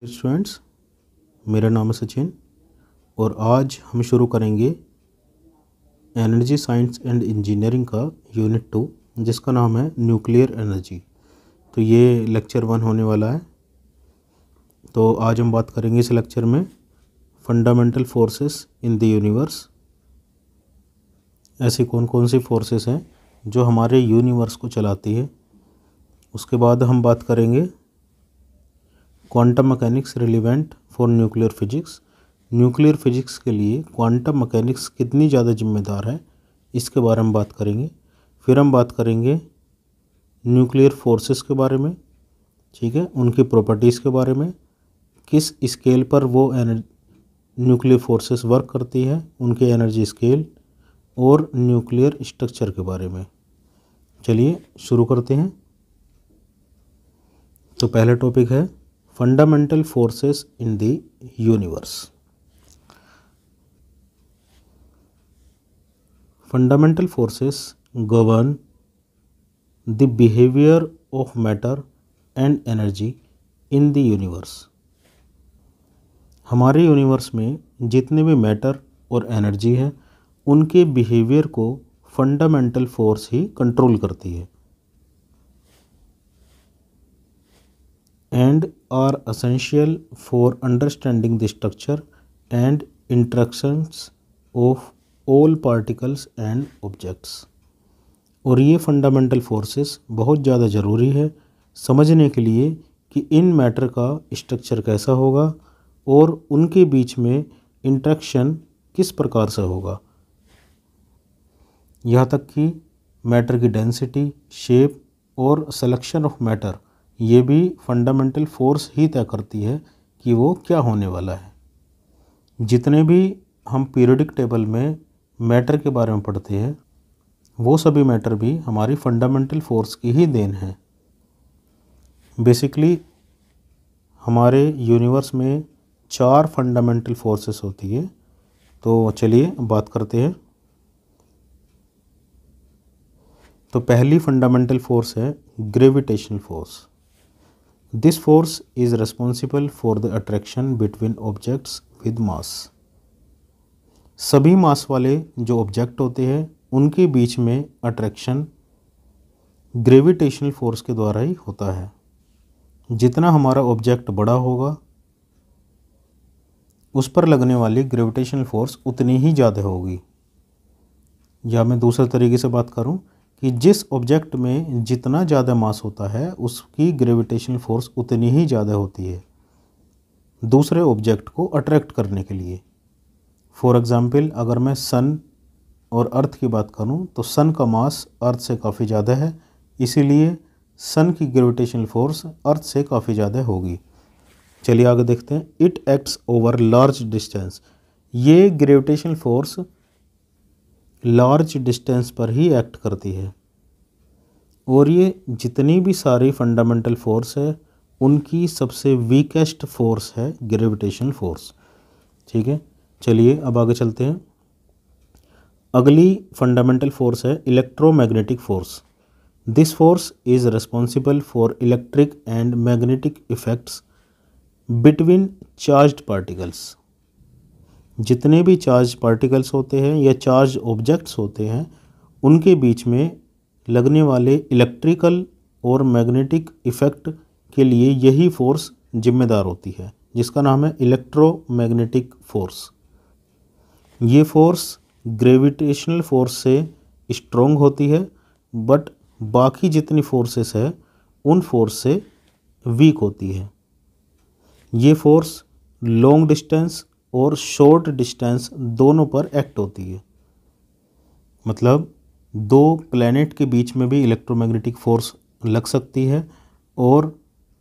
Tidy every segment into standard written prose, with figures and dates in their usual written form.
Students, मेरा नाम है सचिन और आज हम शुरू करेंगे एनर्जी साइंस एंड इंजीनियरिंग का यूनिट 2 जिसका नाम है न्यूक्लियर एनर्जी। तो ये लेक्चर 1 होने वाला है। तो आज हम बात करेंगे इस लेक्चर में fundamental forces in the universe. ऐसी कौन कौन सी फोर्सेस हैं जो हमारे यूनिवर्स को चलाती है। उसके बाद हम बात करेंगे quantum mechanics relevant for nuclear physics. Nuclear physics के लिए क्वांटम मैकेनिक्स कितनी ज़्यादा जिम्मेदार है, इसके बारे में बात करेंगे। फिर हम बात करेंगे न्यूक्लियर फोर्सेस के बारे में, ठीक है, उनकी प्रॉपर्टीज़ के बारे में, किस स्केल पर वो न्यूक्लियर फोर्सेस वर्क करती है, उनके एनर्जी स्केल और न्यूक्लियर स्ट्रक्चर के बारे में। चलिए शुरू करते हैं। तो पहला टॉपिक है fundamental forces in the universe. Fundamental forces govern the behaviour of matter and energy in the universe. हमारे यूनिवर्स में जितने भी मैटर और एनर्जी है उनके बिहेवियर को फंडामेंटल फोर्स ही कंट्रोल करती है and are essential for understanding the structure and interactions of all particles and objects। और ये फंडामेंटल फोर्सेस बहुत ज़्यादा ज़रूरी है समझने के लिए कि इन मैटर का स्ट्रक्चर कैसा होगा और उनके बीच में इंटरेक्शन किस प्रकार से होगा। यहाँ तक कि मैटर की डेंसिटी, शेप और सिलेक्शन ऑफ मैटर ये भी फंडामेंटल फोर्स ही तय करती है कि वो क्या होने वाला है। जितने भी हम पीरियोडिक टेबल में मैटर के बारे में पढ़ते हैं वो सभी मैटर भी हमारी फंडामेंटल फोर्स की ही देन है। बेसिकली हमारे यूनिवर्स में 4 फंडामेंटल फोर्सेस होती है। तो चलिए बात करते हैं। तो पहली फंडामेंटल फोर्स है gravitational force. This force is responsible for the attraction between objects with mass। सभी मास वाले जो ऑब्जेक्ट होते हैं उनके बीच में अट्रैक्शन ग्रेविटेशनल फोर्स के द्वारा ही होता है। जितना हमारा ऑब्जेक्ट बड़ा होगा उस पर लगने वाली ग्रेविटेशनल फोर्स उतनी ही ज़्यादा होगी। या मैं दूसरे तरीके से बात करूं कि जिस ऑब्जेक्ट में जितना ज़्यादा मास होता है उसकी ग्रेविटेशनल फोर्स उतनी ही ज़्यादा होती है दूसरे ऑब्जेक्ट को अट्रैक्ट करने के लिए। फॉर एग्ज़ाम्पल अगर मैं सन और अर्थ की बात करूं तो सन का मास अर्थ से काफ़ी ज़्यादा है, इसीलिए सन की ग्रेविटेशनल फोर्स अर्थ से काफ़ी ज़्यादा होगी। चलिए आगे देखते हैं। It acts over large distance. ये ग्रेविटेशनल फोर्स लार्ज डिस्टेंस पर ही एक्ट करती है और ये जितनी भी सारी फंडामेंटल फोर्स है उनकी सबसे वीकेस्ट फोर्स है ग्रेविटेशनल फोर्स। ठीक है, चलिए अब आगे चलते हैं। अगली फंडामेंटल फोर्स है electromagnetic force. This force is responsible for electric and magnetic effects between charged particles. जितने भी चार्ज पार्टिकल्स होते हैं या चार्ज ऑब्जेक्ट्स होते हैं उनके बीच में लगने वाले इलेक्ट्रिकल और मैग्नेटिक इफ़ेक्ट के लिए यही फोर्स जिम्मेदार होती है जिसका नाम है इलेक्ट्रोमैग्नेटिक फोर्स। ये फोर्स ग्रेविटेशनल फोर्स से स्ट्रॉन्ग होती है बट बाकी जितनी फोर्सेस है उन फोर्स से वीक होती है। ये फोर्स लॉन्ग डिस्टेंस और शॉर्ट डिस्टेंस दोनों पर एक्ट होती है। मतलब दो प्लैनेट के बीच में भी इलेक्ट्रोमैग्नेटिक फोर्स लग सकती है और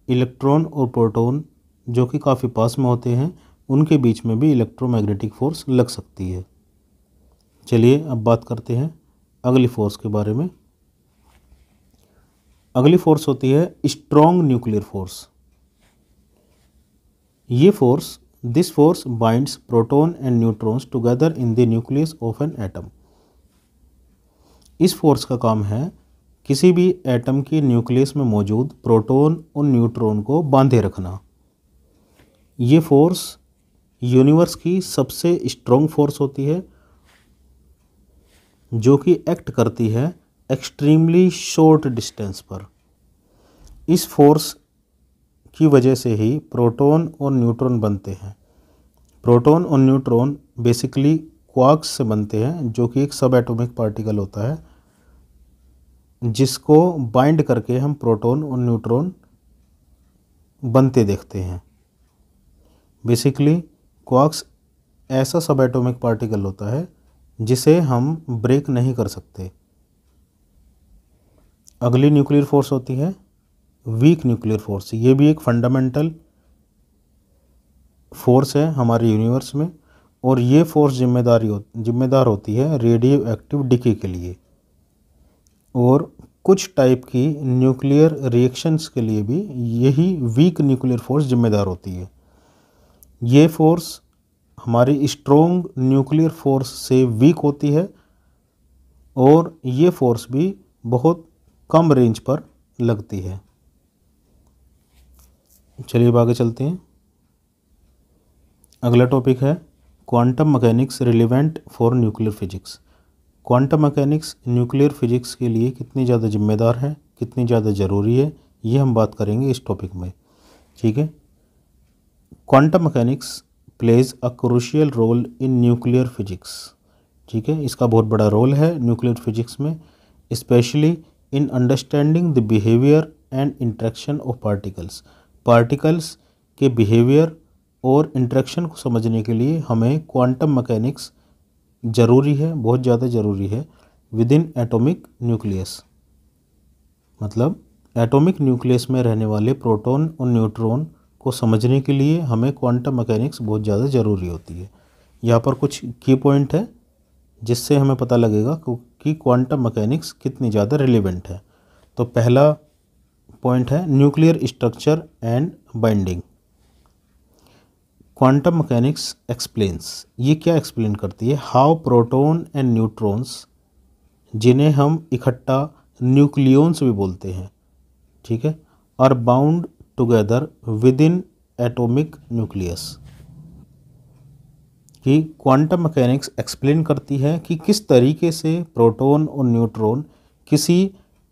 इलेक्ट्रॉन और प्रोटॉन जो कि काफ़ी पास में होते हैं उनके बीच में भी इलेक्ट्रोमैग्नेटिक फोर्स लग सकती है। चलिए अब बात करते हैं अगली फोर्स के बारे में। अगली फोर्स होती है स्ट्रॉन्ग न्यूक्लियर फोर्स। ये force This force binds proton and neutrons together in the nucleus of an atom। इस फोर्स का काम है किसी भी एटम के न्यूक्लियस में मौजूद प्रोटॉन और न्यूट्रॉन को बांधे रखना। ये फोर्स यूनिवर्स की सबसे स्ट्रॉन्ग फोर्स होती है जो कि एक्ट करती है एक्सट्रीमली शॉर्ट डिस्टेंस पर। इस फोर्स की वजह से ही प्रोटॉन और न्यूट्रॉन बनते हैं। प्रोटॉन और न्यूट्रॉन बेसिकली क्वार्क्स से बनते हैं जो कि एक सब एटॉमिक पार्टिकल होता है जिसको बाइंड करके हम प्रोटॉन और न्यूट्रॉन बनते देखते हैं। बेसिकली क्वार्क्स ऐसा सब एटॉमिक पार्टिकल होता है जिसे हम ब्रेक नहीं कर सकते। अगली न्यूक्लियर फोर्स होती है वीक न्यूक्लियर फोर्स। ये भी एक फंडामेंटल फोर्स है हमारे यूनिवर्स में और ये फोर्स जिम्मेदार होती है रेडियो एक्टिव डिके के लिए और कुछ टाइप की न्यूक्लियर रिएक्शंस के लिए भी यही वीक न्यूक्लियर फोर्स जिम्मेदार होती है। ये फोर्स हमारी स्ट्रॉन्ग न्यूक्लियर फोर्स से वीक होती है और ये फोर्स भी बहुत कम रेंज पर लगती है। चलिए अब आगे चलते हैं। अगला टॉपिक है quantum mechanics relevant for nuclear physics. Quantum mechanics nuclear physics के लिए कितनी ज़्यादा जिम्मेदार है, कितनी ज़्यादा ज़रूरी है, ये हम बात करेंगे इस टॉपिक में। ठीक है। Quantum mechanics plays a crucial role in nuclear physics. ठीक है, इसका बहुत बड़ा रोल है न्यूक्लियर फिजिक्स में, specially in understanding the behaviour and interaction of particles. Particles के बिहेवियर और इंटरेक्शन को समझने के लिए हमें क्वांटम मैकेनिक्स ज़रूरी है, बहुत ज़्यादा ज़रूरी है विद इन एटॉमिक न्यूक्लियस। मतलब एटॉमिक न्यूक्लियस में रहने वाले प्रोटॉन और न्यूट्रॉन को समझने के लिए हमें क्वांटम मैकेनिक्स बहुत ज़्यादा ज़रूरी होती है। यहाँ पर कुछ की पॉइंट है जिससे हमें पता लगेगा कि क्वांटम मैकेनिक्स कितनी ज़्यादा रिलेवेंट है। तो पहला पॉइंट है nuclear structure and binding. Quantum mechanics explains, ये क्या एक्सप्लेन करती है, हाउ प्रोटॉन एंड न्यूट्रॉन्स, जिन्हें हम इकट्ठा न्यूक्लियॉन्स भी बोलते हैं, ठीक है, are bound together within atomic nucleus. कि क्वांटम मैकेनिक्स एक्सप्लेन करती है कि किस तरीके से प्रोटॉन और न्यूट्रॉन किसी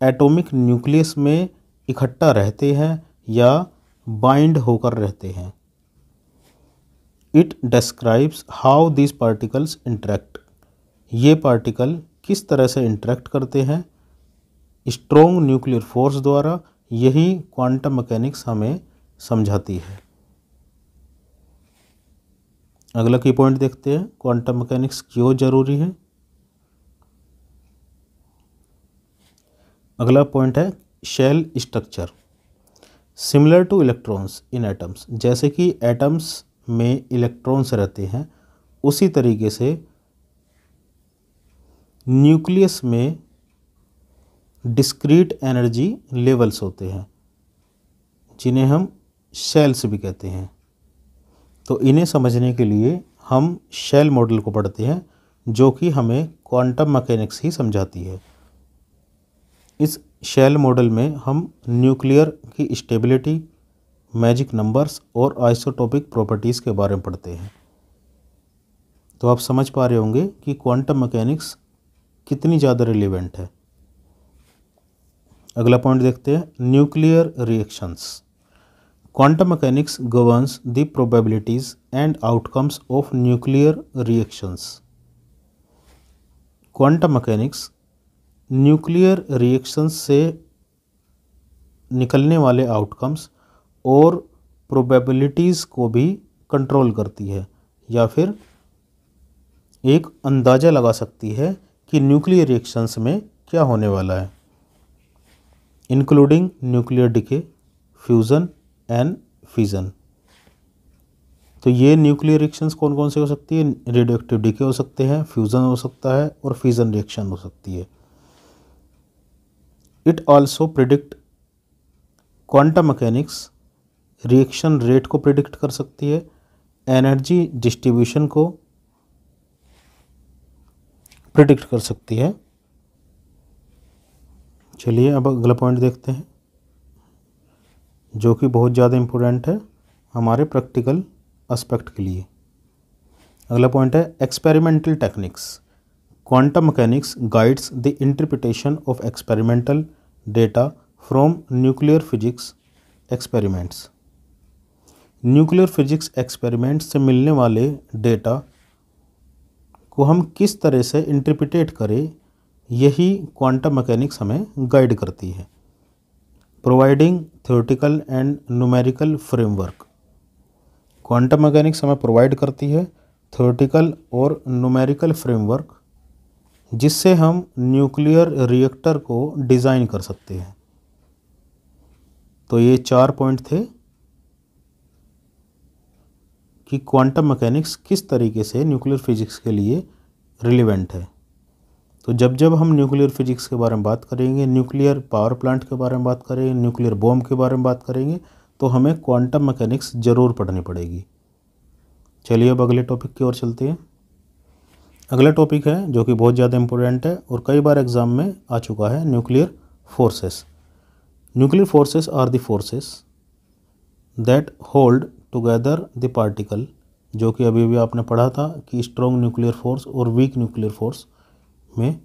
एटॉमिक न्यूक्लियस में इकट्ठा रहते हैं या बाइंड होकर रहते हैं। It describes how these particles interact, ये पार्टिकल किस तरह से इंटरेक्ट करते हैं स्ट्रॉन्ग न्यूक्लियर फोर्स द्वारा। यही क्वांटम मैकेनिक्स हमें समझाती है। अगला की पॉइंट देखते हैं, क्वांटम मैकेनिक्स क्यों जरूरी है। अगला पॉइंट है shell structure. Similar to electrons in atoms, जैसे कि एटम्स में इलेक्ट्रॉन्स रहते हैं उसी तरीके से न्यूक्लियस में डिस्क्रीट एनर्जी लेवल्स होते हैं जिन्हें हम शेल्स भी कहते हैं। तो इन्हें समझने के लिए हम शेल मॉडल को पढ़ते हैं जो कि हमें क्वांटम मैकेनिक्स ही समझाती है। इस शेल मॉडल में हम न्यूक्लियर की स्टेबिलिटी, मैजिक नंबर्स और आइसोटोपिक प्रॉपर्टीज़ के बारे में पढ़ते हैं। तो आप समझ पा रहे होंगे कि क्वांटम मैकेनिक्स कितनी ज़्यादा रिलेवेंट है। अगला पॉइंट देखते हैं, nuclear reactions. Quantum mechanics governs the probabilities and outcomes of nuclear reactions. Quantum mechanics nuclear reactions से निकलने वाले आउटकम्स और प्रोबेबिलिटीज़ को भी कंट्रोल करती है या फिर एक अंदाज़ा लगा सकती है कि न्यूक्लियर रिएक्शंस में क्या होने वाला है, including nuclear decay, fusion and fission. तो ये न्यूक्लियर रिएक्शंस कौन कौन से हो सकती है, रेडियो एक्टिव डिके हो सकते हैं, फ्यूज़न हो सकता है और फिजन रिएक्शन हो सकती है। It also predict, quantum mechanics reaction rate को प्रिडिक्ट कर सकती है, एनर्जी डिस्ट्रीब्यूशन को प्रिडिक्ट कर सकती है। चलिए अब अगला पॉइंट देखते हैं जो कि बहुत ज़्यादा इम्पोर्टेंट है हमारे प्रैक्टिकल एस्पेक्ट के लिए। अगला पॉइंट है experimental techniques. Quantum mechanics guides the interpretation of experimental data from nuclear physics experiments. Nuclear physics experiment से मिलने वाले डेटा को हम किस तरह से इंटरप्रिटेट करें, यही क्वांटम मैकेनिक्स हमें गाइड करती है। Providing theoretical and numerical framework. Quantum mechanics हमें प्रोवाइड करती है थ्योरेटिकल और न्यूमेरिकल फ्रेमवर्क, जिससे हम न्यूक्लियर रिएक्टर को डिज़ाइन कर सकते हैं। तो ये 4 पॉइंट थे कि क्वांटम मैकेनिक्स किस तरीके से न्यूक्लियर फिजिक्स के लिए रिलेवेंट है। तो जब जब हम न्यूक्लियर फिजिक्स के बारे में बात करेंगे, न्यूक्लियर पावर प्लांट के बारे में बात करेंगे, न्यूक्लियर बॉम्ब के बारे में बात करेंगे, तो हमें क्वांटम मैकेनिक्स ज़रूर पढ़नी पड़ेगी। चलिए अब अगले टॉपिक की ओर चलते हैं। अगला टॉपिक है जो कि बहुत ज़्यादा इम्पोर्टेंट है और कई बार एग्जाम में आ चुका है, nuclear forces. Nuclear forces are the forces that hold together the particle, जो कि अभी भी आपने पढ़ा था कि स्ट्रॉन्ग न्यूक्लियर फोर्स और वीक न्यूक्लियर फोर्स में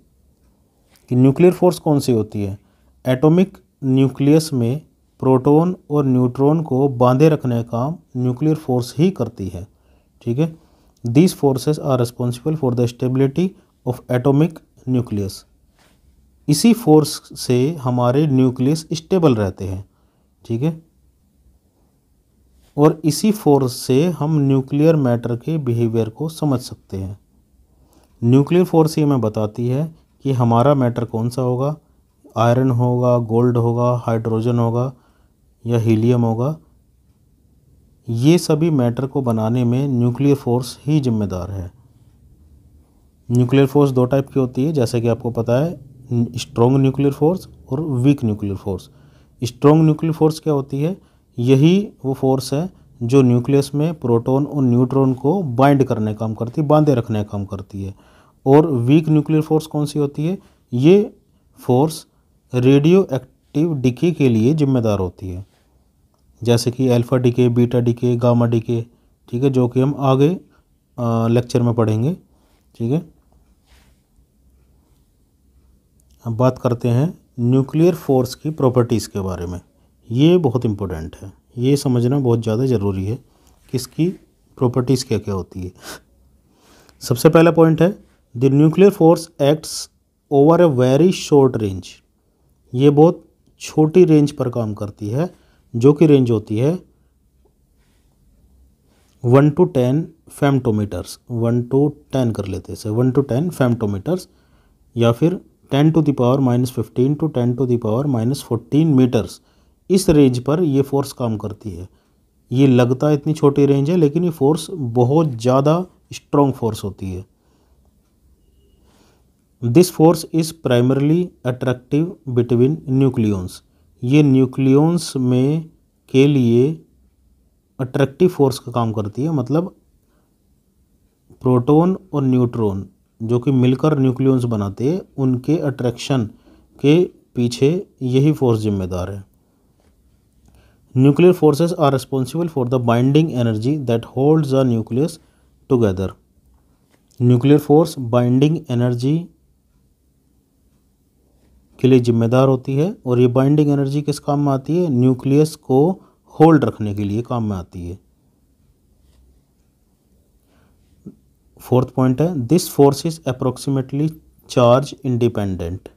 कि न्यूक्लियर फोर्स कौन सी होती है। एटॉमिक न्यूक्लियस में प्रोटॉन और न्यूट्रॉन को बांधे रखने का काम न्यूक्लियर फोर्स ही करती है। ठीक है, these forces are responsible for the stability of atomic nucleus. इसी फोर्स से हमारे न्यूक्लियस स्टेबल रहते हैं। ठीक है, और इसी फोर्स से हम न्यूक्लियर मैटर के बिहेवियर को समझ सकते हैं। न्यूक्लियर फोर्स ही हमें बताती है कि हमारा मैटर कौन सा होगा, आयरन होगा, गोल्ड होगा, हाइड्रोजन होगा या हीलियम होगा। ये सभी मैटर को बनाने में न्यूक्लियर फोर्स ही जिम्मेदार है। न्यूक्लियर फोर्स 2 टाइप की होती है, जैसे कि आपको पता है, स्ट्रॉन्ग न्यूक्लियर फोर्स और weak nuclear force. Strong nuclear force क्या होती है? यही वो फोर्स है जो न्यूक्लियस में प्रोटॉन और न्यूट्रॉन को बाइंड करने का काम करती है, बांधे रखने का काम करती है। और वीक न्यूक्लियर फोर्स कौन सी होती है? ये फोर्स रेडियो एक्टिव डिके के लिए जिम्मेदार होती है, जैसे कि alpha decay, beta decay, gamma decay. ठीक है, जो कि हम आगे लेक्चर में पढ़ेंगे। ठीक है, अब बात करते हैं न्यूक्लियर फोर्स की प्रॉपर्टीज़ के बारे में। ये बहुत इम्पोर्टेंट है, ये समझना बहुत ज़्यादा ज़रूरी है कि इसकी प्रॉपर्टीज़ क्या क्या होती है। सबसे पहला पॉइंट है the nuclear force acts over a very short range. ये बहुत छोटी रेंज पर काम करती है, जो कि रेंज होती है 1 to 10 फेम्टोमीटर्स। 1 to 10 कर लेते हैं, 1 to 10 फेम्टोमीटर्स, या फिर 10 to the power -15 to 10 to the power -14 metres. इस रेंज पर ये फोर्स काम करती है। ये लगता है इतनी छोटी रेंज है, लेकिन ये फोर्स बहुत ज़्यादा स्ट्रॉन्ग फोर्स होती है। This force is primarily attractive between nucleons. ये न्यूक्लियॉन्स में के लिए अट्रैक्टिव फोर्स का काम करती है, मतलब प्रोटॉन और न्यूट्रॉन जो कि मिलकर न्यूक्लियॉन्स बनाते हैं, उनके अट्रैक्शन के पीछे यही फोर्स जिम्मेदार है। Nuclear forces are responsible for the binding energy that holds the nucleus together. Nuclear force binding energy के लिए जिम्मेदार होती है, और ये बाइंडिंग एनर्जी किस काम में आती है? न्यूक्लियस को होल्ड रखने के लिए काम में आती है। फोर्थ पॉइंट है this force is approximately charge independent.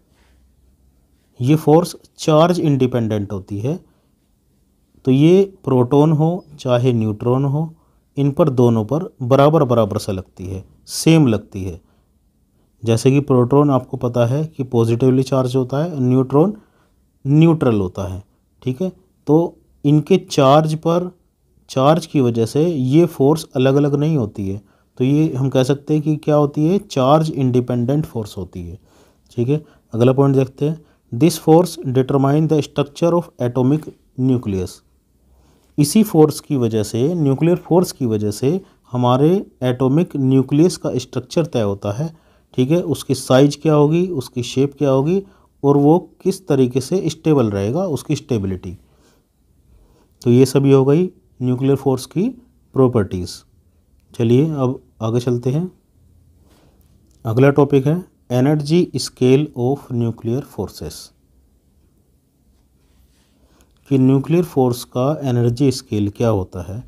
ये फोर्स चार्ज इंडिपेंडेंट होती है, तो ये प्रोटॉन हो चाहे न्यूट्रॉन हो, इन पर दोनों पर बराबर बराबर सा लगती है, सेम लगती है। जैसे कि प्रोटॉन आपको पता है कि पॉजिटिवली चार्ज होता है, न्यूट्रॉन न्यूट्रल होता है। ठीक है, तो इनके चार्ज पर चार्ज की वजह से ये फोर्स अलग अलग नहीं होती है, तो ये हम कह सकते हैं कि क्या होती है? चार्ज इंडिपेंडेंट फोर्स होती है। ठीक है, अगला पॉइंट देखते हैं this force determine the structure of atomic nucleus. इसी फोर्स की वजह से, न्यूक्लियर फोर्स की वजह से हमारे एटॉमिक न्यूक्लियस का स्ट्रक्चर तय होता है। ठीक है, उसकी साइज क्या होगी, उसकी शेप क्या होगी, और वो किस तरीके से स्टेबल रहेगा, उसकी स्टेबिलिटी। तो ये सभी हो गई न्यूक्लियर फोर्स की प्रॉपर्टीज़। चलिए अब आगे चलते हैं। अगला टॉपिक है energy scale of nuclear forces, कि न्यूक्लियर फोर्स का एनर्जी स्केल क्या होता है,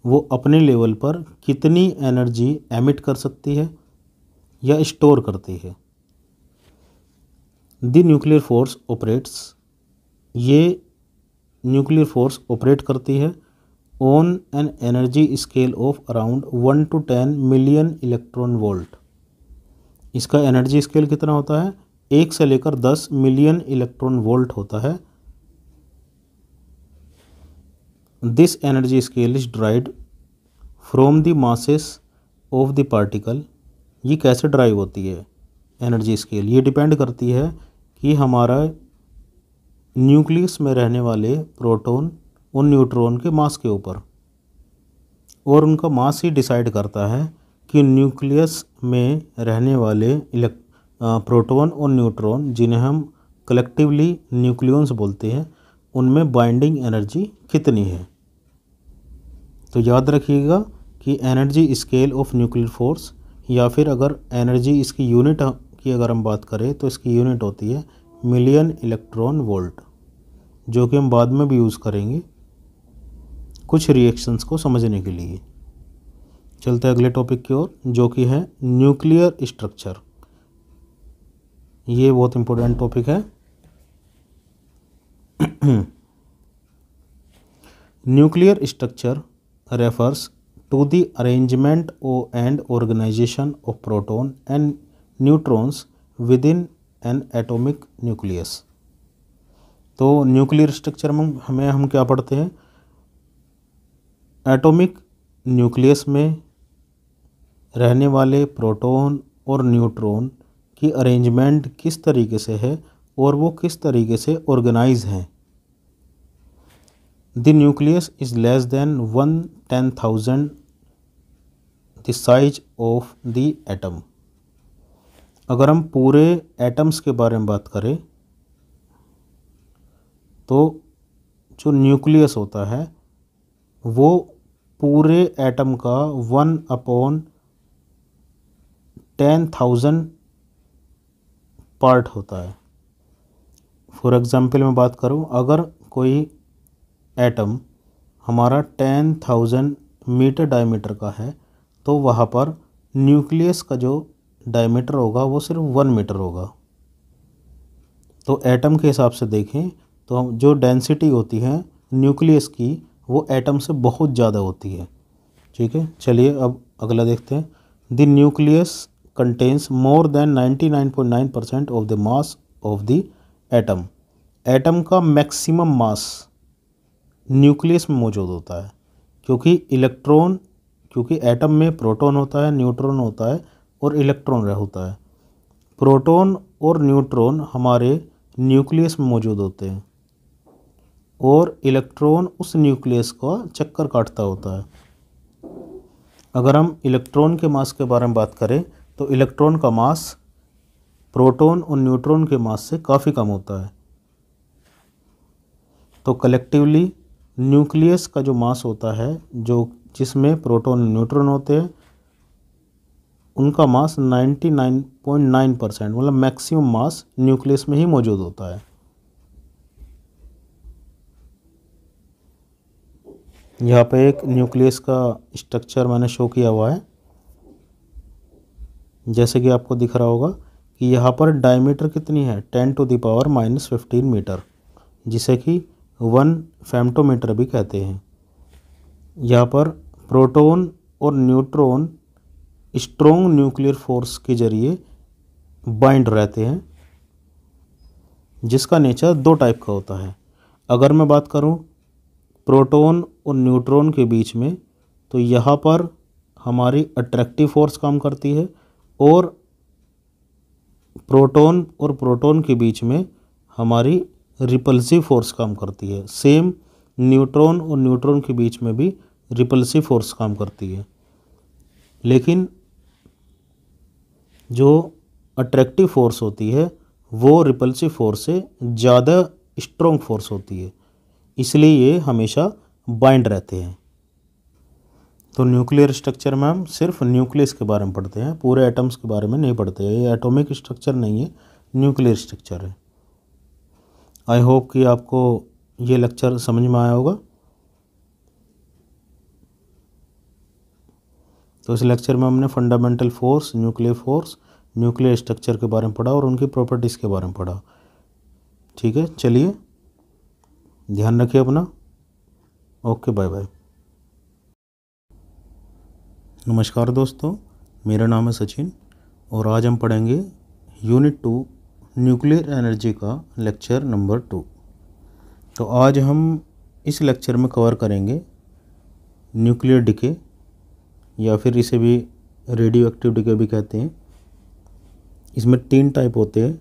वो अपने लेवल पर कितनी एनर्जी एमिट कर सकती है या स्टोर करती है। द न्यूक्लियर फोर्स ऑपरेट्स, ये न्यूक्लियर फोर्स ऑपरेट करती है on an energy scale of around 1 to 10 million electron volt. इसका एनर्जी स्केल कितना होता है, 1 से लेकर 10 मिलियन इलेक्ट्रॉन वोल्ट होता है। This energy scale is derived from the masses of the particle. ये कैसे ड्राइव होती है एनर्जी स्केल, ये डिपेंड करती है कि हमारा न्यूक्लियस में रहने वाले प्रोटॉन और न्यूट्रॉन के मास के ऊपर, और उनका मास ही डिसाइड करता है कि न्यूक्लियस में रहने वाले प्रोटॉन और न्यूट्रॉन, जिन्हें हम कलेक्टिवली न्यूक्लियॉन्स बोलते हैं, उनमें बाइंडिंग एनर्जी कितनी है। तो याद रखिएगा कि energy scale of nuclear force, या फिर अगर एनर्जी इसकी यूनिट की अगर हम बात करें तो इसकी यूनिट होती है मिलियन इलेक्ट्रॉन वोल्ट, जो कि हम बाद में भी यूज़ करेंगे कुछ रिएक्शंस को समझने के लिए। चलते हैं अगले टॉपिक की ओर, जो कि है न्यूक्लियर स्ट्रक्चर। ये बहुत इंपॉर्टेंट टॉपिक है। Nuclear structure refers to the arrangement and organization of proton and neutrons within an atomic nucleus। तो न्यूक्लियर स्ट्रक्चर में हम क्या पढ़ते हैं, एटॉमिक न्यूक्लियस में रहने वाले प्रोटॉन और न्यूट्रॉन की अरेंजमेंट किस तरीके से है और वो किस तरीके से ऑर्गेनाइज हैं। The nucleus is less than 1/10,000 the size of the atom। अगर हम पूरे एटम्स के बारे में बात करें तो जो न्यूक्लियस होता है वो पूरे एटम का 1/10,000 पार्ट होता है। फॉर एग्जांपल मैं बात करूं, अगर कोई एटम हमारा 10,000 मीटर डायमीटर का है तो वहाँ पर न्यूक्लियस का जो डायमीटर होगा वो सिर्फ 1 मीटर होगा। तो एटम के हिसाब से देखें तो जो डेंसिटी होती है न्यूक्लियस की वो एटम से बहुत ज़्यादा होती है। ठीक है, चलिए अब अगला देखते हैं। The nucleus contains more than 99.9% of the mass of the atom. Atom का मैक्सिमम मास न्यूक्लियस में मौजूद होता है, क्योंकि एटम में प्रोटॉन होता है, न्यूट्रॉन होता है और इलेक्ट्रॉन होता है। प्रोटॉन और न्यूट्रॉन हमारे न्यूक्लियस में मौजूद होते हैं और इलेक्ट्रॉन उस न्यूक्लियस का चक्कर काटता होता है। अगर हम इलेक्ट्रॉन के मास के बारे में बात करें तो इलेक्ट्रॉन का मास प्रोटॉन और न्यूट्रॉन के मास से काफ़ी कम होता है। तो कलेक्टिवली न्यूक्लियस का जो मास होता है, जो जिसमें प्रोटॉन न्यूट्रॉन होते हैं, उनका मास 99.9% मतलब मैक्सिमम मास न्यूक्लियस में ही मौजूद होता है। यहाँ पे एक न्यूक्लियस का स्ट्रक्चर मैंने शो किया हुआ है, जैसे कि आपको दिख रहा होगा कि यहाँ पर डायमीटर कितनी है, 10⁻⁻15 मीटर, जिसे कि 1 फेम्टोमीटर भी कहते हैं। यहाँ पर प्रोटॉन और न्यूट्रॉन स्ट्रॉन्ग न्यूक्लियर फोर्स के जरिए बाइंड रहते हैं, जिसका नेचर 2 टाइप का होता है। अगर मैं बात करूं प्रोटॉन और न्यूट्रॉन के बीच में, तो यहाँ पर हमारी अट्रैक्टिव फोर्स काम करती है, और प्रोटॉन और प्रोटॉन के बीच में हमारी रिपल्सिव फोर्स काम करती है। सेम न्यूट्रॉन और न्यूट्रॉन के बीच में भी रिपल्सिव फोर्स काम करती है, लेकिन जो अट्रैक्टिव फोर्स होती है वो रिपल्सिव फोर्स से ज़्यादा स्ट्रॉन्ग फोर्स होती है, इसलिए ये हमेशा बाइंड रहते हैं। तो न्यूक्लियर स्ट्रक्चर में हम सिर्फ न्यूक्लियस के बारे में पढ़ते हैं, पूरे एटम्स के बारे में नहीं पढ़ते। ये एटॉमिक स्ट्रक्चर नहीं है, न्यूक्लियर स्ट्रक्चर है। आई होप कि आपको ये लेक्चर समझ में आया होगा। तो इस लेक्चर में हमने फंडामेंटल फोर्स, न्यूक्लियर स्ट्रक्चर के बारे में पढ़ा और उनकी प्रॉपर्टीज़ के बारे में पढ़ा। ठीक है, चलिए ध्यान रखिए अपना। Okay, bye bye. नमस्कार दोस्तों, मेरा नाम है सचिन और आज हम पढ़ेंगे यूनिट 2 न्यूक्लियर एनर्जी का लेक्चर नंबर 2। तो आज हम इस लेक्चर में कवर करेंगे न्यूक्लियर डिके, या फिर इसे भी रेडियो एक्टिव डिके भी कहते हैं। इसमें 3 टाइप होते हैं,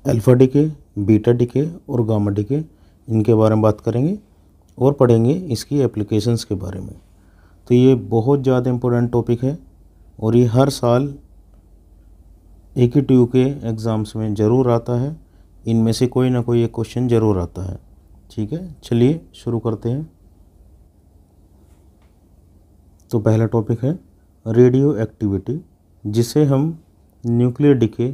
अल्फा डिके, बीटा डिके और गामा डिके। इनके बारे में बात करेंगे और पढ़ेंगे इसकी एप्लीकेशंस के बारे में। तो ये बहुत ज़्यादा इम्पोर्टेंट टॉपिक है और ये हर साल AQ2 के एग्ज़ाम्स में ज़रूर आता है। इनमें से कोई ना कोई एक क्वेश्चन ज़रूर आता है। ठीक है, चलिए शुरू करते हैं। तो पहला टॉपिक है रेडियो एक्टिविटी, जिसे हम न्यूक्लियर डिके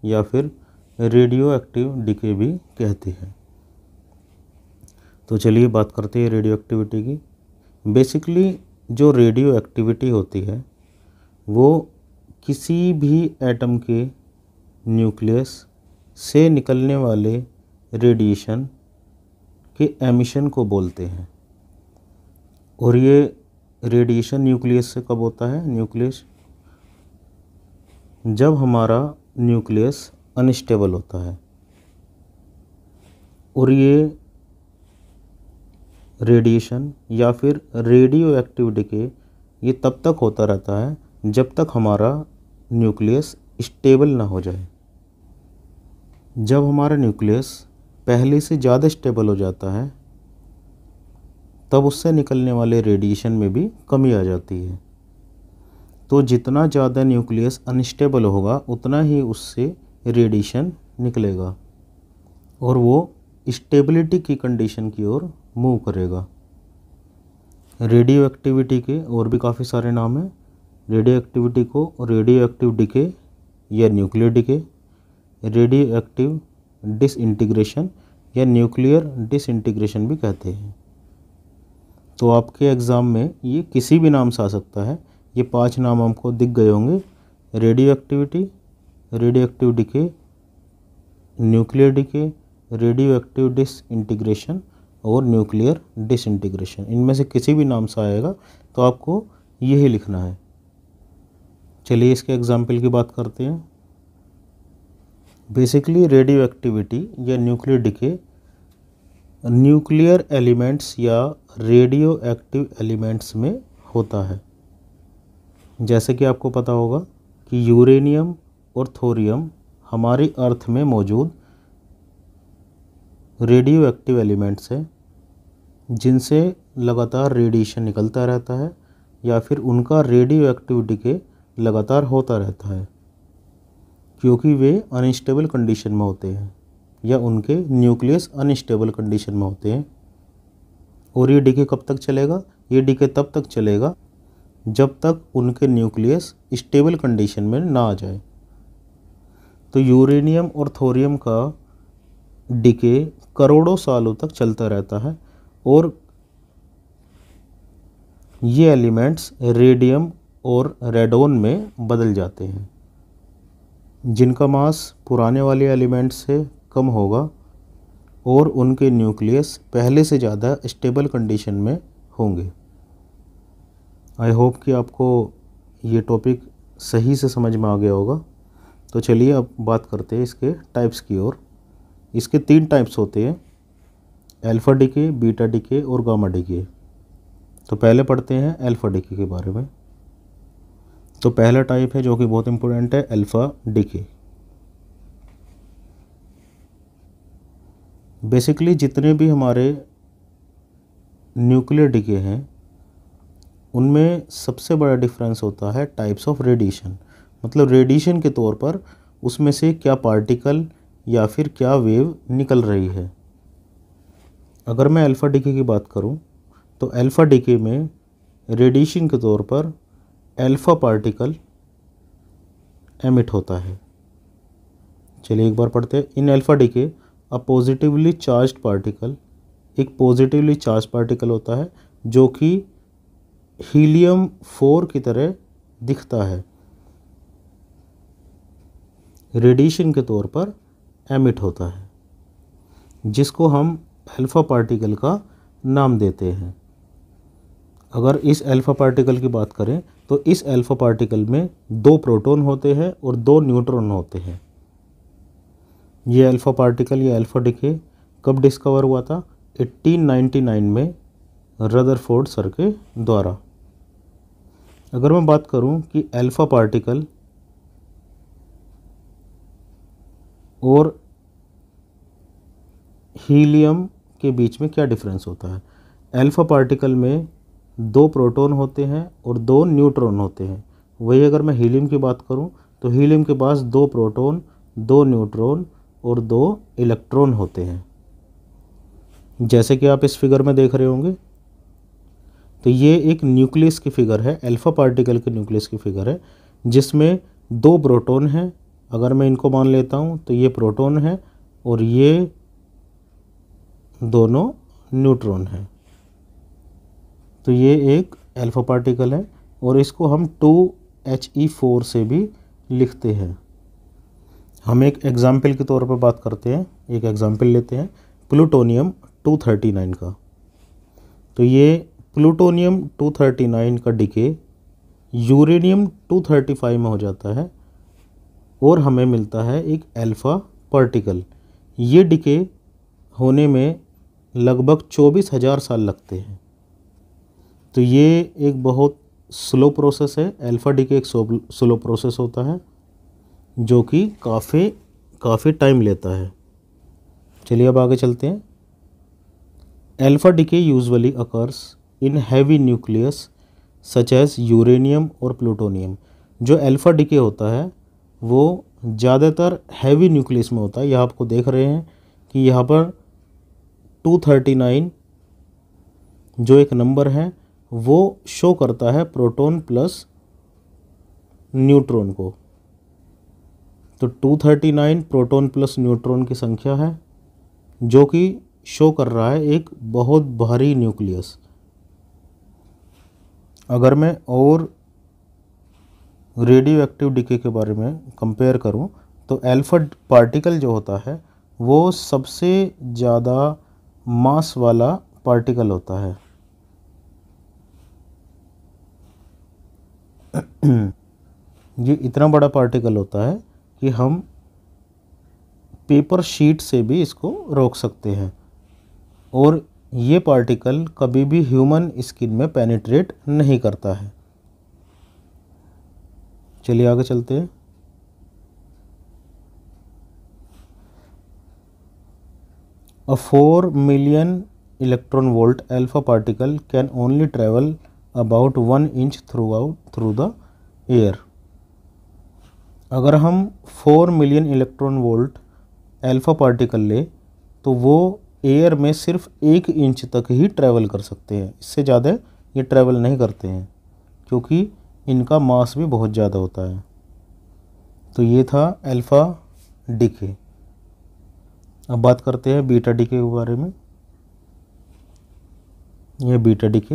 या फिर रेडियो एक्टिव डिके भी कहते हैं। तो चलिए बात करते हैं रेडियो एक्टिविटी की। बेसिकली जो रेडियो एक्टिविटी होती है वो किसी भी एटम के न्यूक्लियस से निकलने वाले रेडिएशन के एमिशन को बोलते हैं। और ये रेडिएशन न्यूक्लियस से कब होता है? न्यूक्लियस जब हमारा न्यूक्लियस अनस्टेबल होता है। और ये रेडिएशन या फिर रेडियो एक्टिव डिके ये तब तक होता रहता है जब तक हमारा न्यूक्लियस स्टेबल ना हो जाए। जब हमारा न्यूक्लियस पहले से ज़्यादा स्टेबल हो जाता है तब उससे निकलने वाले रेडिएशन में भी कमी आ जाती है। तो जितना ज़्यादा न्यूक्लियस अनस्टेबल होगा उतना ही उससे रेडिएशन निकलेगा और वो स्टेबिलिटी की कंडीशन की ओर मूव करेगा। रेडियो एक्टिविटी के और भी काफ़ी सारे नाम हैं। रेडियो एक्टिविटी को रेडियो एक्टिव डिके या nuclear decay, radio active disintegration या न्यूक्लियर डिसइंटीग्रेशन भी कहते हैं। तो आपके एग्ज़ाम में ये किसी भी नाम से आ सकता है। ये 5 नाम हमको दिख गए होंगे: radio activity, radio active decay, nuclear decay, radio active disintegration और न्यूक्लियर डिसइंटीग्रेशन। इनमें से किसी भी नाम से आएगा तो आपको यही लिखना है। चलिए इसके एग्जाम्पल की बात करते हैं। बेसिकली रेडियो एक्टिविटी या न्यूक्लियर डिके न्यूक्लियर एलिमेंट्स या रेडियो एक्टिव एलिमेंट्स में होता है। जैसे कि आपको पता होगा कि यूरेनियम और थोरियम हमारी अर्थ में मौजूद रेडियो एक्टिव एलिमेंट्स हैं जिनसे लगातार रेडिएशन निकलता रहता है या फिर उनका रेडियो एक्टिव डिके लगातार होता रहता है क्योंकि वे अनस्टेबल कंडीशन में होते हैं या उनके न्यूक्लियस अनस्टेबल कंडीशन में होते हैं। और ये डिके कब तक चलेगा? ये डिके तब तक चलेगा जब तक उनके न्यूक्लियस स्टेबल कंडीशन में ना आ जाए। तो यूरेनियम और थोरियम का डिके करोड़ों सालों तक चलता रहता है और ये एलिमेंट्स रेडियम और रेडोन में बदल जाते हैं जिनका मास पुराने वाले एलिमेंट्स से कम होगा और उनके न्यूक्लियस पहले से ज़्यादा स्टेबल कंडीशन में होंगे। आई होप कि आपको ये टॉपिक सही से समझ में आ गया होगा। तो चलिए अब बात करते हैं इसके टाइप्स की ओर। इसके 3 टाइप्स होते हैं, अल्फा डिके, बीटा डिके और गामा डिके। तो पहले पढ़ते हैं अल्फा डिके के बारे में। तो पहला टाइप है जो कि बहुत इंपॉर्टेंट है, अल्फा डिके। बेसिकली जितने भी हमारे न्यूक्लियर डिके हैं उनमें सबसे बड़ा डिफरेंस होता है टाइप्स ऑफ रेडिएशन। मतलब रेडिएशन के तौर पर उसमें से क्या पार्टिकल या फिर क्या वेव निकल रही है। अगर मैं अल्फ़ा डिके की बात करूं तो अल्फ़ा डिके में रेडिएशन के तौर पर अल्फा पार्टिकल एमिट होता है। चलिए एक बार पढ़ते हैं। In alpha decay a positively charged particle, एक पॉजिटिवली चार्ज पार्टिकल होता है जो कि हीलियम 4 की तरह दिखता है, रेडिएशन के तौर पर एमिट होता है, जिसको हम अल्फा पार्टिकल का नाम देते हैं। अगर इस अल्फा पार्टिकल की बात करें तो इस अल्फा पार्टिकल में 2 प्रोटॉन होते हैं और 2 न्यूट्रॉन होते हैं। ये अल्फा पार्टिकल या अल्फा डीके कब डिस्कवर हुआ था? 1899 में रदरफोर्ड सर के द्वारा। अगर मैं बात करूं कि अल्फा पार्टिकल और हीलियम के बीच में क्या डिफरेंस होता है? अल्फा पार्टिकल में 2 प्रोटॉन होते हैं और 2 न्यूट्रॉन होते हैं। वही अगर मैं हीलियम की बात करूं तो हीलियम के पास 2 प्रोटॉन, 2 न्यूट्रॉन और 2 इलेक्ट्रॉन होते हैं, जैसे कि आप इस फिगर में देख रहे होंगे। तो ये एक न्यूक्लियस की फिगर है, अल्फा पार्टिकल के न्यूक्लियस की फिगर है, जिसमें 2 प्रोटॉन हैं। अगर मैं इनको मान लेता हूँ तो ये प्रोटॉन है और ये दोनों न्यूट्रॉन हैं। तो ये एक अल्फा पार्टिकल है और इसको हम 2He4 से भी लिखते हैं। हम एक एग्जाम्पल के तौर पर बात करते हैं, एक एग्जाम्पल लेते हैं प्लूटोनियम 239 का। तो ये प्लूटोनियम 239 का डिके यूरेनियम 235 में हो जाता है और हमें मिलता है एक अल्फा पार्टिकल। ये डिके होने में लगभग 24,000 साल लगते हैं। तो ये एक बहुत स्लो प्रोसेस है। अल्फा डीके एक स्लो प्रोसेस होता है जो कि काफ़ी टाइम लेता है। चलिए अब आगे चलते हैं। Alpha decay usually occurs in heavy nucleus such as uranium और प्लूटोनियम। जो अल्फा डीके होता है वो ज़्यादातर हैवी न्यूक्लियस में होता है। यह आपको देख रहे हैं कि यहाँ पर 239 जो एक नंबर है वो शो करता है प्रोटॉन प्लस न्यूट्रॉन को। तो 239 प्रोटॉन प्लस न्यूट्रॉन की संख्या है जो कि शो कर रहा है एक बहुत भारी न्यूक्लियस। अगर मैं और रेडियो एक्टिव डीके के बारे में कंपेयर करूं तो अल्फा पार्टिकल जो होता है वो सबसे ज़्यादा मास वाला पार्टिकल होता है। ये इतना बड़ा पार्टिकल होता है कि हम पेपर शीट से भी इसको रोक सकते हैं और ये पार्टिकल कभी भी ह्यूमन स्किन में पेनिट्रेट नहीं करता है। चलिए आगे चलते हैं। A 4 million electron volt alpha particle can only travel about 1 inch through the air। अगर हम 4 million electron volt alpha particle ले तो वो एयर में सिर्फ 1 इंच तक ही ट्रैवल कर सकते हैं। इससे ज़्यादा ये ट्रैवल नहीं करते हैं क्योंकि इनका मास भी बहुत ज़्यादा होता है। तो ये था अल्फा डीके। अब बात करते हैं बीटा डीके के बारे में। यह beta decay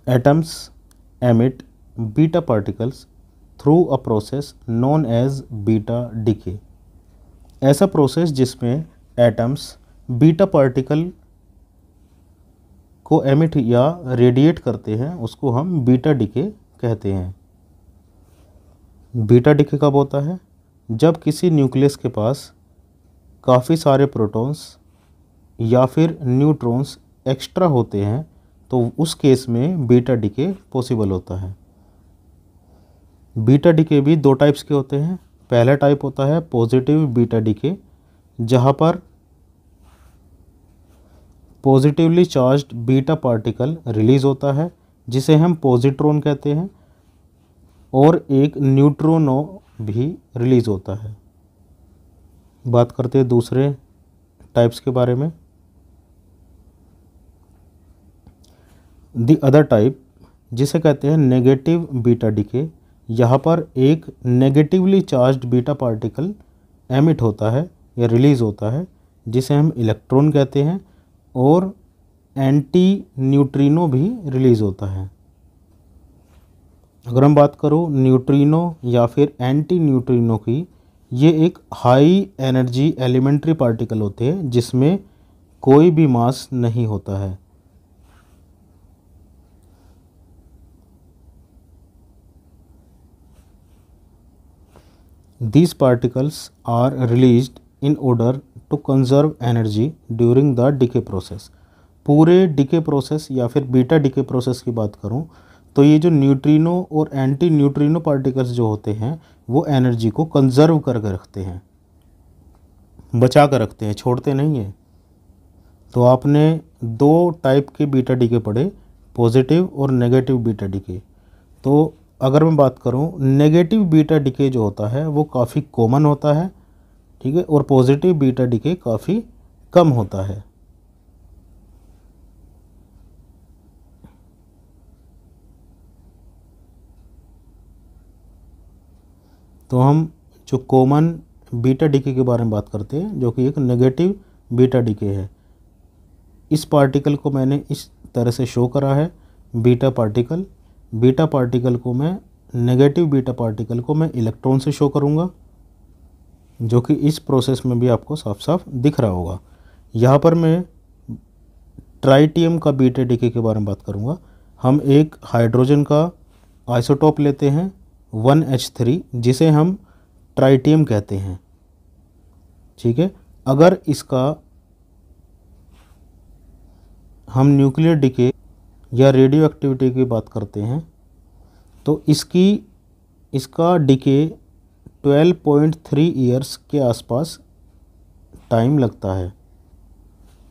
atoms emit beta particles through a process known as beta decay। ऐसा प्रोसेस जिसमें एटम्स बीटा पार्टिकल को एमिट या रेडिएट करते हैं उसको हम बीटा डीके कहते हैं। बीटा डीके कब होता है? जब किसी न्यूक्लियस के पास काफ़ी सारे प्रोटॉन्स या फिर न्यूट्रॉन्स एक्स्ट्रा होते हैं तो उस केस में बीटा डीके पॉसिबल होता है। बीटा डीके भी 2 टाइप्स के होते हैं। पहला टाइप होता है पॉजिटिव बीटा डीके, जहाँ पर positively charged beta particle release होता है जिसे हम पॉजिट्रॉन कहते हैं और एक न्यूट्रॉनो भी रिलीज होता है। बात करते हैं दूसरे टाइप्स के बारे में। द अदर टाइप जिसे कहते हैं नेगेटिव बीटा डिके, यहाँ पर एक negatively charged beta particle emit होता है या रिलीज़ होता है जिसे हम इलेक्ट्रॉन कहते हैं, और एंटी न्यूट्रिनो भी रिलीज़ होता है। अगर हम बात करो न्यूट्रिनो या फिर एंटी न्यूट्रिनो की, ये एक हाई एनर्जी एलिमेंट्री पार्टिकल होते हैं जिसमें कोई भी मास नहीं होता है। These particles are released in order to conserve energy during the decay process। पूरे डिके प्रोसेस या फिर बीटा डिके प्रोसेस की बात करूं तो ये जो न्यूट्रिनो और एंटी न्यूट्रिनो पार्टिकल्स जो होते हैं वो एनर्जी को कंजर्व करके रखते हैं, बचा कर रखते हैं, छोड़ते नहीं हैं। तो आपने दो टाइप के बीटा डिके पढ़े, पॉजिटिव और नेगेटिव बीटा डिके। तो अगर मैं बात करूं, नेगेटिव बीटा डिके जो होता है वो काफ़ी कॉमन होता है, ठीक है, और पॉजिटिव बीटा डिके काफ़ी कम होता है। तो हम जो कॉमन बीटा डिके के बारे में बात करते हैं जो कि एक नेगेटिव बीटा डिके है। इस पार्टिकल को मैंने इस तरह से शो करा है, बीटा पार्टिकल। बीटा पार्टिकल को मैं, नेगेटिव बीटा पार्टिकल को मैं इलेक्ट्रॉन से शो करूँगा, जो कि इस प्रोसेस में भी आपको साफ साफ दिख रहा होगा। यहाँ पर मैं ट्राइटियम का बीटा डिके के बारे में बात करूँगा। हम एक हाइड्रोजन का आइसोटोप लेते हैं 1H3 जिसे हम ट्राइटियम कहते हैं, ठीक है। अगर इसका हम न्यूक्लियर डिके या रेडियो एक्टिविटी की बात करते हैं तो इसका डिके 12.3 ईयर्स के आसपास टाइम लगता है।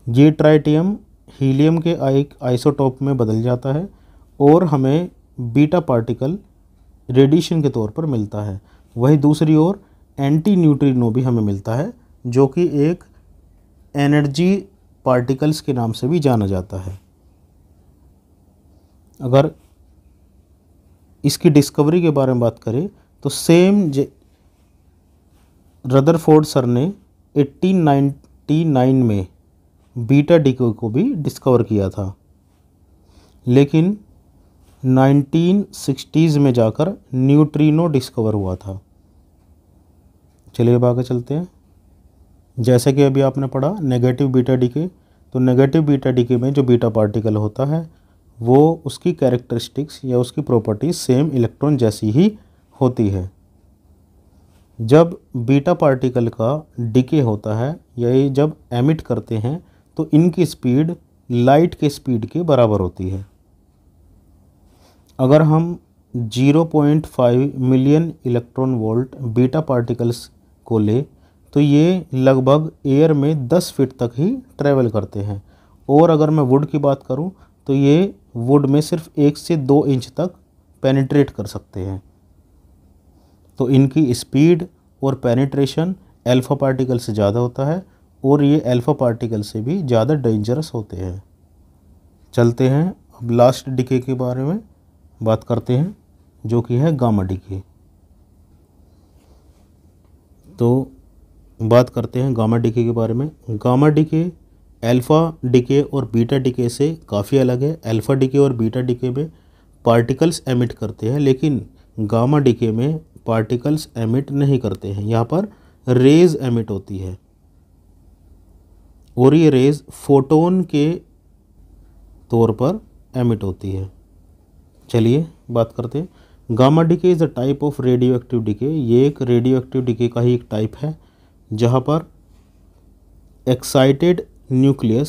ये ट्राइटियम हीलियम के एक आइसोटोप में बदल जाता है और हमें बीटा पार्टिकल रेडिएशन के तौर पर मिलता है। वही दूसरी ओर एंटी न्यूट्रिनो भी हमें मिलता है जो कि एक एनर्जी पार्टिकल्स के नाम से भी जाना जाता है। अगर इसकी डिस्कवरी के बारे में बात करें तो सेम रदरफोर्ड सर ने 1899 में बीटा डिके को भी डिस्कवर किया था, लेकिन 1960s में जाकर न्यूट्रिनो डिस्कवर हुआ था। चलिए अब आगे चलते हैं। जैसे कि अभी आपने पढ़ा नेगेटिव बीटा डिके, तो नेगेटिव बीटा डिके में जो बीटा पार्टिकल होता है वो उसकी कैरेक्टरिस्टिक्स या उसकी प्रॉपर्टीज सेम इलेक्ट्रॉन जैसी ही होती है। जब बीटा पार्टिकल का डिके होता है या ये जब एमिट करते हैं तो इनकी स्पीड लाइट के स्पीड के बराबर होती है। अगर हम 0.5 million electron volt beta particles को ले तो ये लगभग एयर में 10 फीट तक ही ट्रैवल करते हैं, और अगर मैं वुड की बात करूं तो ये वुड में सिर्फ 1 से 2 इंच तक पेनिट्रेट कर सकते हैं। तो इनकी स्पीड और पेनिट्रेशन अल्फा पार्टिकल से ज़्यादा होता है और ये अल्फा पार्टिकल से भी ज़्यादा डेंजरस होते हैं। चलते हैं अब लास्ट डिके के बारे में बात करते हैं जो कि है गामा डिके। तो बात करते हैं गामा डिके के बारे में। गामा डिके अल्फ़ा डिके और बीटा डिके से काफ़ी अलग है। अल्फ़ा डिके और बीटा डिके में पार्टिकल्स एमिट करते हैं, लेकिन गामा डिके में पार्टिकल्स एमिट नहीं करते हैं। यहाँ पर रेज एमिट होती है और ये रेज फोटोन के तौर पर एमिट होती है। चलिए बात करते हैं। Gamma decay is a type of radioactive decay. ये एक रेडियो एक्टिव डिके का ही एक टाइप है जहाँ पर एक्साइटेड न्यूक्लियस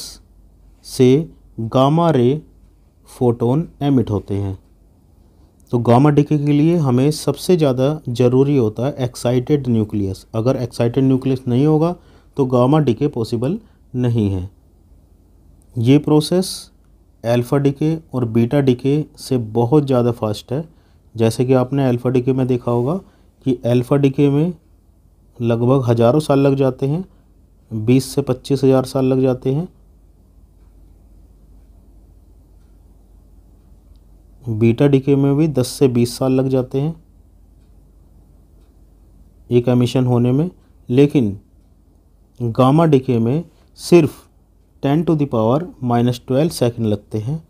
से गामा रे फोटोन एमिट होते हैं। तो गामा डिके के लिए हमें सबसे ज़्यादा ज़रूरी होता है एक्साइटेड न्यूक्लियस। अगर एक्साइटेड न्यूक्लियस नहीं होगा तो गामा डिके पॉसिबल नहीं है। ये प्रोसेस अल्फ़ा डिके और बीटा डिके से बहुत ज़्यादा फास्ट है। जैसे कि आपने अल्फ़ा डिके में देखा होगा कि अल्फ़ा डिके में लगभग हज़ारों साल लग जाते हैं, 20 से 25 हज़ार साल लग जाते हैं। बीटा डीके में भी 10 से 20 साल लग जाते हैं एक एमिशन होने में, लेकिन गामा डीके में सिर्फ 10⁻⁻12 सेकंड लगते हैं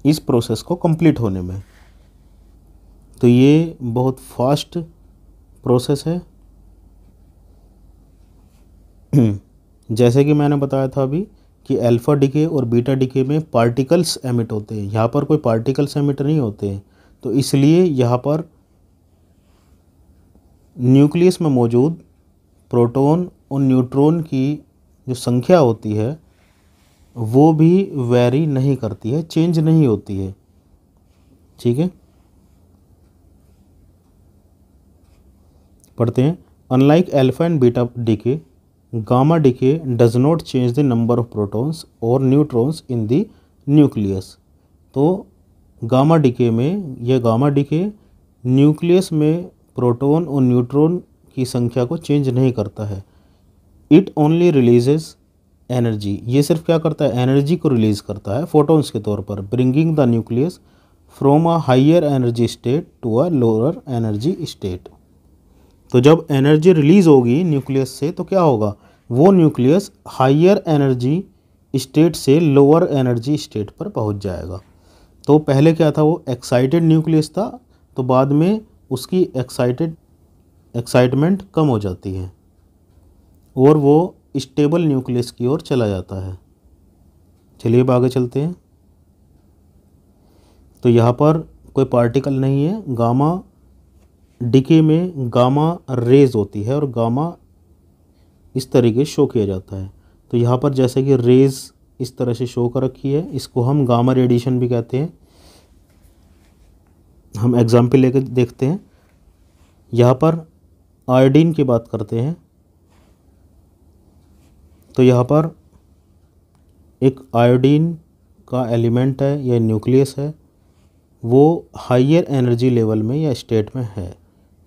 इस प्रोसेस को कंप्लीट होने में। तो ये बहुत फास्ट प्रोसेस है। जैसे कि मैंने बताया था अभी कि अल्फ़ा डीके और बीटा डीके में पार्टिकल्स एमिट होते हैं, यहाँ पर कोई पार्टिकल्स एमिट नहीं होते हैं। तो इसलिए यहाँ पर न्यूक्लियस में मौजूद प्रोटॉन और न्यूट्रॉन की जो संख्या होती है वो भी वेरी नहीं करती है, चेंज नहीं होती है। ठीक है, पढ़ते हैं। Unlike alpha and beta decay, gamma decay does not change the number of protons और न्यूट्रॉन्स इन द न्यूक्लियस। तो गामा डीके में, यह गामा डीके न्यूक्लियस में प्रोटॉन और न्यूट्रॉन की संख्या को चेंज नहीं करता है। इट ओनली रिलीजेस एनर्जी, ये सिर्फ क्या करता है, एनर्जी को रिलीज करता है फोटॉन्स के तौर पर, bringing the nucleus from a higher energy state to a lower energy state. तो जब एनर्जी रिलीज होगी न्यूक्लियस से तो क्या होगा, वो न्यूक्लियस हायर एनर्जी स्टेट से लोअर एनर्जी स्टेट पर पहुंच जाएगा। तो पहले क्या था, वो एक्साइटेड न्यूक्लियस था, तो बाद में उसकी एक्साइटमेंट कम हो जाती है और वो स्टेबल न्यूक्लियस की ओर चला जाता है। चलिए अब आगे चलते हैं। तो यहाँ पर कोई पार्टिकल नहीं है, गामा डीके में गामा रेज होती है और गामा इस तरीके शो किया जाता है। तो यहाँ पर जैसे कि रेज इस तरह से शो कर रखी है, इसको हम गामा रेडिएशन भी कहते हैं। हम एग्जाम्पल लेकर देखते हैं। यहाँ पर आयोडीन की बात करते हैं। तो यहाँ पर एक आयोडीन का एलिमेंट है या न्यूक्लियस है, वो हायर एनर्जी लेवल में या स्टेट में है।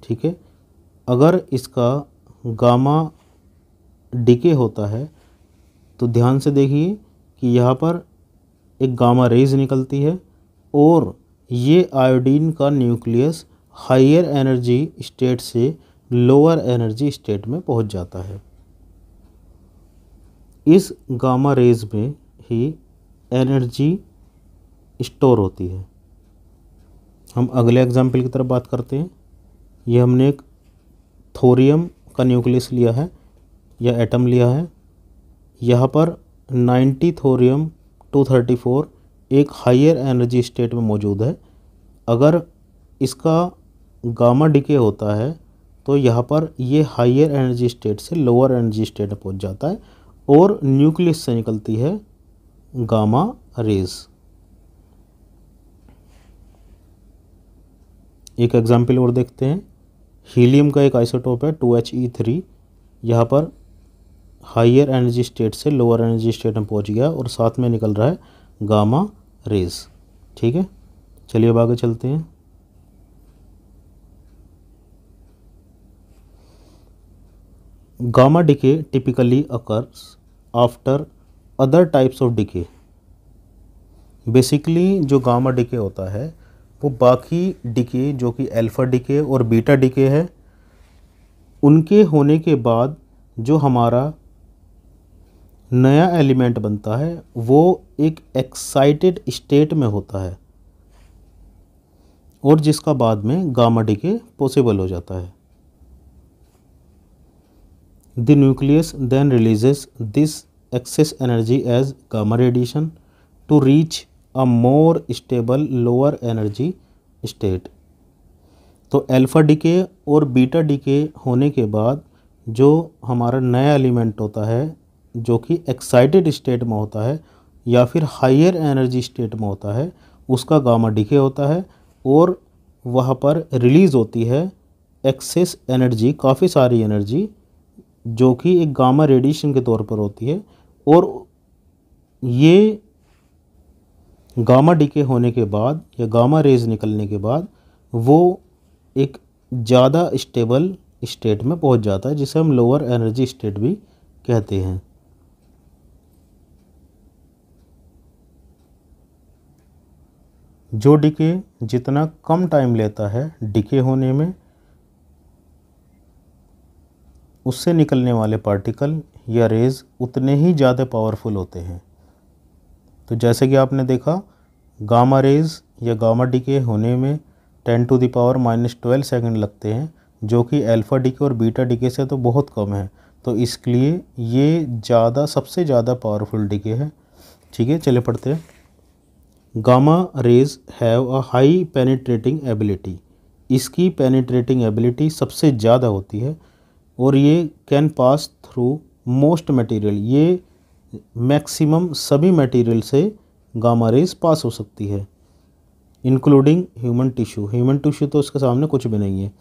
ठीक है, अगर इसका गामा डीके होता है तो ध्यान से देखिए कि यहाँ पर एक गामा रेज निकलती है और ये आयोडीन का न्यूक्लियस हायर एनर्जी स्टेट से लोअर एनर्जी स्टेट में पहुँच जाता है। इस गामा रेज में ही एनर्जी स्टोर होती है। हम अगले एग्जाम्पल की तरफ बात करते हैं। ये हमने एक थोरियम का न्यूक्लियस लिया है या एटम लिया है। यहाँ पर 90 थोरियम 234 एक हायर एनर्जी स्टेट में मौजूद है। अगर इसका गामा डीके होता है तो यहाँ पर ये हायर एनर्जी स्टेट से लोअर एनर्जी स्टेट में पहुँच जाता है और न्यूक्लियस से निकलती है गामा रेज। एक एग्जाम्पल और देखते हैं। हीलियम का एक आइसोटोप है 2He3, यहाँ पर हायर एनर्जी स्टेट से लोअर एनर्जी स्टेट में पहुँच गया और साथ में निकल रहा है गामा रेज। ठीक है, चलिए अब आगे चलते हैं। Gamma decay typically occurs after other types of decay. Basically जो गामा डीके होता है वो बाकी डीके जो कि अल्फ़ा डीके और बीटा डीके है उनके होने के बाद जो हमारा नया एलिमेंट बनता है वो एक एक्साइटेड स्टेट में होता है और जिसका बाद में गामा डीके पॉसिबल हो जाता है। The nucleus then releases this excess energy as gamma radiation to reach a more stable lower energy state। तो अल्फ़ा डीके और बीटा डीके होने के बाद जो हमारा नया एलिमेंट होता है जो कि एक्साइटेड स्टेट में होता है या फिर हायर एनर्जी स्टेट में होता है उसका गामा डीके होता है और वहाँ पर रिलीज़ होती है एक्सेस एनर्जी, काफ़ी सारी एनर्जी जो कि एक गामा रेडिएशन के तौर पर होती है। और ये गामा डीके होने के बाद या गामा रेज निकलने के बाद वो एक ज़्यादा स्टेबल स्टेट में पहुंच जाता है जिसे हम लोअर एनर्जी स्टेट भी कहते हैं। जो डिके जितना कम टाइम लेता है डिके होने में, उससे निकलने वाले पार्टिकल या रेज उतने ही ज़्यादा पावरफुल होते हैं। तो जैसे कि आपने देखा, गामा रेज या गामा डिके होने में 10⁻⁻12 सेकंड लगते हैं, जो कि अल्फ़ा डिके और बीटा डिके से तो बहुत कम है। तो इसलिए ये सबसे ज़्यादा पावरफुल डिके है। ठीक है, चले पढ़ते हैं। Gamma rays have a high penetrating ability. इसकी पेनिट्रेटिंग एबिलिटी सबसे ज़्यादा होती है और ये can pass through most material. ये मैक्सिमम सभी मटेरियल से गामा रेज पास हो सकती है, including human tissue. Human tissue तो इसके सामने कुछ भी नहीं है।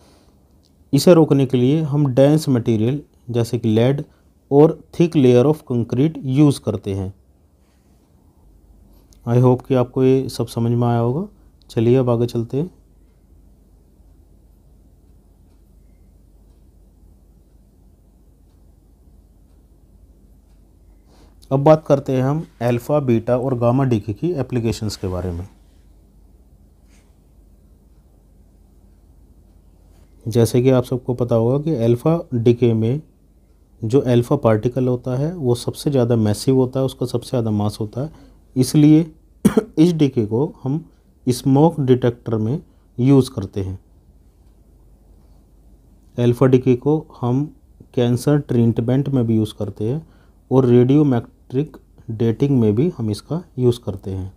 इसे रोकने के लिए हम डेंस मटेरियल जैसे कि लेड और thick layer of concrete use करते हैं। आई होप कि आपको ये सब समझ में आया होगा। चलिए अब आगे चलते हैं। अब बात करते हैं हम अल्फ़ा, बीटा और गामा डिके की एप्लीकेशंस के बारे में। जैसे कि आप सबको पता होगा कि अल्फ़ा डिके में जो अल्फ़ा पार्टिकल होता है वो सबसे ज़्यादा मैसिव होता है, उसका सबसे ज़्यादा मास होता है। इसलिए इस डिके को हम स्मोक डिटेक्टर में यूज़ करते हैं। अल्फ़ा डिके को हम कैंसर ट्रीटमेंट में भी यूज़ करते हैं और रेडियोमेट्रिक डेटिंग में भी हम इसका यूज़ करते हैं।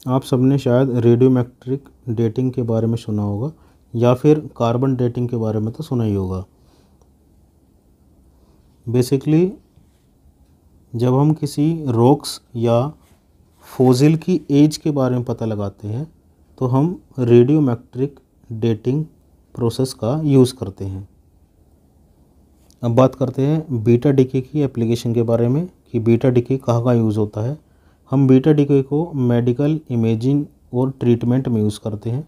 आप सबने शायद रेडियोमेट्रिक डेटिंग के बारे में सुना होगा या फिर कार्बन डेटिंग के बारे में तो सुना ही होगा। बेसिकली जब हम किसी रॉक्स या फॉसिल की एज के बारे में पता लगाते हैं तो हम रेडियोमेट्रिक डेटिंग प्रोसेस का यूज़ करते हैं। अब बात करते हैं बीटा डिके की एप्लीकेशन के बारे में कि बीटा डिके कहाँ कहाँ यूज़ होता है। हम बीटा डिके को मेडिकल इमेजिंग और ट्रीटमेंट में यूज़ करते हैं।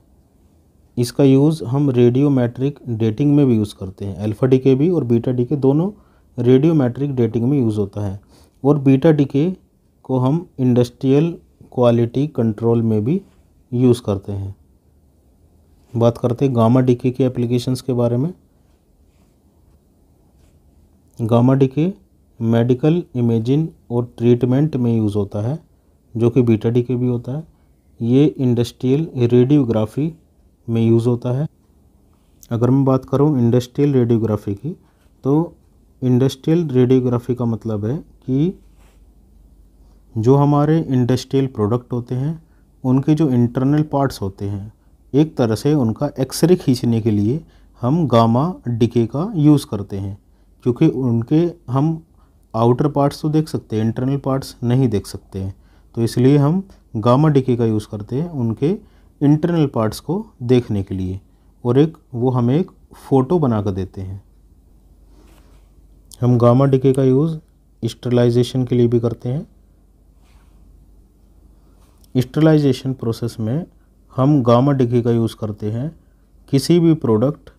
इसका यूज़ हम रेडियोमेट्रिक डेटिंग में भी यूज़ करते हैं। अल्फ़ा डिके भी और बीटा डिके दोनों रेडियोमेट्रिक डेटिंग में यूज़ होता है। और बीटा डिके को हम इंडस्ट्रियल क्वालिटी कंट्रोल में भी यूज़ करते हैं। बात करते हैं गामा डिके की एप्लीकेशंस के बारे में। गामा डिके मेडिकल इमेजिंग और ट्रीटमेंट में यूज़ होता है, जो कि बीटा डिके भी होता है। ये इंडस्ट्रियल रेडियोग्राफी में यूज़ होता है। अगर मैं बात करूं इंडस्ट्रियल रेडियोग्राफी की, तो इंडस्ट्रियल रेडियोग्राफी का मतलब है कि जो हमारे इंडस्ट्रियल प्रोडक्ट होते हैं उनके जो इंटरनल पार्ट्स होते हैं, एक तरह से उनका एक्सरे खींचने के लिए हम गामा डिके का यूज़ करते हैं, क्योंकि उनके हम आउटर पार्ट्स तो देख सकते हैं, इंटरनल पार्ट्स नहीं देख सकते हैं। तो इसलिए हम गामा डिके का यूज़ करते हैं उनके इंटरनल पार्ट्स को देखने के लिए, और वो हमें एक फ़ोटो बना कर देते हैं। हम गामा डिके का यूज़ स्टरलाइजेशन के लिए भी करते हैं। स्टरलाइजेशन प्रोसेस में हम गामा डिके का यूज़ करते हैं किसी भी प्रोडक्ट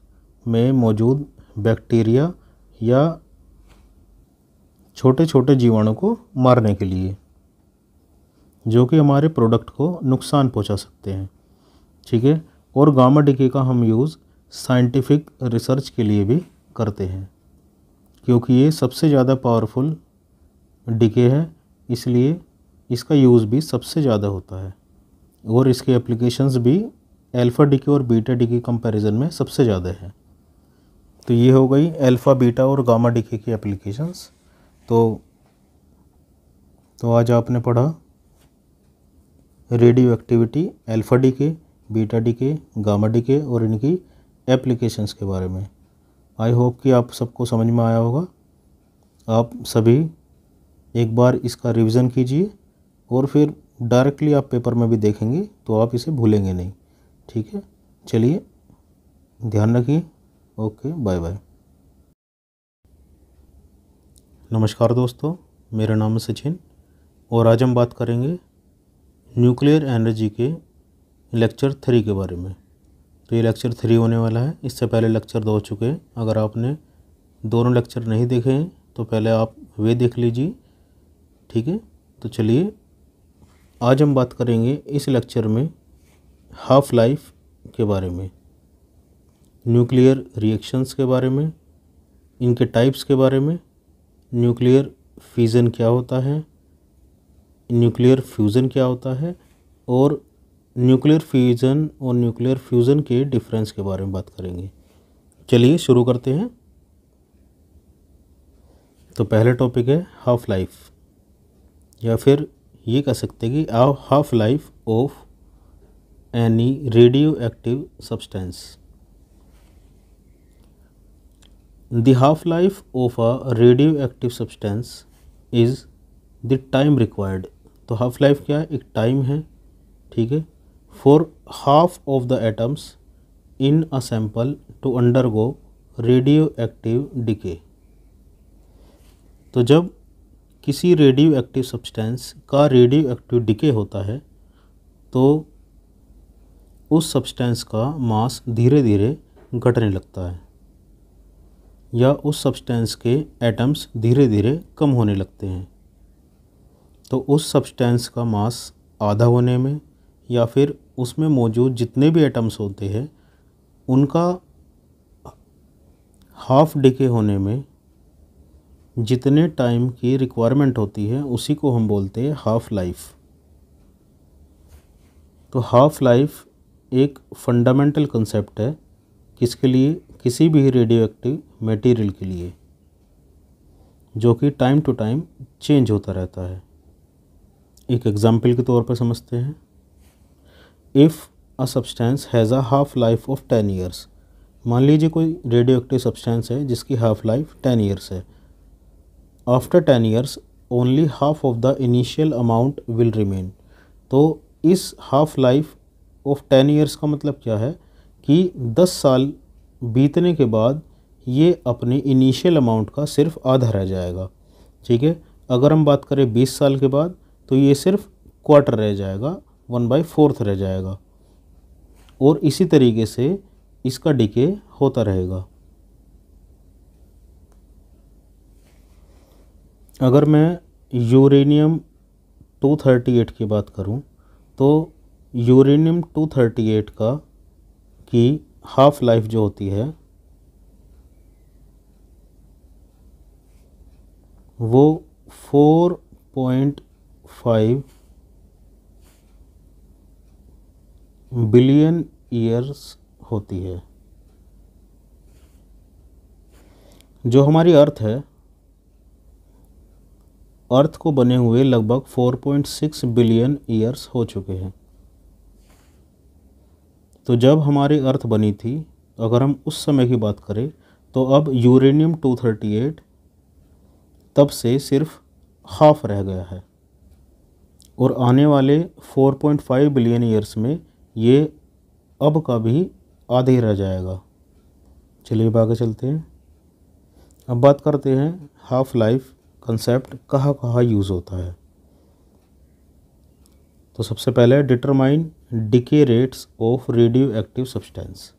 में मौजूद बैक्टीरिया या छोटे छोटे जीवाणु को मारने के लिए, जो कि हमारे प्रोडक्ट को नुकसान पहुंचा सकते हैं। ठीक है, और गामा डिके का हम यूज़ साइंटिफिक रिसर्च के लिए भी करते हैं, क्योंकि ये सबसे ज़्यादा पावरफुल डिके है, इसलिए इसका यूज़ भी सबसे ज़्यादा होता है और इसके एप्लीकेशंस भी अल्फ़ा डिके और बीटा डिके कंपैरिजन में सबसे ज़्यादा है। तो ये हो गई अल्फ़ा, बीटा और गामा डिके की एप्लीकेशंस। तो आज आपने पढ़ा radio activity, alpha decay, beta decay, gamma decay और इनकी एप्लीकेशंस के बारे में। आई होप कि आप सबको समझ में आया होगा। आप सभी एक बार इसका रिवीजन कीजिए और फिर डायरेक्टली आप पेपर में भी देखेंगे तो आप इसे भूलेंगे नहीं। ठीक है, चलिए ध्यान रखिए। Okay, bye bye. नमस्कार दोस्तों, मेरा नाम है सचिन और आज हम बात करेंगे न्यूक्लियर एनर्जी के लेक्चर 3 के बारे में। तो ये लेक्चर 3 होने वाला है। इससे पहले लेक्चर 2 हो चुके हैं। अगर आपने दोनों लेक्चर नहीं देखे हैं तो पहले आप वे देख लीजिए। ठीक है, तो चलिए आज हम बात करेंगे इस लेक्चर में हाफ लाइफ के बारे में, न्यूक्लियर रिएक्शंस के बारे में, इनके टाइप्स के बारे में, न्यूक्लियर फिजन क्या होता है, न्यूक्लियर फ्यूज़न क्या होता है, और न्यूक्लियर फिजन और न्यूक्लियर फ्यूज़न के डिफरेंस के बारे में बात करेंगे। चलिए शुरू करते हैं। तो पहला टॉपिक है हाफ लाइफ, या फिर ये कह सकते हैं कि half life of any radioactive substance. The half life of a radioactive substance is the time required. तो हाफ लाइफ क्या है? एक टाइम है, ठीक है, for half of the atoms in a sample to undergo radioactive decay. तो जब किसी रेडियो एक्टिव सब्सटेंस का रेडियो एक्टिव डिके होता है तो उस सब्सटेंस का मास धीरे धीरे घटने लगता है, या उस सब्सटेंस के एटम्स धीरे धीरे कम होने लगते हैं। तो उस सब्सटेंस का मास आधा होने में, या फिर उसमें मौजूद जितने भी एटम्स होते हैं उनका हाफ डिके होने में जितने टाइम की रिक्वायरमेंट होती है उसी को हम बोलते हैं हाफ लाइफ। तो हाफ लाइफ एक फंडामेंटल कंसेप्ट है किसके लिए? किसी भी रेडियो एक्टिव मटेरियल के लिए, जो कि टाइम टू टाइम चेंज होता रहता है। एक एग्जाम्पल के तौर पर समझते हैं। If a substance has a half life of 10 years. मान लीजिए कोई रेडियो एक्टिव सब्सटेंस है जिसकी हाफ लाइफ 10 ईयर्स है। After 10 years only half of the initial amount will remain. तो इस हाफ लाइफ ऑफ 10 ईयर्स का मतलब क्या है कि 10 साल बीतने के बाद ये अपने इनिशियल अमाउंट का सिर्फ आधा रह जाएगा, ठीक है। अगर हम बात करें 20 साल के बाद तो ये सिर्फ क्वार्टर रह जाएगा, 1/4 रह जाएगा, और इसी तरीके से इसका डिके होता रहेगा। अगर मैं यूरेनियम 238 की बात करूं तो यूरेनियम 238 की हाफ लाइफ जो होती है वो 4.5 बिलियन ईयर्स होती है। जो हमारी अर्थ है, अर्थ को बने हुए लगभग 4.6 बिलियन ईयर्स हो चुके हैं। तो जब हमारी अर्थ बनी थी, अगर हम उस समय की बात करें तो अब यूरेनियम 238 तब से सिर्फ हाफ रह गया है, और आने वाले 4.5 बिलियन ईयर्स में ये अब का भी आधे ही रह जाएगा। चलिए आगे चलते हैं। अब बात करते हैं हाफ लाइफ कंसेप्ट कहाँ कहाँ यूज़ होता है। तो सबसे पहले determine decay rates of radioactive substance.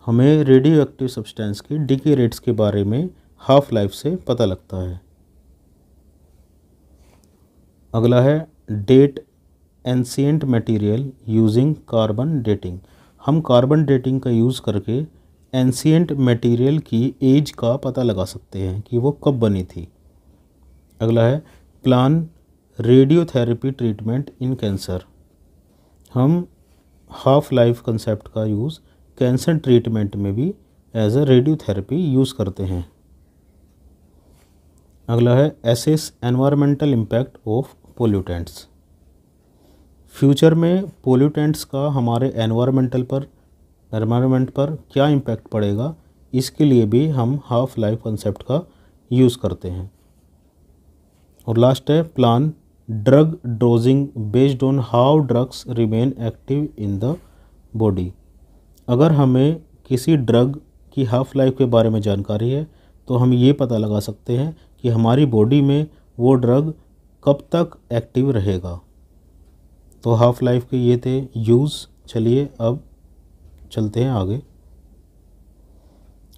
हमें रेडियो एक्टिव सब्सटेंस की डिके रेट्स के बारे में हाफ लाइफ से पता लगता है। अगला है date ancient material using carbon dating. हम कार्बन डेटिंग का यूज़ करके एंशिएंट मटेरियल की एज का पता लगा सकते हैं कि वो कब बनी थी। अगला है प्लान रेडियोथेरेपी ट्रीटमेंट इन कैंसर। हम हाफ लाइफ कंसेप्ट का यूज़ कैंसर ट्रीटमेंट में भी एज अ रेडियोथेरेपी यूज़ करते हैं। अगला है assess environmental impact of pollutants. Future में पोल्यूटेंट्स का हमारे एनवायरमेंट पर क्या इम्पैक्ट पड़ेगा, इसके लिए भी हम हाफ लाइफ कंसेप्ट का यूज़ करते हैं। और लास्ट है plan drug dosing based on how drugs remain active in the body. अगर हमें किसी ड्रग की हाफ लाइफ के बारे में जानकारी है तो हम ये पता लगा सकते हैं कि हमारी बॉडी में वो ड्रग कब तक एक्टिव रहेगा। तो हाफ लाइफ के ये थे यूज़। चलिए अब चलते हैं आगे।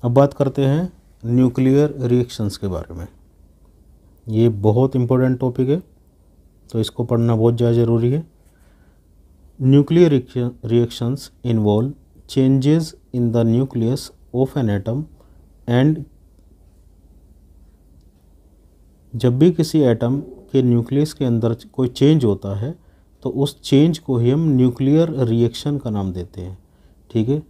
अब बात करते हैं न्यूक्लियर रिएक्शंस के बारे में। ये बहुत इम्पोर्टेंट टॉपिक है, तो इसको पढ़ना बहुत ज़्यादा ज़रूरी है। Nuclear reactions involve changes in the nucleus of an atom and जब भी किसी एटम के न्यूक्लियस के अंदर कोई चेंज होता है तो उस चेंज को ही हम न्यूक्लियर रिएक्शन का नाम देते हैं। ठीक है,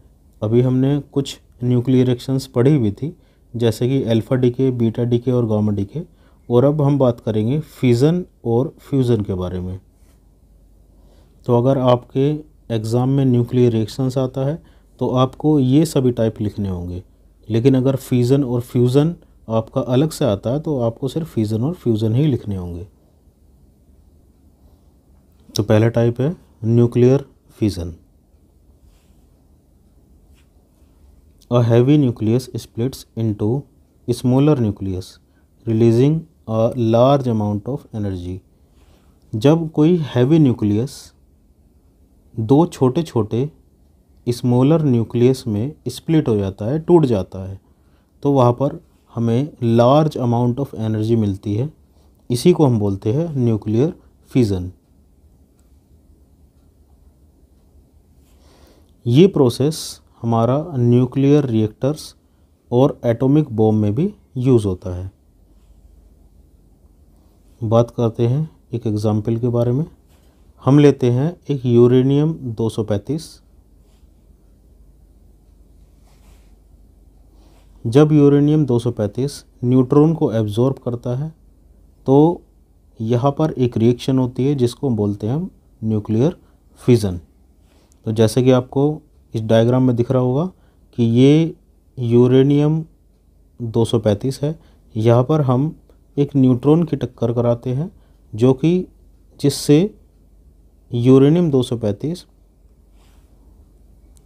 अभी हमने कुछ न्यूक्लियर रिएक्शंस पढ़ी हुई थी, जैसे कि अल्फा डीके, बीटा डीके और गामा डीके, और अब हम बात करेंगे फिज़न और फ्यूज़न के बारे में। तो अगर आपके एग्ज़ाम में न्यूक्लियर रिएक्शंस आता है तो आपको ये सभी टाइप लिखने होंगे, लेकिन अगर फिज़न और फ्यूज़न आपका अलग से आता है तो आपको सिर्फ फिज़न और फ्यूज़न ही लिखने होंगे। तो पहला टाइप है nuclear fission. A heavy nucleus splits into smaller nucleus, releasing a large amount of energy. जब कोई हैवी न्यूक्लियस दो छोटे छोटे स्मॉलर न्यूक्लियस में स्प्लिट हो जाता है, टूट जाता है, तो वहाँ पर हमें लार्ज अमाउंट ऑफ एनर्जी मिलती है। इसी को हम बोलते हैं न्यूक्लियर फिज़न। ये प्रोसेस हमारा न्यूक्लियर रिएक्टर्स और एटॉमिक बॉम्ब में भी यूज़ होता है। बात करते हैं एक एग्ज़ाम्पल के बारे में। हम लेते हैं एक यूरेनियम 235। जब यूरेनियम 235 न्यूट्रॉन को एब्जॉर्ब करता है तो यहाँ पर एक रिएक्शन होती है जिसको बोलते हैं हम न्यूक्लियर फिज़न। तो जैसे कि आपको इस डायग्राम में दिख रहा होगा कि ये यूरेनियम 235 है, यहाँ पर हम एक न्यूट्रॉन की टक्कर कराते हैं जो कि जिससे यूरेनियम 235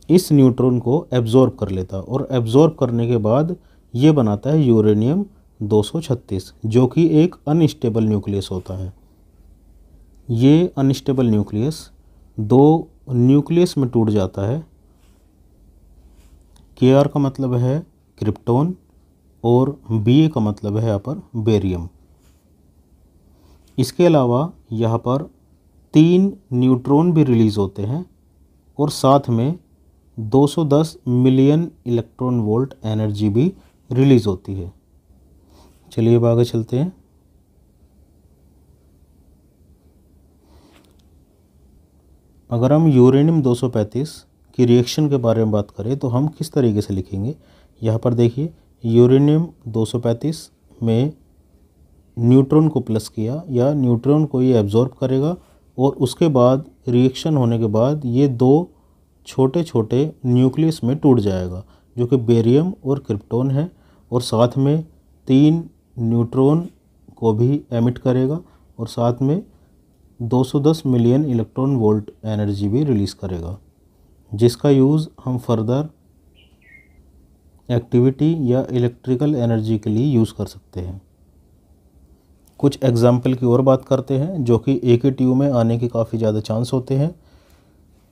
इस न्यूट्रॉन को एब्जॉर्ब कर लेता है और एब्जॉर्ब करने के बाद ये बनाता है यूरेनियम 236 जो कि एक अनस्टेबल न्यूक्लियस होता है। ये अनस्टेबल न्यूक्लियस दो न्यूक्लियस में टूट जाता है। Kr का मतलब है क्रिप्टॉन और Ba का मतलब है यहाँ पर बेरियम। इसके अलावा यहाँ पर 3 न्यूट्रॉन भी रिलीज़ होते हैं और साथ में 210 मिलियन इलेक्ट्रॉन वोल्ट एनर्जी भी रिलीज़ होती है। चलिए अब आगे चलते हैं। अगर हम यूरेनियम 235 की रिएक्शन के बारे में बात करें तो हम किस तरीके से लिखेंगे। यहाँ पर देखिए, यूरेनियम 235 में न्यूट्रॉन को प्लस किया या न्यूट्रॉन को ये एब्जॉर्ब करेगा और उसके बाद रिएक्शन होने के बाद ये दो छोटे छोटे न्यूक्लियस में टूट जाएगा जो कि बेरियम और क्रिप्टॉन है, और साथ में 3 न्यूट्रॉन को भी एमिट करेगा और साथ में 210 मिलियन इलेक्ट्रॉन वोल्ट एनर्जी भी रिलीज़ करेगा, जिसका यूज़ हम फर्दर एक्टिविटी या इलेक्ट्रिकल एनर्जी के लिए यूज़ कर सकते हैं। कुछ एग्जाम्पल की और बात करते हैं जो कि एक ही ट्यूब में आने के काफ़ी ज़्यादा चांस होते हैं।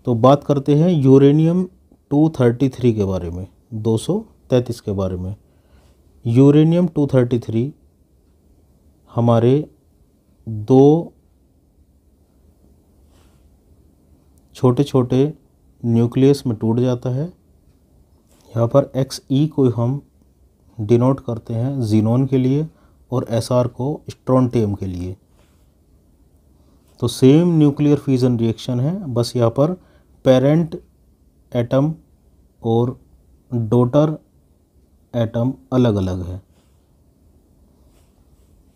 तो बात करते हैं यूरेनियम 233 के बारे में, 233 के बारे में। यूरेनियम 233 हमारे दो छोटे छोटे न्यूक्लियस में टूट जाता है। यहाँ पर Xe को हम डिनोट करते हैं जीनोन के लिए और Sr को स्ट्रोंटियम के लिए। तो सेम न्यूक्लियर फ्यूजन रिएक्शन है, बस यहाँ पर पेरेंट एटम और डॉटर एटम अलग अलग है।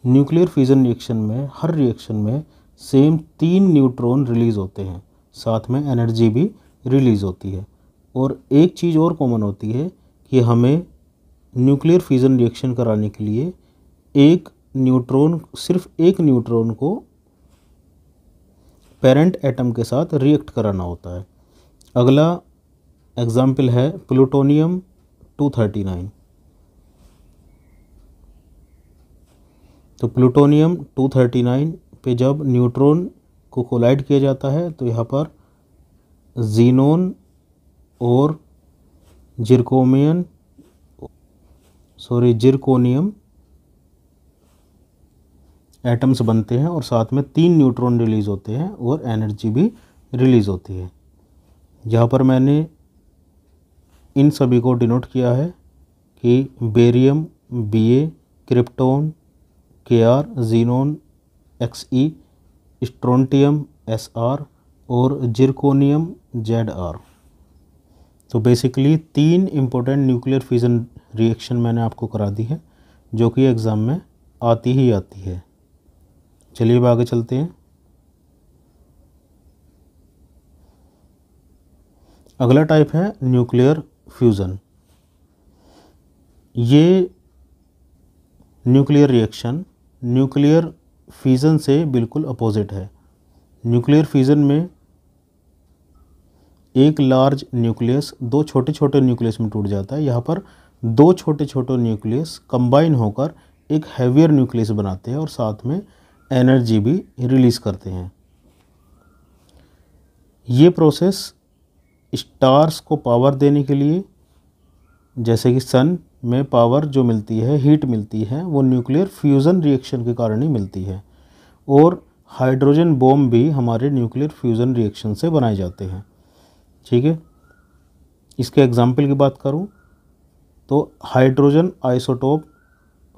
न्यूक्लियर फ्यूजन रिएक्शन में हर रिएक्शन में सेम 3 न्यूट्रॉन रिलीज़ होते हैं, साथ में एनर्जी भी रिलीज़ होती है। और एक चीज़ और कॉमन होती है कि हमें न्यूक्लियर फ्यूजन रिएक्शन कराने के लिए सिर्फ एक न्यूट्रॉन को पेरेंट एटम के साथ रिएक्ट कराना होता है। अगला एग्जाम्पल है प्लूटोनियम 239। तो प्लूटोनियम 239 पे जब न्यूट्रॉन को कोलाइड किया जाता है तो यहाँ पर जीनोन और जिरकोनियम एटम्स बनते हैं और साथ में 3 न्यूट्रॉन रिलीज़ होते हैं और एनर्जी भी रिलीज़ होती है। यहाँ पर मैंने इन सभी को डिनोट किया है कि barium Ba, krypton Kr, xenon Xe, strontium Sr और जिरकोनियम Zr। तो basically 3 important nuclear fission reaction मैंने आपको करा दी है, जो कि एग्ज़ाम में आती ही आती है। चलिए अब आगे चलते हैं। अगला टाइप है न्यूक्लियर फ्यूज़न। ये न्यूक्लियर रिएक्शन न्यूक्लियर फिजन से बिल्कुल अपोजिट है। न्यूक्लियर फिजन में एक लार्ज न्यूक्लियस 2 छोटे छोटे न्यूक्लियस में टूट जाता है। यहाँ पर 2 छोटे छोटे न्यूक्लियस कंबाइन होकर एक हैवियर न्यूक्लियस बनाते हैं और साथ में एनर्जी भी रिलीज़ करते हैं। ये प्रोसेस स्टार्स को पावर देने के लिए, जैसे कि सन में पावर जो मिलती है, हीट मिलती है, वो न्यूक्लियर फ्यूज़न रिएक्शन के कारण ही मिलती है। और हाइड्रोजन बॉम्ब भी हमारे न्यूक्लियर फ्यूज़न रिएक्शन से बनाए जाते हैं। ठीक है, इसके एग्जाम्पल की बात करूं तो हाइड्रोजन आइसोटोप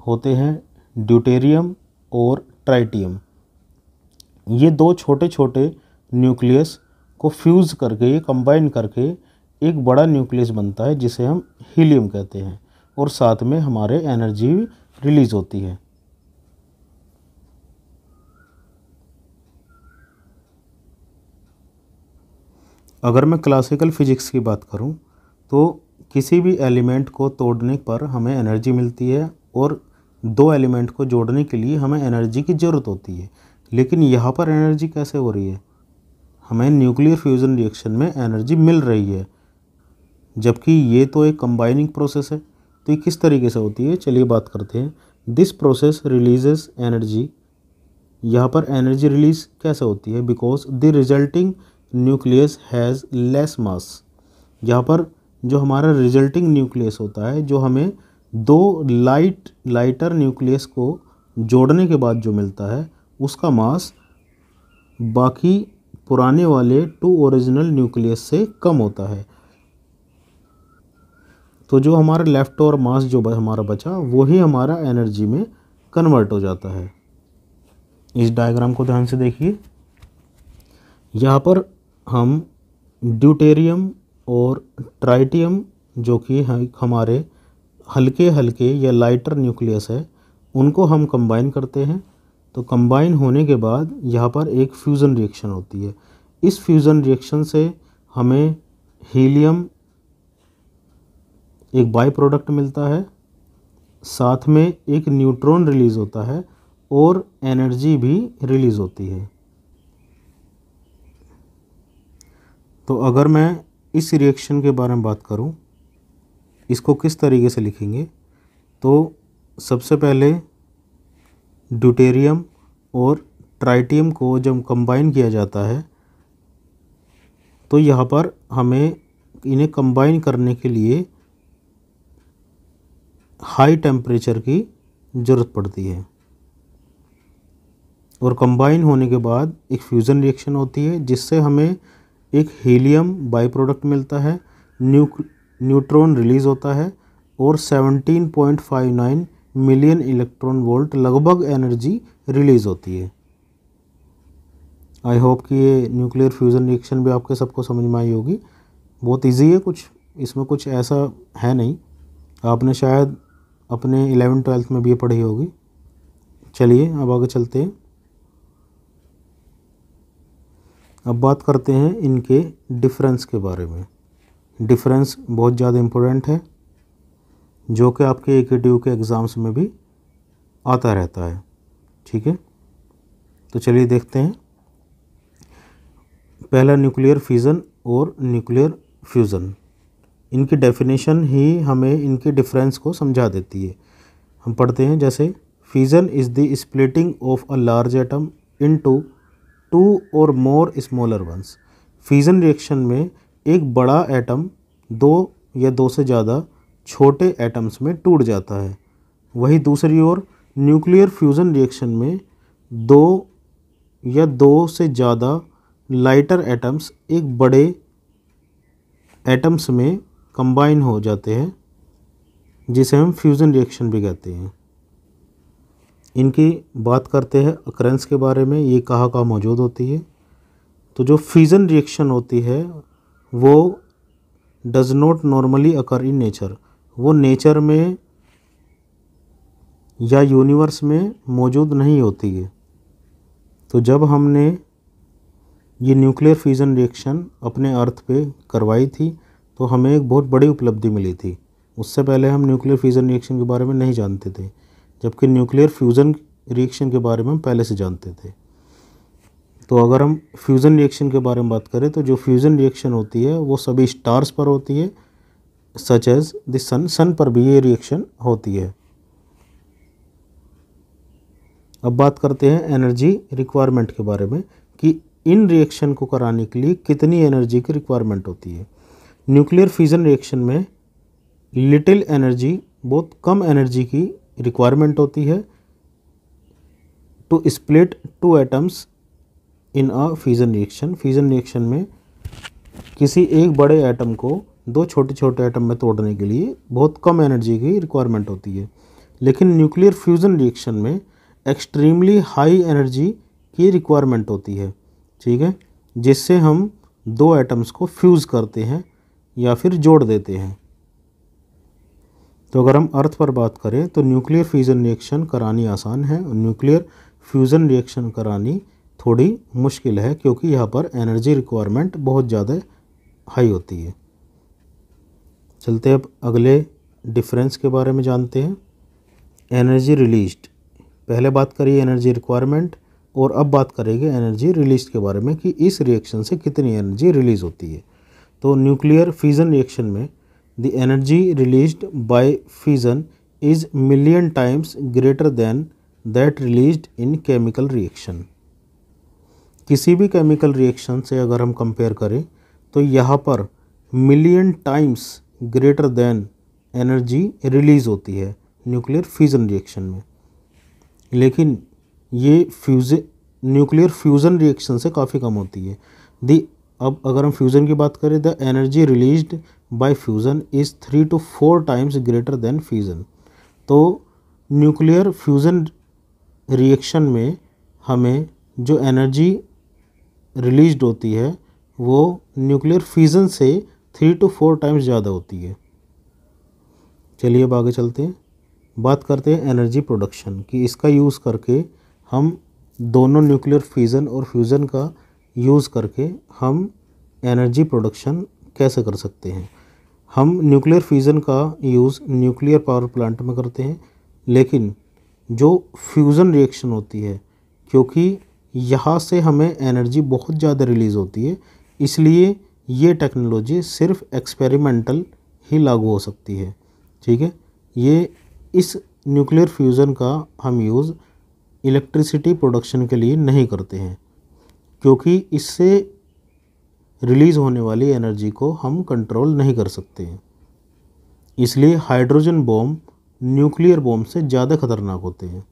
होते हैं ड्यूटेरियम और ट्राइटियम। ये 2 छोटे छोटे न्यूक्लियस को फ्यूज़ करके, ये कंबाइन करके एक बड़ा न्यूक्लियस बनता है जिसे हम हीलियम कहते हैं, और साथ में हमारे एनर्जी रिलीज़ होती है। अगर मैं क्लासिकल फिजिक्स की बात करूं तो किसी भी एलिमेंट को तोड़ने पर हमें एनर्जी मिलती है और 2 एलिमेंट को जोड़ने के लिए हमें एनर्जी की ज़रूरत होती है। लेकिन यहाँ पर एनर्जी कैसे हो रही है? हमें न्यूक्लियर फ्यूज़न रिएक्शन में एनर्जी मिल रही है, जबकि ये तो एक कंबाइनिंग प्रोसेस है। तो ये किस तरीके से होती है, चलिए बात करते हैं। This process releases energy. यहाँ पर एनर्जी रिलीज कैसे होती है? Because the resulting nucleus has less मास। यहाँ पर जो हमारा रिजल्टिंग न्यूक्लियस होता है, जो हमें 2 लाइटर न्यूक्लियस को जोड़ने के बाद जो मिलता है, उसका मास बाकी पुराने वाले 2 ओरिजिनल न्यूक्लियस से कम होता है। तो जो हमारा लेफ्ट ओवर मास जो हमारा बचा, वही हमारा एनर्जी में कन्वर्ट हो जाता है। इस डायग्राम को ध्यान से देखिए। यहाँ पर हम ड्यूटेरियम और ट्राइटियम, जो कि हमारे हल्के हल्के या लाइटर न्यूक्लियस है, उनको हम कंबाइन करते हैं। तो कंबाइन होने के बाद यहाँ पर एक फ्यूज़न रिएक्शन होती है। इस फ्यूज़न रिएक्शन से हमें हीलियम एक बाई प्रोडक्ट मिलता है, साथ में एक न्यूट्रॉन रिलीज़ होता है और एनर्जी भी रिलीज़ होती है। तो अगर मैं इस रिएक्शन के बारे में बात करूं, इसको किस तरीके से लिखेंगे, तो सबसे पहले ड्यूटेरियम और ट्राइटियम को जब कंबाइन किया जाता है, तो यहाँ पर हमें इन्हें कंबाइन करने के लिए हाई टेम्परेचर की ज़रूरत पड़ती है। और कंबाइन होने के बाद एक फ्यूज़न रिएक्शन होती है, जिससे हमें एक हीलियम बाई प्रोडक्ट मिलता है, न्यूट्रॉन रिलीज़ होता है और 17.59 मिलियन इलेक्ट्रॉन वोल्ट लगभग एनर्जी रिलीज़ होती है। आई होप कि ये न्यूक्लियर फ्यूज़न रिएक्शन भी आपके सबको समझ में आई होगी। बहुत इजी है, कुछ इसमें कुछ ऐसा है नहीं। आपने शायद अपने 11th-12th में भी ये पढ़ी होगी। चलिए अब आगे चलते हैं। अब बात करते हैं इनके डिफरेंस के बारे में। डिफरेंस बहुत ज़्यादा इम्पोर्टेंट है, जो कि आपके AKTU के एग्ज़ाम्स में भी आता रहता है। ठीक है, तो चलिए देखते हैं। पहला न्यूक्लियर फिजन और न्यूक्लियर फ्यूज़न, इनकी डेफिनेशन ही हमें इनके डिफरेंस को समझा देती है। हम पढ़ते हैं, जैसे fission is the splitting of a large atom into 2 और मोर स्मॉलर वंस। फिजन रिएक्शन में एक बड़ा एटम 2 या 2 से ज़्यादा छोटे एटम्स में टूट जाता है। वही दूसरी ओर न्यूक्लियर फ्यूज़न रिएक्शन में 2 या 2 से ज़्यादा लाइटर एटम्स एक बड़े एटम्स में कंबाइन हो जाते हैं, जिसे हम फ्यूज़न रिएक्शन भी कहते हैं। इनकी बात करते हैं अकरेंस के बारे में, ये कहाँ मौजूद होती है। तो जो फ्यूज़न रिएक्शन होती है वो does not normally occur in nature, वो नेचर में या यूनिवर्स में मौजूद नहीं होती है। तो जब हमने ये न्यूक्लियर फ्यूज़न रिएक्शन अपने अर्थ पे करवाई थी तो हमें एक बहुत बड़ी उपलब्धि मिली थी। उससे पहले हम न्यूक्लियर फ्यूज़न रिएक्शन के बारे में नहीं जानते थे, जबकि न्यूक्लियर फ्यूज़न रिएक्शन के बारे में हम पहले से जानते थे। तो अगर हम फ्यूज़न रिएक्शन के बारे में बात करें तो जो फ्यूज़न रिएक्शन होती है वो सभी स्टार्स पर होती है, सच एज द सन पर भी ये रिएक्शन होती है। अब बात करते हैं एनर्जी रिक्वायरमेंट के बारे में कि इन रिएक्शन को कराने के लिए कितनी एनर्जी की रिक्वायरमेंट होती है। न्यूक्लियर फ्यूज़न रिएक्शन में लिटिल एनर्जी, बहुत कम एनर्जी की रिक्वायरमेंट होती है to split two atoms in a fusion reaction. Fusion reaction में किसी एक बड़े एटम को दो छोटे छोटे एटम में तोड़ने के लिए बहुत कम एनर्जी की रिक्वायरमेंट होती है। लेकिन न्यूक्लियर फ्यूज़न रिएक्शन में एक्सट्रीमली हाई एनर्जी की रिक्वायरमेंट होती है, ठीक है, जिससे हम दो एटम्स को फ्यूज़ करते हैं या फिर जोड़ देते हैं। तो अगर हम अर्थ पर बात करें तो न्यूक्लियर फ्यूज़न रिएक्शन करानी आसान है और न्यूक्लियर फ्यूज़न रिएक्शन करानी थोड़ी मुश्किल है, क्योंकि यहाँ पर एनर्जी रिक्वायरमेंट बहुत ज़्यादा हाई होती है। चलते अब अगले डिफरेंस के बारे में जानते हैं। एनर्जी रिलीज्ड, पहले बात करिए एनर्जी रिक्वायरमेंट और अब बात करेंगे एनर्जी रिलीज के बारे में कि इस रिएक्शन से कितनी एनर्जी रिलीज होती है। तो न्यूक्लियर फ्यूज़न रिएक्शन में the energy released by fusion is million times greater than that released in chemical reaction. किसी भी केमिकल रिएक्शन से अगर हम कंपेयर करें तो यहाँ पर million times greater than energy release होती है न्यूक्लियर फ्यूज़न रिएक्शन में। लेकिन ये न्यूक्लियर फ्यूज़न रिएक्शन से काफ़ी कम होती है। अब अगर हम फ्यूज़न की बात करें, the energy released by fusion is 3 to 4 times greater than fusion. तो न्यूक्लियर फ्यूज़न रिएक्शन में हमें जो एनर्जी रिलीज्ड होती है वो न्यूक्लियर फ्यूज़न से 3 to 4 टाइम्स ज़्यादा होती है। चलिए अब आगे चलते हैं, बात करते हैं एनर्जी प्रोडक्शन कि इसका यूज़ करके हम दोनों न्यूक्लियर फ्यूज़न और फ्यूज़न का यूज़ करके हम एनर्जी प्रोडक्शन कैसे कर सकते हैं। हम न्यूक्लियर फ्यूज़न का यूज़ न्यूक्लियर पावर प्लांट में करते हैं, लेकिन जो फ्यूज़न रिएक्शन होती है, क्योंकि यहाँ से हमें एनर्जी बहुत ज़्यादा रिलीज़ होती है, इसलिए ये टेक्नोलॉजी सिर्फ एक्सपेरिमेंटल ही लागू हो सकती है, ठीक है। ये इस न्यूक्लियर फ्यूज़न का हम यूज़ इलेक्ट्रिसिटी प्रोडक्शन के लिए नहीं करते हैं, क्योंकि इससे रिलीज़ होने वाली एनर्जी को हम कंट्रोल नहीं कर सकते हैं। इसलिए हाइड्रोजन बॉम्ब न्यूक्लियर बॉम्ब से ज़्यादा खतरनाक होते हैं।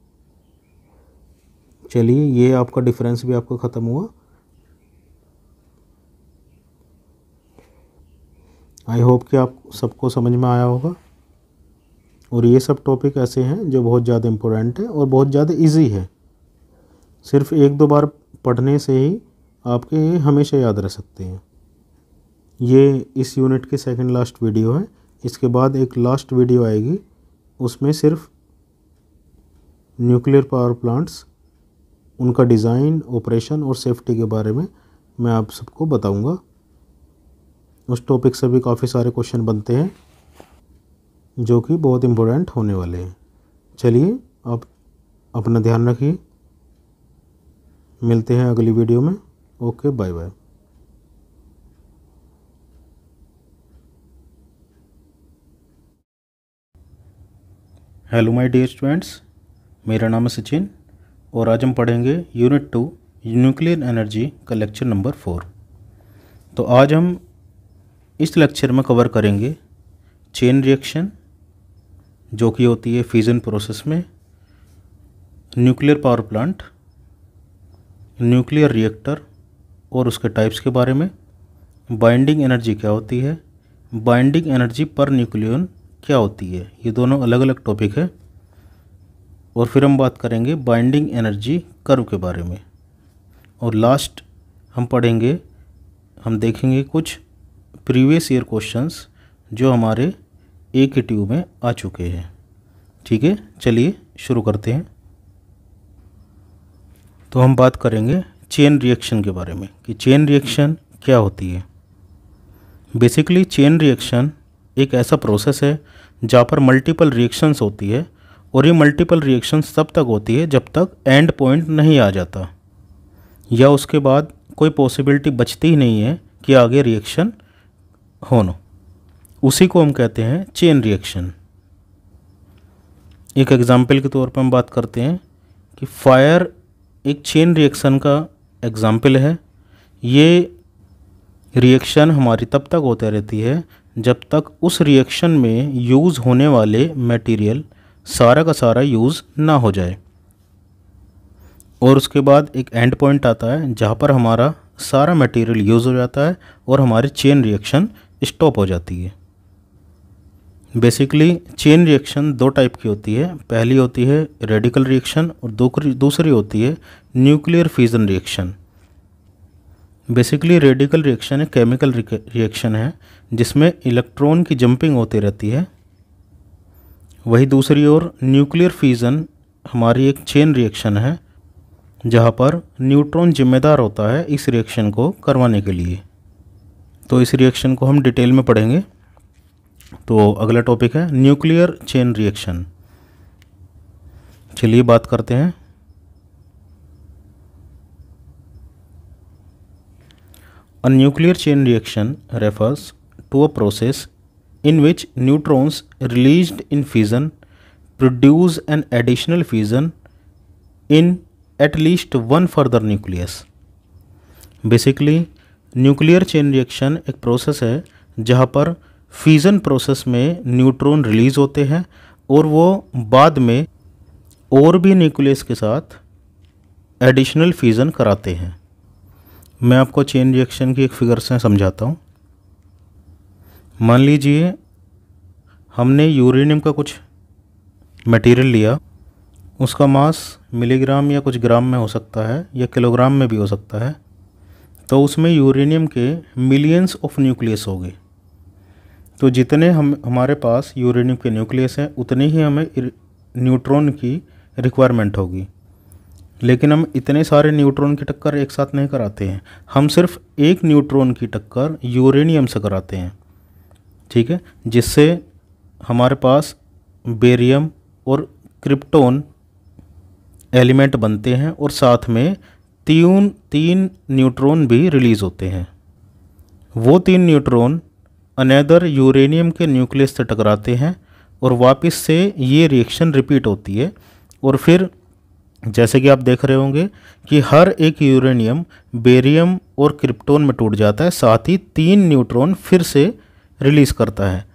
चलिए ये आपका डिफरेंस भी आपको ख़त्म हुआ। आई होप कि आप सबको समझ में आया होगा। और ये सब टॉपिक ऐसे हैं जो बहुत ज़्यादा इम्पोर्टेंट है और बहुत ज़्यादा इजी है। सिर्फ 1-2 बार पढ़ने से ही आपके ये हमेशा याद रह सकते हैं। ये इस यूनिट की सेकंड लास्ट वीडियो है। इसके बाद एक लास्ट वीडियो आएगी, उसमें सिर्फ न्यूक्लियर पावर प्लांट्स, उनका डिज़ाइन, ऑपरेशन और सेफ्टी के बारे में मैं आप सबको बताऊंगा। उस टॉपिक से भी काफ़ी सारे क्वेश्चन बनते हैं जो कि बहुत इम्पोर्टेंट होने वाले हैं। चलिए आप अपना ध्यान रखिए, मिलते हैं अगली वीडियो में। Okay, bye bye. Hello my dear students, मेरा नाम है सचिन और आज हम पढ़ेंगे यूनिट 2 न्यूक्लियर एनर्जी का लेक्चर नंबर 4। तो आज हम इस लेक्चर में कवर करेंगे चेन रिएक्शन, जो कि होती है फ्यूज़न प्रोसेस में, nuclear power plant, nuclear reactor और उसके टाइप्स के बारे में, बाइंडिंग एनर्जी क्या होती है, बाइंडिंग एनर्जी पर न्यूक्लियन क्या होती है, ये दोनों अलग अलग टॉपिक है। और फिर हम बात करेंगे बाइंडिंग एनर्जी कर्व के बारे में, और लास्ट हम पढ़ेंगे, हम देखेंगे कुछ प्रीवियस ईयर क्वेश्चंस जो हमारे AKTU में आ चुके हैं। ठीक है, चलिए शुरू करते हैं। तो हम बात करेंगे चेन रिएक्शन के बारे में कि चेन रिएक्शन क्या होती है। बेसिकली चेन रिएक्शन एक ऐसा प्रोसेस है जहाँ पर मल्टीपल रिएक्शंस होती है, और ये मल्टीपल रिएक्शंस तब तक होती है जब तक एंड पॉइंट नहीं आ जाता, या उसके बाद कोई पॉसिबिलिटी बचती ही नहीं है कि आगे रिएक्शन होना। उसी को हम कहते हैं चेन रिएक्शन। एक एग्जाम्पल के तौर पर हम बात करते हैं कि फायर एक चेन रिएक्शन का एग्जाम्पल है। ये रिएक्शन हमारी तब तक होती रहती है जब तक उस रिएक्शन में यूज़ होने वाले मटेरियल सारा का सारा यूज़ ना हो जाए, और उसके बाद एक एंड पॉइंट आता है जहाँ पर हमारा सारा मटेरियल यूज़ हो जाता है और हमारी चेन रिएक्शन स्टॉप हो जाती है। बेसिकली चेन रिएक्शन दो टाइप की होती है। पहली होती है रेडिकल रिएक्शन और दूसरी होती है nuclear fusion reaction. Basically radical reaction एक केमिकल रिएक्शन है जिसमें इलेक्ट्रॉन की जंपिंग होती रहती है। वही दूसरी ओर न्यूक्लियर फ्यूजन हमारी एक चेन रिएक्शन है जहाँ पर न्यूट्रॉन जिम्मेदार होता है इस रिएक्शन को करवाने के लिए। तो इस रिएक्शन को हम डिटेल में पढ़ेंगे। तो अगला टॉपिक है न्यूक्लियर चेन रिएक्शन। चलिए बात करते हैं। A nuclear chain reaction refers to a process in which neutrons released in fission produce an additional fission in at least one further nucleus. Basically, nuclear chain reaction एक process है जहाँ पर fusion process में neutron release होते हैं और वो बाद में और भी न्यूक्लियस के साथ एडिशनल फ्यूज़न कराते हैं। मैं आपको चेन रिएक्शन की एक फिगर से समझाता हूँ। मान लीजिए हमने यूरेनियम का कुछ मटेरियल लिया, उसका मास मिलीग्राम या कुछ ग्राम में हो सकता है या किलोग्राम में भी हो सकता है। तो उसमें यूरेनियम के मिलियंस ऑफ न्यूक्लियस हो गए। तो जितने हमारे पास यूरेनियम के न्यूक्लियस हैं उतने ही हमें न्यूट्रॉन की रिक्वायरमेंट होगी। लेकिन हम इतने सारे न्यूट्रॉन की टक्कर एक साथ नहीं कराते हैं, हम सिर्फ एक न्यूट्रॉन की टक्कर यूरेनियम से कराते हैं। ठीक है, जिससे हमारे पास बेरियम और क्रिप्टॉन एलिमेंट बनते हैं और साथ में तीन न्यूट्रॉन भी रिलीज़ होते हैं। वो 3 न्यूट्रॉन अनदर यूरेनियम के न्यूक्लियस से टकराते हैं और वापस से ये रिएक्शन रिपीट होती है। और फिर जैसे कि आप देख रहे होंगे कि हर एक यूरेनियम बेरियम और क्रिप्टॉन में टूट जाता है, साथ ही 3 न्यूट्रॉन फिर से रिलीज़ करता है।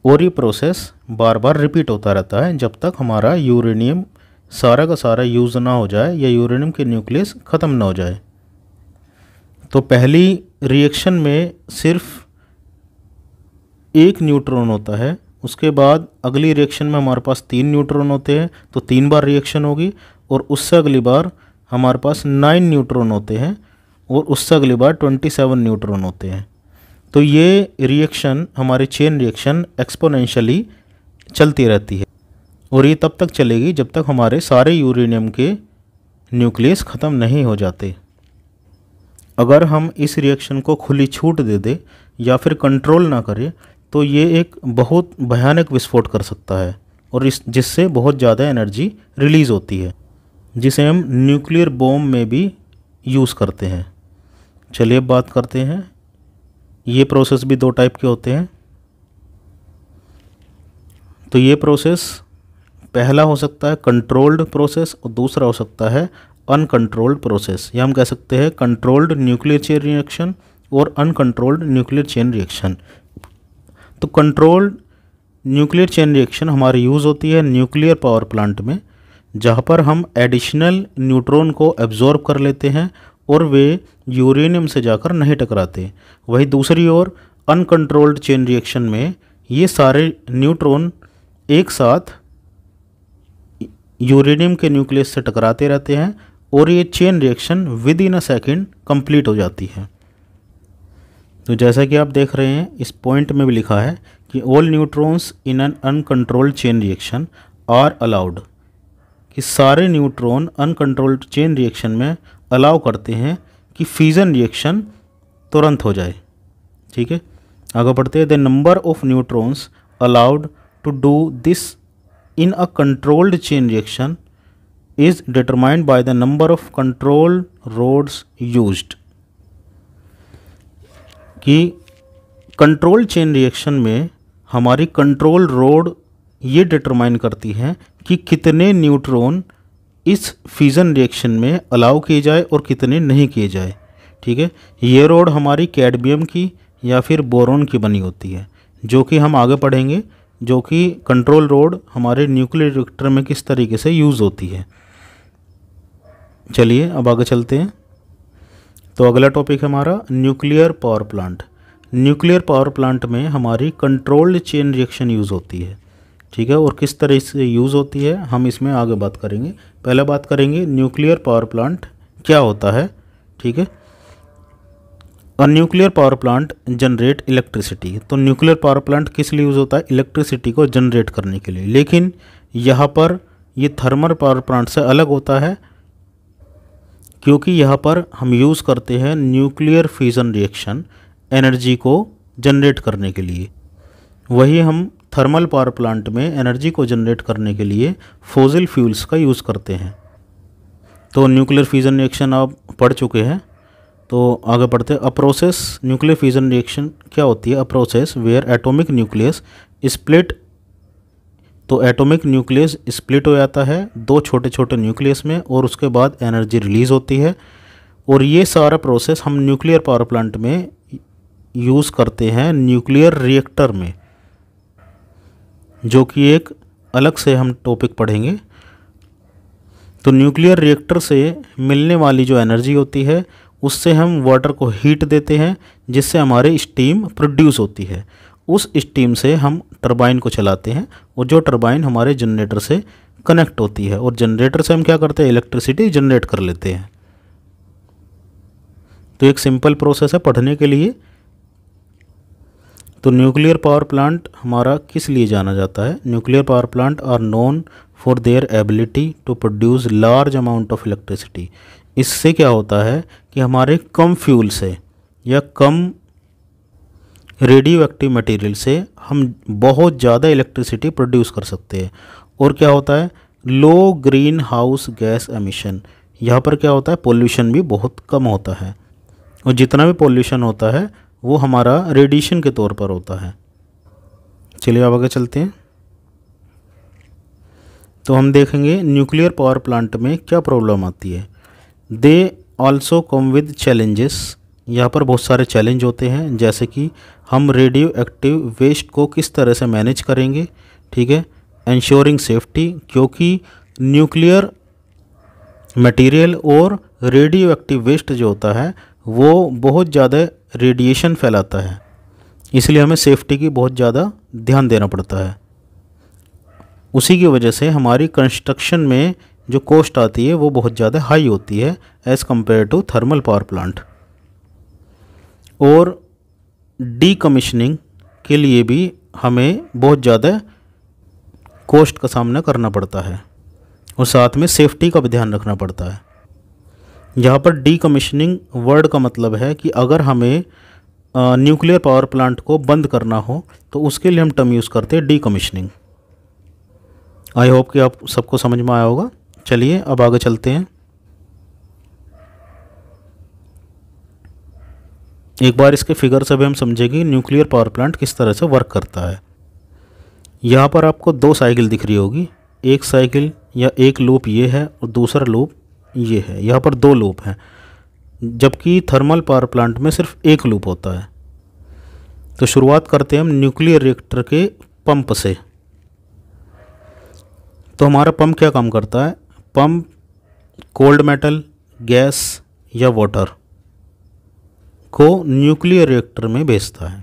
और ये प्रोसेस बार बार रिपीट होता रहता है जब तक हमारा यूरेनियम सारा का सारा यूज़ ना हो जाए या यूरेनियम के न्यूक्लियस ख़त्म ना हो जाए। तो पहली रिएक्शन में सिर्फ एक न्यूट्रॉन होता है, उसके बाद अगली रिएक्शन में हमारे पास 3 न्यूट्रॉन होते हैं, तो 3 बार रिएक्शन होगी। और उससे अगली बार हमारे पास 9 न्यूट्रॉन होते हैं और उससे अगली बार 27 न्यूट्रॉन होते हैं। तो ये रिएक्शन हमारी चेन रिएक्शन एक्सपोनेंशियली चलती रहती है, और ये तब तक चलेगी जब तक हमारे सारे यूरेनियम के न्यूक्लियस ख़त्म नहीं हो जाते। अगर हम इस रिएक्शन को खुली छूट दे दें या फिर कंट्रोल ना करें तो ये एक बहुत भयानक विस्फोट कर सकता है, और जिससे बहुत ज़्यादा एनर्जी रिलीज़ होती है, जिसे हम न्यूक्लियर बॉम्ब में भी यूज़ करते हैं। चलिए अब बात करते हैं। ये प्रोसेस भी 2 टाइप के होते हैं। तो ये प्रोसेस पहला हो सकता है कंट्रोल्ड प्रोसेस और दूसरा हो सकता है अनकंट्रोल्ड प्रोसेस, या हम कह सकते हैं कंट्रोल्ड न्यूक्लियर चेन रिएक्शन और अनकंट्रोल्ड न्यूक्लियर चेन रिएक्शन। तो कंट्रोल्ड न्यूक्लियर चेन रिएक्शन हमारी यूज़ होती है न्यूक्लियर पावर प्लांट में, जहाँ पर हम एडिशनल न्यूट्रॉन को एब्जॉर्ब कर लेते हैं और वे यूरेनियम से जाकर नहीं टकराते। वहीं दूसरी ओर अनकंट्रोल्ड चेन रिएक्शन में ये सारे न्यूट्रॉन एक साथ यूरेनियम के न्यूक्लियस से टकराते रहते हैं और ये chain reaction with in a second complete हो जाती है। तो जैसा कि आप देख रहे हैं इस पॉइंट में भी लिखा है कि all neutrons in an uncontrolled chain reaction are allowed, कि सारे न्यूट्रॉन अनकंट्रोल्ड चेन रिएक्शन में अलाउ करते हैं कि फ्यूजन रिएक्शन तुरंत हो जाए। ठीक है, आगे बढ़ते हैं। The number of neutrons allowed to do this in a controlled chain reaction is determined by the number of control rods used, कि कंट्रोल चेन रिएक्शन में हमारी कंट्रोल रोड ये डिटरमाइन करती है कि कितने न्यूट्रॉन इस फ्यूजन रिएक्शन में अलाउ किए जाए और कितने नहीं किए जाए। ठीक है, ये रोड हमारी कैडमियम की या फिर बोरॉन की बनी होती है, जो कि हम आगे पढ़ेंगे, जो कि कंट्रोल रोड हमारे न्यूक्लियर रिएक्टर में किस तरीके से यूज़ होती है। चलिए अब आगे चलते हैं। तो अगला टॉपिक है हमारा nuclear power plant. Nuclear power plant में हमारी कंट्रोल्ड चेन रिएक्शन यूज़ होती है। ठीक है, और किस तरह से यूज़ होती है हम इसमें आगे बात करेंगे। पहले बात करेंगे न्यूक्लियर पावर प्लांट क्या होता है। ठीक है, और nuclear power plant generate electricity. तो न्यूक्लियर पावर प्लांट किस लिए यूज़ होता है? इलेक्ट्रिसिटी को जनरेट करने के लिए। लेकिन यहाँ पर ये थर्मल पावर प्लांट से अलग होता है, क्योंकि यहाँ पर हम यूज़ करते हैं न्यूक्लियर फ्यूजन रिएक्शन एनर्जी को जनरेट करने के लिए। वही हम थर्मल पावर प्लांट में एनर्जी को जनरेट करने के लिए फॉसिल फ्यूल्स का यूज़ करते हैं। तो न्यूक्लियर फ्यूजन रिएक्शन आप पढ़ चुके हैं, तो आगे बढ़ते हैं। A process, nuclear fusion reaction क्या होती है? A process where atomic nucleus split. तो एटॉमिक न्यूक्लियस स्प्लिट हो जाता है दो छोटे छोटे न्यूक्लियस में और उसके बाद एनर्जी रिलीज़ होती है। और ये सारा प्रोसेस हम न्यूक्लियर पावर प्लांट में यूज़ करते हैं न्यूक्लियर रिएक्टर में, जो कि एक अलग से हम टॉपिक पढ़ेंगे। तो न्यूक्लियर रिएक्टर से मिलने वाली जो एनर्जी होती है उससे हम वाटर को हीट देते हैं, जिससे हमारे स्टीम प्रोड्यूस होती है। उस स्टीम से हम टरबाइन को चलाते हैं और जो टरबाइन हमारे जनरेटर से कनेक्ट होती है, और जनरेटर से हम क्या करते हैं? इलेक्ट्रिसिटी जनरेट कर लेते हैं। तो एक सिंपल प्रोसेस है पढ़ने के लिए। तो न्यूक्लियर पावर प्लांट हमारा किस लिए जाना जाता है? Nuclear power plant are known for their ability to produce large amount of electricity. इससे क्या होता है कि हमारे कम फ्यूल से या कम रेडियो एक्टिव मटेरियल से हम बहुत ज़्यादा इलेक्ट्रिसिटी प्रोड्यूस कर सकते हैं। और क्या होता है? लो ग्रीन हाउस गैस एमिशन। यहाँ पर क्या होता है? पोल्यूशन भी बहुत कम होता है, और जितना भी पोल्यूशन होता है वो हमारा रेडिएशन के तौर पर होता है। चलिए अब आगे चलते हैं। तो हम देखेंगे न्यूक्लियर पावर प्लांट में क्या प्रॉब्लम आती है। They also come with challenges. यहाँ पर बहुत सारे चैलेंज होते हैं, जैसे कि हम रेडियो एक्टिव वेस्ट को किस तरह से मैनेज करेंगे। ठीक है, इंश्योरिंग सेफ्टी, क्योंकि न्यूक्लियर मटेरियल और रेडियो एक्टिव वेस्ट जो होता है वो बहुत ज़्यादा रेडिएशन फैलाता है, इसलिए हमें सेफ्टी की बहुत ज़्यादा ध्यान देना पड़ता है। उसी की वजह से हमारी कंस्ट्रक्शन में जो कॉस्ट आती है वो बहुत ज़्यादा हाई होती है as compare to thermal power plant. और डीकमीशनिंग के लिए भी हमें बहुत ज़्यादा कॉस्ट का सामना करना पड़ता है, और साथ में सेफ्टी का भी ध्यान रखना पड़ता है। यहाँ पर डीकमीशनिंग वर्ड का मतलब है कि अगर हमें न्यूक्लियर पावर प्लांट को बंद करना हो तो उसके लिए हम टर्म यूज़ करते हैं डीकमीशनिंग। आई होप कि आप सबको समझ में आया होगा। चलिए अब आगे चलते हैं। एक बार इसके फिगर से भी हम समझेंगे न्यूक्लियर पावर प्लांट किस तरह से वर्क करता है। यहाँ पर आपको दो साइकिल दिख रही होगी, एक साइकिल या एक लूप ये है और दूसरा लूप ये है। यहाँ पर दो लूप हैं, जबकि थर्मल पावर प्लांट में सिर्फ एक लूप होता है। तो शुरुआत करते हैं हम न्यूक्लियर रिएक्टर के पंप से। तो हमारा पंप क्या काम करता है? पंप कोल्ड मेटल, गैस या वाटर को न्यूक्लियर रिएक्टर में भेजता है।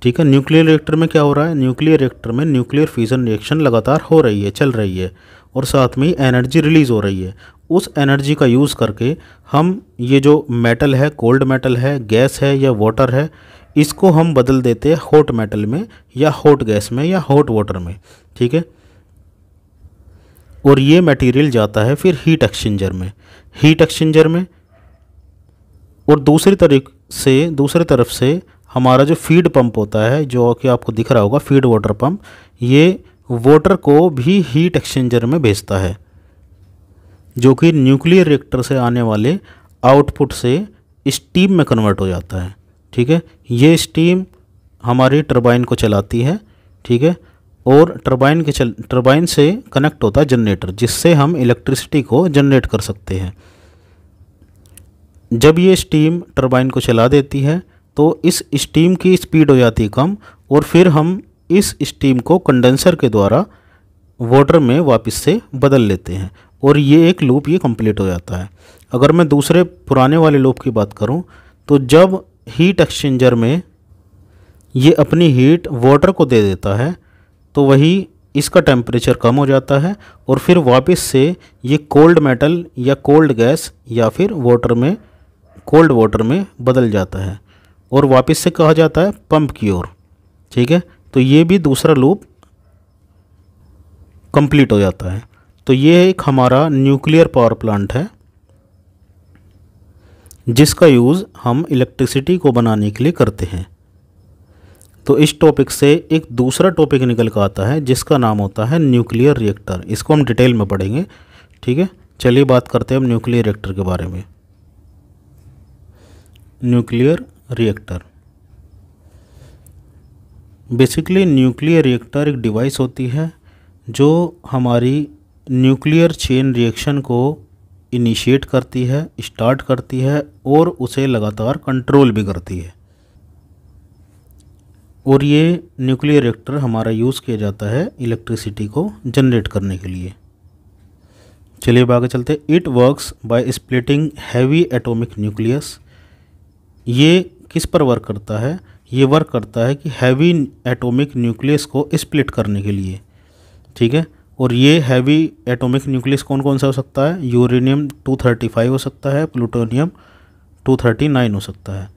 ठीक है, न्यूक्लियर रिएक्टर में क्या हो रहा है, न्यूक्लियर रिएक्टर में न्यूक्लियर फिजन रिएक्शन लगातार हो रही है, चल रही है, और साथ में एनर्जी रिलीज़ हो रही है। उस एनर्जी का यूज़ करके हम ये जो मेटल है, कोल्ड मेटल है, गैस है या वाटर है, इसको हम बदल देते हैं हॉट मेटल में या हॉट गैस में या हॉट वाटर में। ठीक है, और ये मटेरियल जाता है फिर हीट एक्सचेंजर में, और दूसरी तरफ से हमारा जो फीड पंप होता है, जो कि आपको दिख रहा होगा फीड वाटर पंप, ये वाटर को भी हीट एक्सचेंजर में भेजता है, जो कि न्यूक्लियर रिएक्टर से आने वाले आउटपुट से स्टीम में कन्वर्ट हो जाता है। ठीक है, ये स्टीम हमारी टरबाइन को चलाती है। ठीक है, और टरबाइन से कनेक्ट होता है जनरेटर, जिससे हम इलेक्ट्रिसिटी को जनरेट कर सकते हैं। जब ये स्टीम टरबाइन को चला देती है तो इस स्टीम की स्पीड हो जाती है कम, और फिर हम इस स्टीम को कंडेंसर के द्वारा वाटर में वापस से बदल लेते हैं, और ये एक लूप ये कंप्लीट हो जाता है। अगर मैं दूसरे पुराने वाले लूप की बात करूं, तो जब हीट एक्सचेंजर में ये अपनी हीट वाटर को दे देता है, तो वही इसका टेम्परेचर कम हो जाता है, और फिर वापस से ये कोल्ड मेटल या कोल्ड गैस या फिर कोल्ड वाटर में बदल जाता है, और वापस से कहा जाता है पंप की ओर। ठीक है, तो ये भी दूसरा लूप कंप्लीट हो जाता है। तो ये एक हमारा न्यूक्लियर पावर प्लांट है, जिसका यूज़ हम इलेक्ट्रिसिटी को बनाने के लिए करते हैं। तो इस टॉपिक से एक दूसरा टॉपिक निकल कर आता है, जिसका नाम होता है न्यूक्लियर रिएक्टर। इसको हम डिटेल में पढ़ेंगे। ठीक है, चलिए बात करते हैं हम न्यूक्लियर रिएक्टर के बारे में। Nuclear reactor basically nuclear reactor एक डिवाइस होती है जो हमारी न्यूक्लियर चेन रिएक्शन को इनिशिएट करती है, स्टार्ट करती है, और उसे लगातार कंट्रोल भी करती है। और ये न्यूक्लियर रिएक्टर हमारा यूज़ किया जाता है इलेक्ट्रिसिटी को जनरेट करने के लिए। चलिए अब आगे चलते। It works by splitting heavy atomic nucleus. ये किस पर वर्क करता है, ये वर्क करता है कि हैवी एटॉमिक न्यूक्लियस को स्प्लिट करने के लिए। ठीक है, और ये हैवी एटॉमिक न्यूक्लियस कौन कौन सा हो सकता है, यूरेनियम 235 हो सकता है, प्लूटोनियम 239 हो सकता है,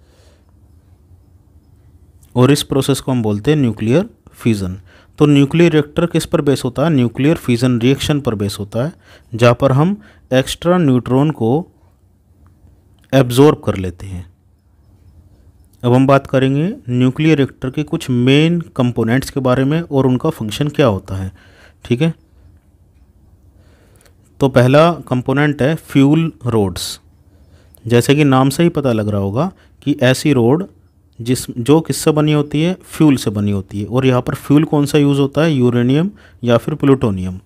और इस प्रोसेस को हम बोलते हैं न्यूक्लियर फ्यूज़न। तो न्यूक्लियर रिएक्टर किस पर बेस होता है, न्यूक्लियर फ्यूज़न रिएक्शन पर बेस होता है, जहाँ पर हम एक्स्ट्रा न्यूट्रॉन को एब्जॉर्ब कर लेते हैं। अब हम बात करेंगे न्यूक्लियर रिएक्टर के कुछ मेन कंपोनेंट्स के बारे में और उनका फंक्शन क्या होता है। ठीक है, तो पहला कंपोनेंट है फ्यूल रोड्स। जैसे कि नाम से ही पता लग रहा होगा कि ऐसी रोड जो किससे बनी होती है, फ्यूल से बनी होती है। और यहाँ पर फ्यूल कौन सा यूज़ होता है, यूरेनियम या फिर प्लूटोनियम।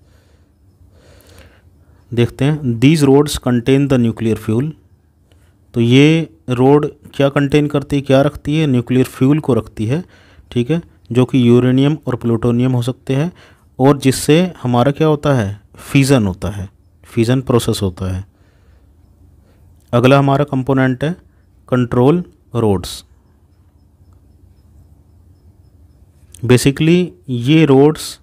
देखते हैं, these rods contain the nuclear fuel. तो ये रोड क्या कंटेन करती है, क्या रखती है, न्यूक्लियर फ्यूल को रखती है। ठीक है, जो कि यूरेनियम और प्लूटोनियम हो सकते हैं, और जिससे हमारा क्या होता है, फिज़न होता है, फिज़न प्रोसेस होता है। अगला हमारा कंपोनेंट है कंट्रोल रोड्स। बेसिकली ये रोड्स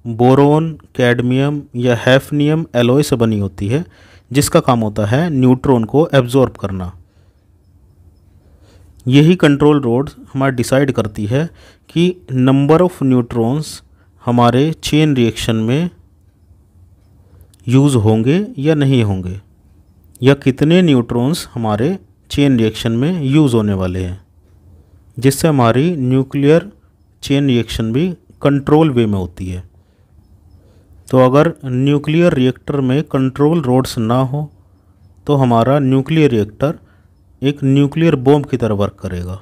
बोरोन, कैडमियम या हैफनियम एलॉय से बनी होती है, जिसका काम होता है न्यूट्रॉन को एब्जॉर्ब करना। यही कंट्रोल रोड्स हमारा डिसाइड करती है कि नंबर ऑफ न्यूट्रॉन्स हमारे चेन रिएक्शन में यूज़ होंगे या नहीं होंगे, या कितने न्यूट्रॉन्स हमारे चेन रिएक्शन में यूज़ होने वाले हैं, जिससे हमारी न्यूक्लियर चेन रिएक्शन भी कंट्रोल वे में होती है। तो अगर न्यूक्लियर रिएक्टर में कंट्रोल रोड्स ना हो तो हमारा न्यूक्लियर रिएक्टर एक न्यूक्लियर बॉम्ब की तरह वर्क करेगा।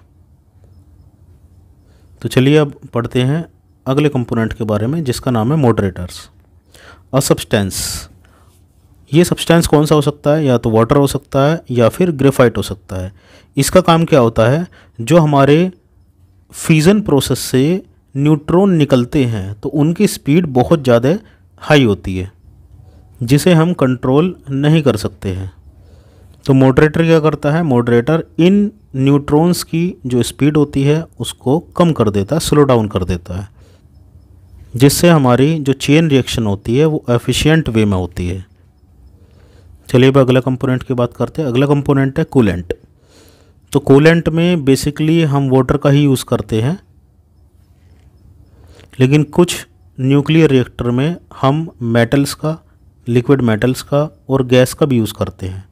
तो चलिए अब पढ़ते हैं अगले कंपोनेंट के बारे में, जिसका नाम है मॉडरेटर्स। अ सब्सटेंस, ये सब्सटेंस कौन सा हो सकता है, या तो वाटर हो सकता है या फिर ग्रेफाइट हो सकता है। इसका काम क्या होता है, जो हमारे फ्यूज़न प्रोसेस से न्यूट्रॉन निकलते हैं तो उनकी स्पीड बहुत ज़्यादा हाई होती है, जिसे हम कंट्रोल नहीं कर सकते हैं। तो मॉडरेटर क्या करता है, मॉडरेटर इन न्यूट्रॉन्स की जो स्पीड होती है उसको कम कर देता है, स्लो डाउन कर देता है, जिससे हमारी जो चेन रिएक्शन होती है वो एफिशिएंट वे में होती है। चलिए अब अगला कंपोनेंट की बात करते हैं। अगला कंपोनेंट है कूलेंट। तो कूलेंट में बेसिकली हम वाटर का ही यूज़ करते हैं, लेकिन कुछ न्यूक्लियर रिएक्टर में हम मेटल्स का, लिक्विड मेटल्स का और गैस का भी यूज़ करते हैं।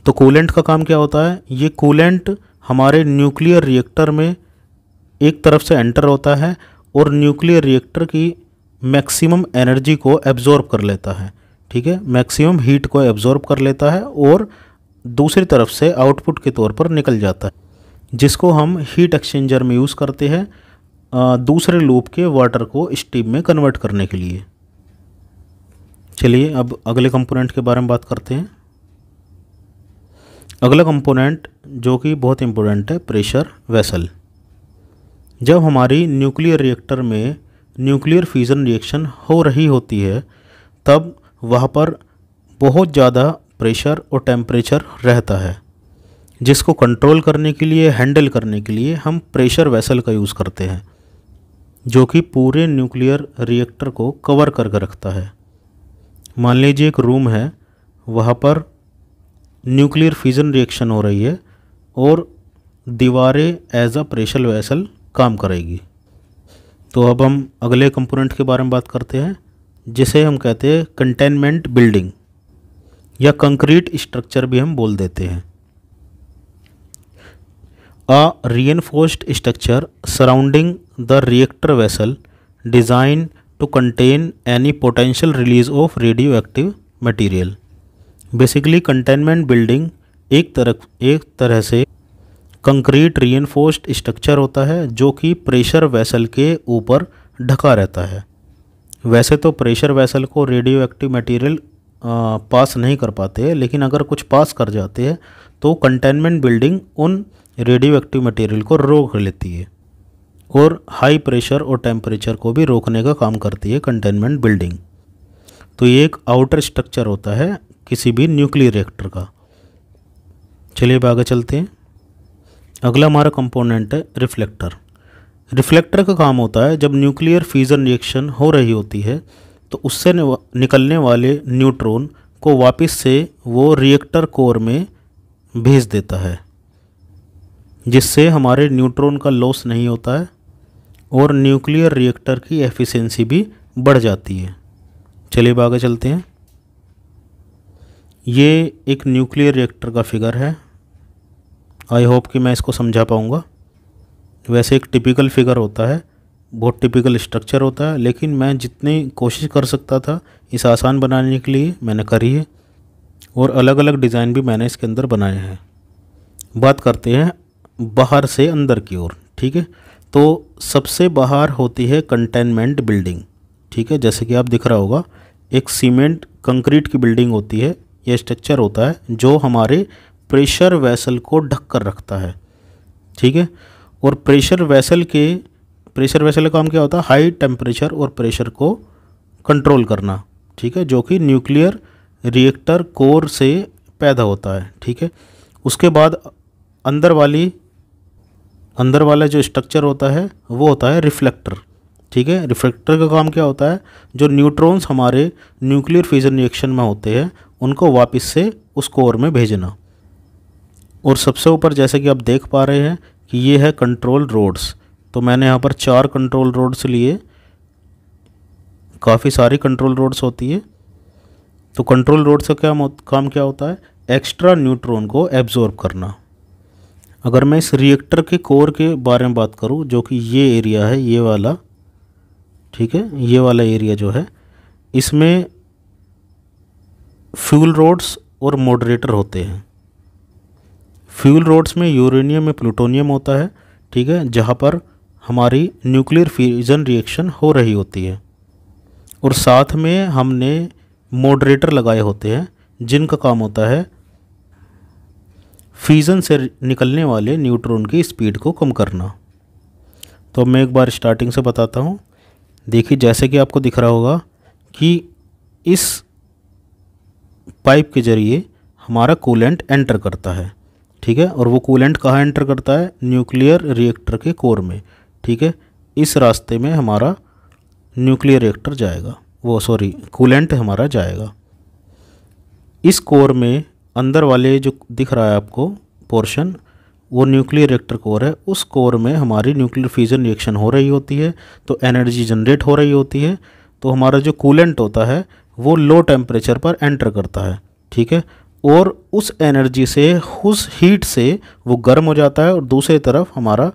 तो कूलेंट का काम क्या होता है, ये कूलेंट हमारे न्यूक्लियर रिएक्टर में एक तरफ से एंटर होता है और न्यूक्लियर रिएक्टर की मैक्सिमम एनर्जी को एब्जॉर्ब कर लेता है, ठीक है, मैक्सिमम हीट को एब्जॉर्ब कर लेता है और दूसरी तरफ से आउटपुट के तौर पर निकल जाता है, जिसको हम हीट एक्सचेंजर में यूज़ करते हैं दूसरे लूप के वाटर को स्टीम में कन्वर्ट करने के लिए। चलिए अब अगले कंपोनेंट के बारे में बात करते हैं। अगला कंपोनेंट जो कि बहुत इम्पोर्टेंट है, प्रेशर वेसल। जब हमारी न्यूक्लियर रिएक्टर में न्यूक्लियर फ्यूज़न रिएक्शन हो रही होती है तब वहाँ पर बहुत ज़्यादा प्रेशर और टेम्परेचर रहता है, जिसको कंट्रोल करने के लिए, हैंडल करने के लिए हम प्रेशर वेसल का यूज़ करते हैं, जो कि पूरे न्यूक्लियर रिएक्टर को कवर करके रखता है। मान लीजिए एक रूम है, वहाँ पर न्यूक्लियर फ्यूज़न रिएक्शन हो रही है और दीवारें एज अ प्रेशर वेसल काम करेगी। तो अब हम अगले कंपोनेंट के बारे में बात करते हैं, जिसे हम कहते हैं कंटेनमेंट बिल्डिंग या कंक्रीट स्ट्रक्चर भी हम बोल देते हैं। A reinforced structure surrounding the reactor vessel design to contain any potential release of radioactive material. Basically containment building एक तरह से कंक्रीट रीइंफोर्स्ड स्ट्रक्चर होता है जो कि प्रेशर वेसल के ऊपर ढका रहता है। वैसे तो प्रेशर वेसल को रेडियो एक्टिव मटीरियल पास नहीं कर पाते, लेकिन अगर कुछ पास कर जाते हैं तो कंटेनमेंट बिल्डिंग उन रेडियो एक्टिव मटीरियल को रोक लेती है और हाई प्रेशर और टेम्परेचर को भी रोकने का काम करती है कंटेनमेंट बिल्डिंग। तो ये एक आउटर स्ट्रक्चर होता है किसी भी न्यूक्लियर रिएक्टर का। चलिए अब आगे चलते हैं। अगला हमारा कंपोनेंट है रिफ्लेक्टर। रिफ्लेक्टर का काम होता है जब न्यूक्लियर फ्यूज़न रिएक्शन हो रही होती है तो उससे निकलने वाले न्यूट्रॉन को वापस से वो रिएक्टर कोर में भेज देता है, जिससे हमारे न्यूट्रॉन का लॉस नहीं होता है और न्यूक्लियर रिएक्टर की एफिशिएंसी भी बढ़ जाती है। चलिए अब आगे चलते हैं। ये एक न्यूक्लियर रिएक्टर का फिगर है। आई होप कि मैं इसको समझा पाऊँगा। वैसे एक टिपिकल फिगर होता है, बहुत टिपिकल स्ट्रक्चर होता है, लेकिन मैं जितनी कोशिश कर सकता था इसे आसान बनाने के लिए मैंने करी है और अलग अलग डिज़ाइन भी मैंने इसके अंदर बनाए हैं। बात करते हैं बाहर से अंदर की ओर, ठीक है। तो सबसे बाहर होती है कंटेनमेंट बिल्डिंग, ठीक है। जैसे कि आप दिख रहा होगा, एक सीमेंट कंक्रीट की बिल्डिंग होती है, यह स्ट्रक्चर होता है जो हमारे प्रेशर वेसल को ढक कर रखता है, ठीक है। और प्रेशर वेसल का काम क्या होता है, हाई टेम्परेचर और प्रेशर को कंट्रोल करना, ठीक है, जो कि न्यूक्लियर रिएक्टर कोर से पैदा होता है, ठीक है। उसके बाद अंदर वाला जो स्ट्रक्चर होता है वो होता है रिफ्लेक्टर, ठीक है। रिफ्लेक्टर का काम क्या होता है, जो न्यूट्रॉन्स हमारे न्यूक्लियर फ्यूजन रिएक्शन में होते हैं उनको वापस से उस कोर में भेजना। और सबसे ऊपर जैसे कि आप देख पा रहे हैं कि ये है कंट्रोल रोड्स। तो मैंने यहाँ पर 4 कंट्रोल रोड्स लिए, काफ़ी सारी कंट्रोल रोड्स होती है। तो कंट्रोल रोड्स का काम क्या होता है, एक्स्ट्रा न्यूट्रॉन को एब्जॉर्ब करना। अगर मैं इस रिएक्टर के कोर के बारे में बात करूँ, जो कि ये एरिया है, ये वाला, ठीक है, ये वाला एरिया जो है, इसमें फ्यूल रोड्स और मॉडरेटर होते हैं। फ्यूल रोड्स में यूरेनियम में प्लूटोनियम होता है, ठीक है, जहाँ पर हमारी न्यूक्लियर फ्यूजन रिएक्शन हो रही होती है। और साथ में हमने मॉडरेटर लगाए होते हैं जिनका काम होता है फ्यूजन से निकलने वाले न्यूट्रॉन की स्पीड को कम करना। तो मैं एक बार स्टार्टिंग से बताता हूँ। देखिए, जैसे कि आपको दिख रहा होगा कि इस पाइप के ज़रिए हमारा कूलेंट एंटर करता है, ठीक है। और वो कूलेंट कहाँ एंटर करता है? न्यूक्लियर रिएक्टर के कोर में, ठीक है। इस रास्ते में हमारा न्यूक्लियर रिएक्टर जाएगा, कूलेंट हमारा जाएगा। इस कोर में अंदर वाले जो दिख रहा है आपको पोर्शन, वो न्यूक्लियर रिएक्टर कोर है। उस कोर में हमारी न्यूक्लियर फ्यूजन रिएक्शन हो रही होती है, तो एनर्जी जनरेट हो रही होती है। तो हमारा जो कूलेंट होता है वो लो टेम्परेचर पर एंटर करता है, ठीक है। और उस एनर्जी से, उस हीट से वो गर्म हो जाता है और दूसरी तरफ हमारा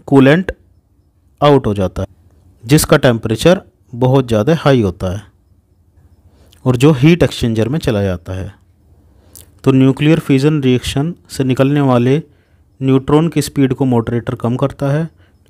कूलेंट आउट हो जाता है, जिसका टेम्परेचर बहुत ज़्यादा हाई होता है और जो हीट एक्सचेंजर में चला जाता है। तो न्यूक्लियर फ्यूजन रिएक्शन से निकलने वाले न्यूट्रॉन की स्पीड को मॉडरेटर कम करता है।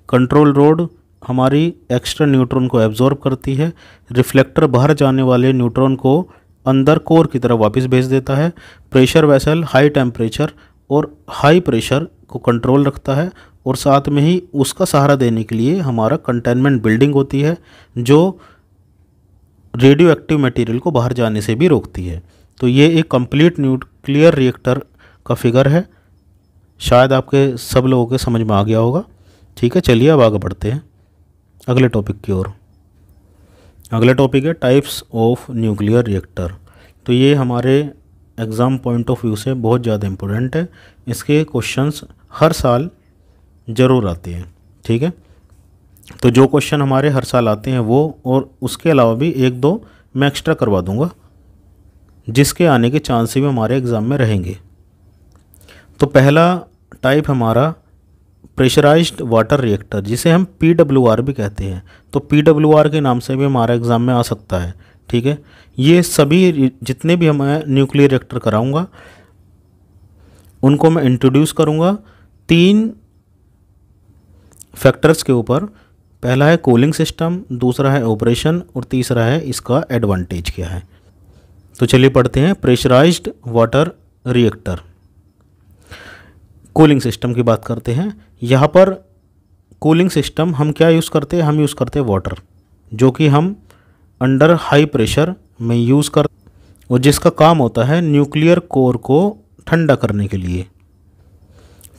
कंट्रोल रोड हमारी एक्स्ट्रा न्यूट्रॉन को एब्जॉर्ब करती है। रिफ्लेक्टर बाहर जाने वाले न्यूट्रॉन को अंदर कोर की तरफ वापस भेज देता है। प्रेशर वेसल हाई टेम्परेचर और हाई प्रेशर को कंट्रोल रखता है और साथ में ही उसका सहारा देने के लिए हमारा कंटेनमेंट बिल्डिंग होती है, जो रेडियो एक्टिव मटेरियल को बाहर जाने से भी रोकती है। तो ये एक कंप्लीट न्यूक्लियर रिएक्टर का फिगर है। शायद आपके सब लोगों के समझ में आ गया होगा, ठीक है। चलिए अब आगे बढ़ते हैं अगले टॉपिक की ओर। अगला टॉपिक है टाइप्स ऑफ न्यूक्लियर रिएक्टर। तो ये हमारे एग्ज़ाम पॉइंट ऑफ व्यू से बहुत ज़्यादा इम्पोर्टेंट है। इसके क्वेश्चंस हर साल ज़रूर आते हैं, ठीक है। तो जो क्वेश्चन हमारे हर साल आते हैं वो, और उसके अलावा भी एक दो मैं एक्स्ट्रा करवा दूंगा, जिसके आने के चांस भी हमारे एग्ज़ाम में रहेंगे। तो पहला टाइप हमारा प्रेशराइज्ड वाटर रिएक्टर, जिसे हम PWR भी कहते हैं। तो PWR के नाम से भी हमारा एग्ज़ाम में आ सकता है, ठीक है। ये सभी जितने भी मैं न्यूक्लियर रिएक्टर कराऊंगा उनको मैं इंट्रोड्यूस करूंगा 3 फैक्टर्स के ऊपर। पहला है कूलिंग सिस्टम, दूसरा है ऑपरेशन और तीसरा है इसका एडवांटेज क्या है। तो चलिए पढ़ते हैं pressurised water reactor. Cooling system की बात करते हैं। यहाँ पर कूलिंग सिस्टम हम क्या यूज़ करते हैं? हम यूज़ करते हैं वाटर, जो कि हम अंडर हाई प्रेशर में यूज़ कर, और जिसका काम होता है न्यूक्लियर कोर को ठंडा करने के लिए।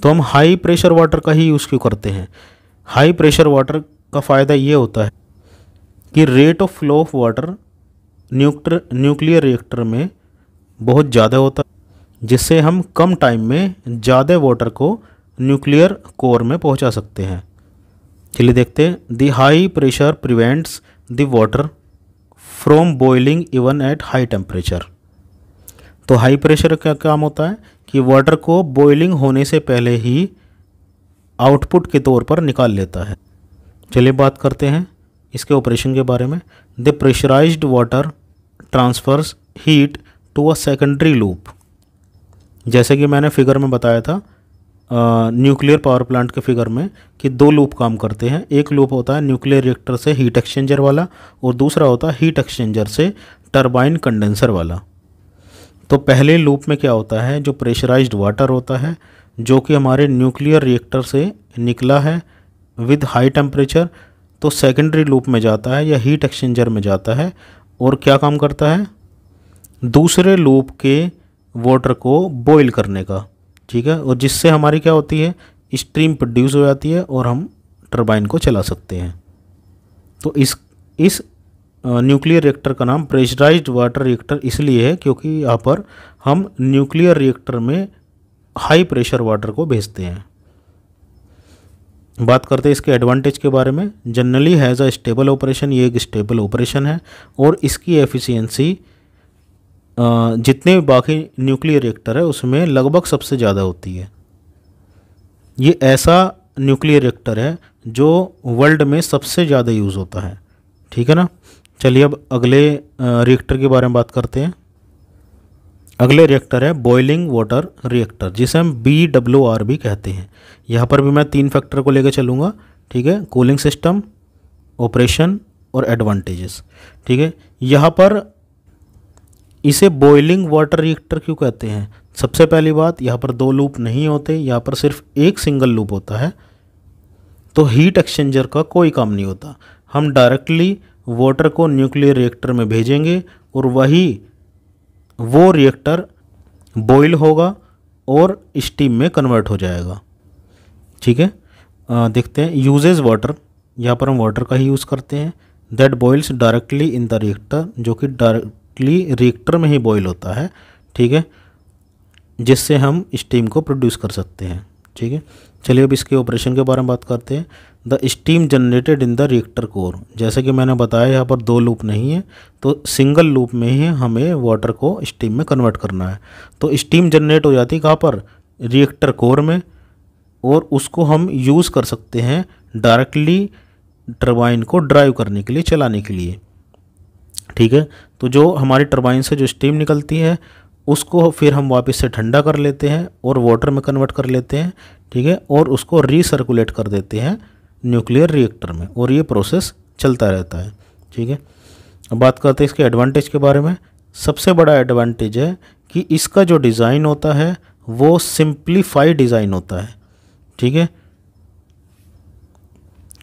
तो हम हाई प्रेशर वाटर का ही यूज़ क्यों करते हैं? हाई प्रेशर वाटर का फ़ायदा ये होता है कि rate of flow of water nuclear reactor में बहुत ज़्यादा होता है, जिससे हम कम टाइम में ज़्यादा वाटर को न्यूक्लियर कोर में पहुंचा सकते हैं। चलिए देखते हैं। The high pressure prevents the water from boiling even at high temperature. तो हाई प्रेशर का काम होता है कि वाटर को बॉइलिंग होने से पहले ही आउटपुट के तौर पर निकाल लेता है। चलिए बात करते हैं इसके ऑपरेशन के बारे में। The pressurised water transfers heat to a secondary loop. जैसे कि मैंने फिगर में बताया था न्यूक्लियर पावर प्लांट के फिगर में कि 2 लूप काम करते हैं। एक लूप होता है न्यूक्लियर रिएक्टर से हीट एक्सचेंजर वाला, और दूसरा होता है हीट एक्सचेंजर से टरबाइन कंडेंसर वाला। तो पहले लूप में क्या होता है? जो प्रेशराइज्ड वाटर होता है, जो कि हमारे न्यूक्लियर रिएक्टर से निकला है विद हाई टेम्परेचर, तो सेकेंडरी लूप में जाता है या हीट एक्सचेंजर में जाता है, और क्या काम करता है? दूसरे लूप के वाटर को बॉईल करने का, ठीक है। और जिससे हमारी क्या होती है? स्ट्रीम प्रोड्यूस हो जाती है और हम टरबाइन को चला सकते हैं। तो इस न्यूक्लियर रिएक्टर का नाम प्रेशराइज्ड वाटर रिएक्टर इसलिए है क्योंकि यहाँ पर हम न्यूक्लियर रिएक्टर में हाई प्रेशर वाटर को भेजते हैं। बात करते हैं इसके एडवांटेज के बारे में। Generally has a stable operation, ये एक स्टेबल ऑपरेशन है, और इसकी एफिशिएंसी जितने भी बाकी न्यूक्लियर रिएक्टर है उसमें लगभग सबसे ज़्यादा होती है। ये ऐसा न्यूक्लियर रिएक्टर है जो वर्ल्ड में सबसे ज़्यादा यूज़ होता है, ठीक है ना। चलिए अब अगले रिएक्टर के बारे में बात करते हैं। अगले रिएक्टर है बॉइलिंग वाटर रिएक्टर, जिसे हम BWR भी कहते हैं। यहाँ पर भी मैं 3 फैक्टर को लेकर चलूँगा, ठीक है। कूलिंग सिस्टम, ऑपरेशन और एडवांटेजेस, ठीक है। यहाँ पर इसे बॉइलिंग वाटर रिएक्टर क्यों कहते हैं? सबसे पहली बात, यहाँ पर 2 लूप नहीं होते, यहाँ पर सिर्फ एक सिंगल लूप होता है। तो हीट एक्सचेंजर का कोई काम नहीं होता। हम डायरेक्टली वाटर को न्यूक्लियर रिएक्टर में भेजेंगे और वो रिएक्टर बॉईल होगा और स्टीम में कन्वर्ट हो जाएगा। ठीक है, देखते हैं यूजेज वाटर। यहाँ पर हम वाटर का ही यूज़ करते हैं। That boils directly in the reactor, जो कि डायरेक्टली रिएक्टर में ही बॉईल होता है। ठीक है, जिससे हम स्टीम को प्रोड्यूस कर सकते हैं। ठीक है, चलिए अब इसके ऑपरेशन के बारे में बात करते हैं। The steam generated in the reactor core, जैसे कि मैंने बताया यहाँ पर 2 लूप नहीं है, तो सिंगल लूप में ही हमें वाटर को स्टीम में कन्वर्ट करना है। तो स्टीम जनरेट हो जाती है कहाँ पर, रिएक्टर कोर में, और उसको हम यूज़ कर सकते हैं डायरेक्टली टरबाइन को ड्राइव करने के लिए, चलाने के लिए। ठीक है, तो जो हमारी टरबाइन से जो स्टीम निकलती है उसको फिर हम वापस से ठंडा कर लेते हैं और वाटर में कन्वर्ट कर लेते हैं। ठीक है, और उसको रीसर्कुलेट कर देते हैं न्यूक्लियर रिएक्टर में, और ये प्रोसेस चलता रहता है। ठीक है, अब बात करते हैं इसके एडवांटेज के बारे में। सबसे बड़ा एडवांटेज है कि इसका जो डिज़ाइन होता है वो सिंप्लीफाई डिज़ाइन होता है। ठीक है,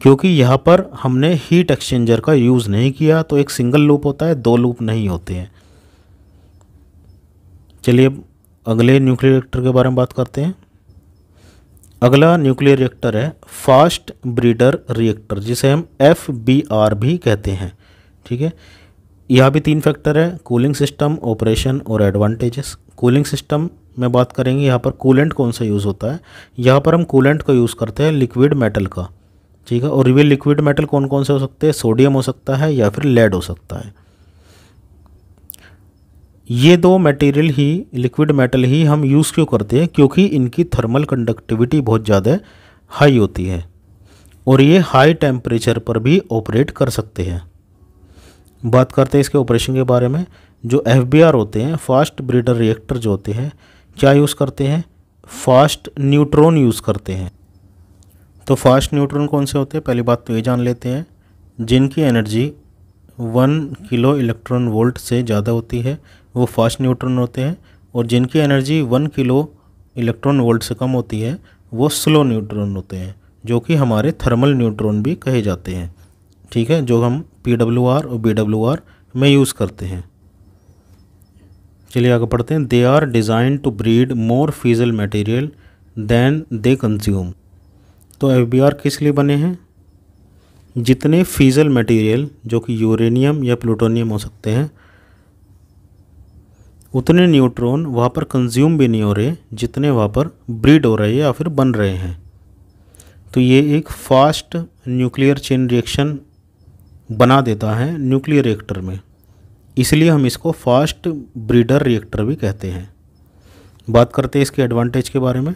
क्योंकि यहाँ पर हमने हीट एक्सचेंजर का यूज़ नहीं किया, तो एक सिंगल लूप होता है, 2 लूप नहीं होते हैं। चलिए अब अगले न्यूक्लियर रिएक्टर के बारे में बात करते हैं। अगला न्यूक्लियर रिएक्टर है फास्ट ब्रीडर रिएक्टर, जिसे हम FBR भी कहते हैं। ठीक है, यहाँ भी 3 फैक्टर है, कूलिंग सिस्टम, ऑपरेशन और एडवांटेजेस। कूलिंग सिस्टम में बात करेंगे, यहाँ पर कूलेंट कौन सा यूज़ होता है। यहाँ पर हम कूलेंट का यूज़ करते हैं लिक्विड मेटल का। ठीक है, और ये लिक्विड मेटल कौन कौन से हो सकते हैं, सोडियम हो सकता है या फिर लेड हो सकता है। ये 2 मटेरियल ही, लिक्विड मेटल ही हम यूज़ क्यों करते हैं, क्योंकि इनकी थर्मल कंडक्टिविटी बहुत ज़्यादा हाई होती है और ये हाई टेम्परेचर पर भी ऑपरेट कर सकते हैं। बात करते हैं इसके ऑपरेशन के बारे में। जो FBR होते हैं, फास्ट ब्रीडर रिएक्टर जो होते हैं, क्या यूज़ करते हैं, फास्ट न्यूट्रॉन यूज़ करते हैं। तो फास्ट न्यूट्रॉन कौन से होते हैं, पहली बात तो ये जान लेते हैं। जिनकी एनर्जी 1 किलो इलेक्ट्रॉन वोल्ट से ज़्यादा होती है वो फास्ट न्यूट्रॉन होते हैं, और जिनकी एनर्जी 1 किलो इलेक्ट्रॉन वोल्ट से कम होती है वो स्लो न्यूट्रॉन होते हैं, जो कि हमारे थर्मल न्यूट्रॉन भी कहे जाते हैं। ठीक है, जो हम PWR और BWR में यूज़ करते हैं। चलिए आगे पढ़ते हैं। They are design to breed more fissile material than they consume. तो FBR किस लिए बने हैं, जितने फीजल मटेरियल जो कि यूरेनियम या प्लूटोनियम हो सकते हैं, उतने न्यूट्रॉन वहाँ पर कंज्यूम भी नहीं हो रहे जितने वहाँ पर ब्रीड हो रहे हैं या फिर बन रहे हैं। तो ये एक फास्ट न्यूक्लियर चेन रिएक्शन बना देता है न्यूक्लियर रिएक्टर में, इसलिए हम इसको फास्ट ब्रीडर रिएक्टर भी कहते हैं। बात करते हैं इसके एडवांटेज के बारे में।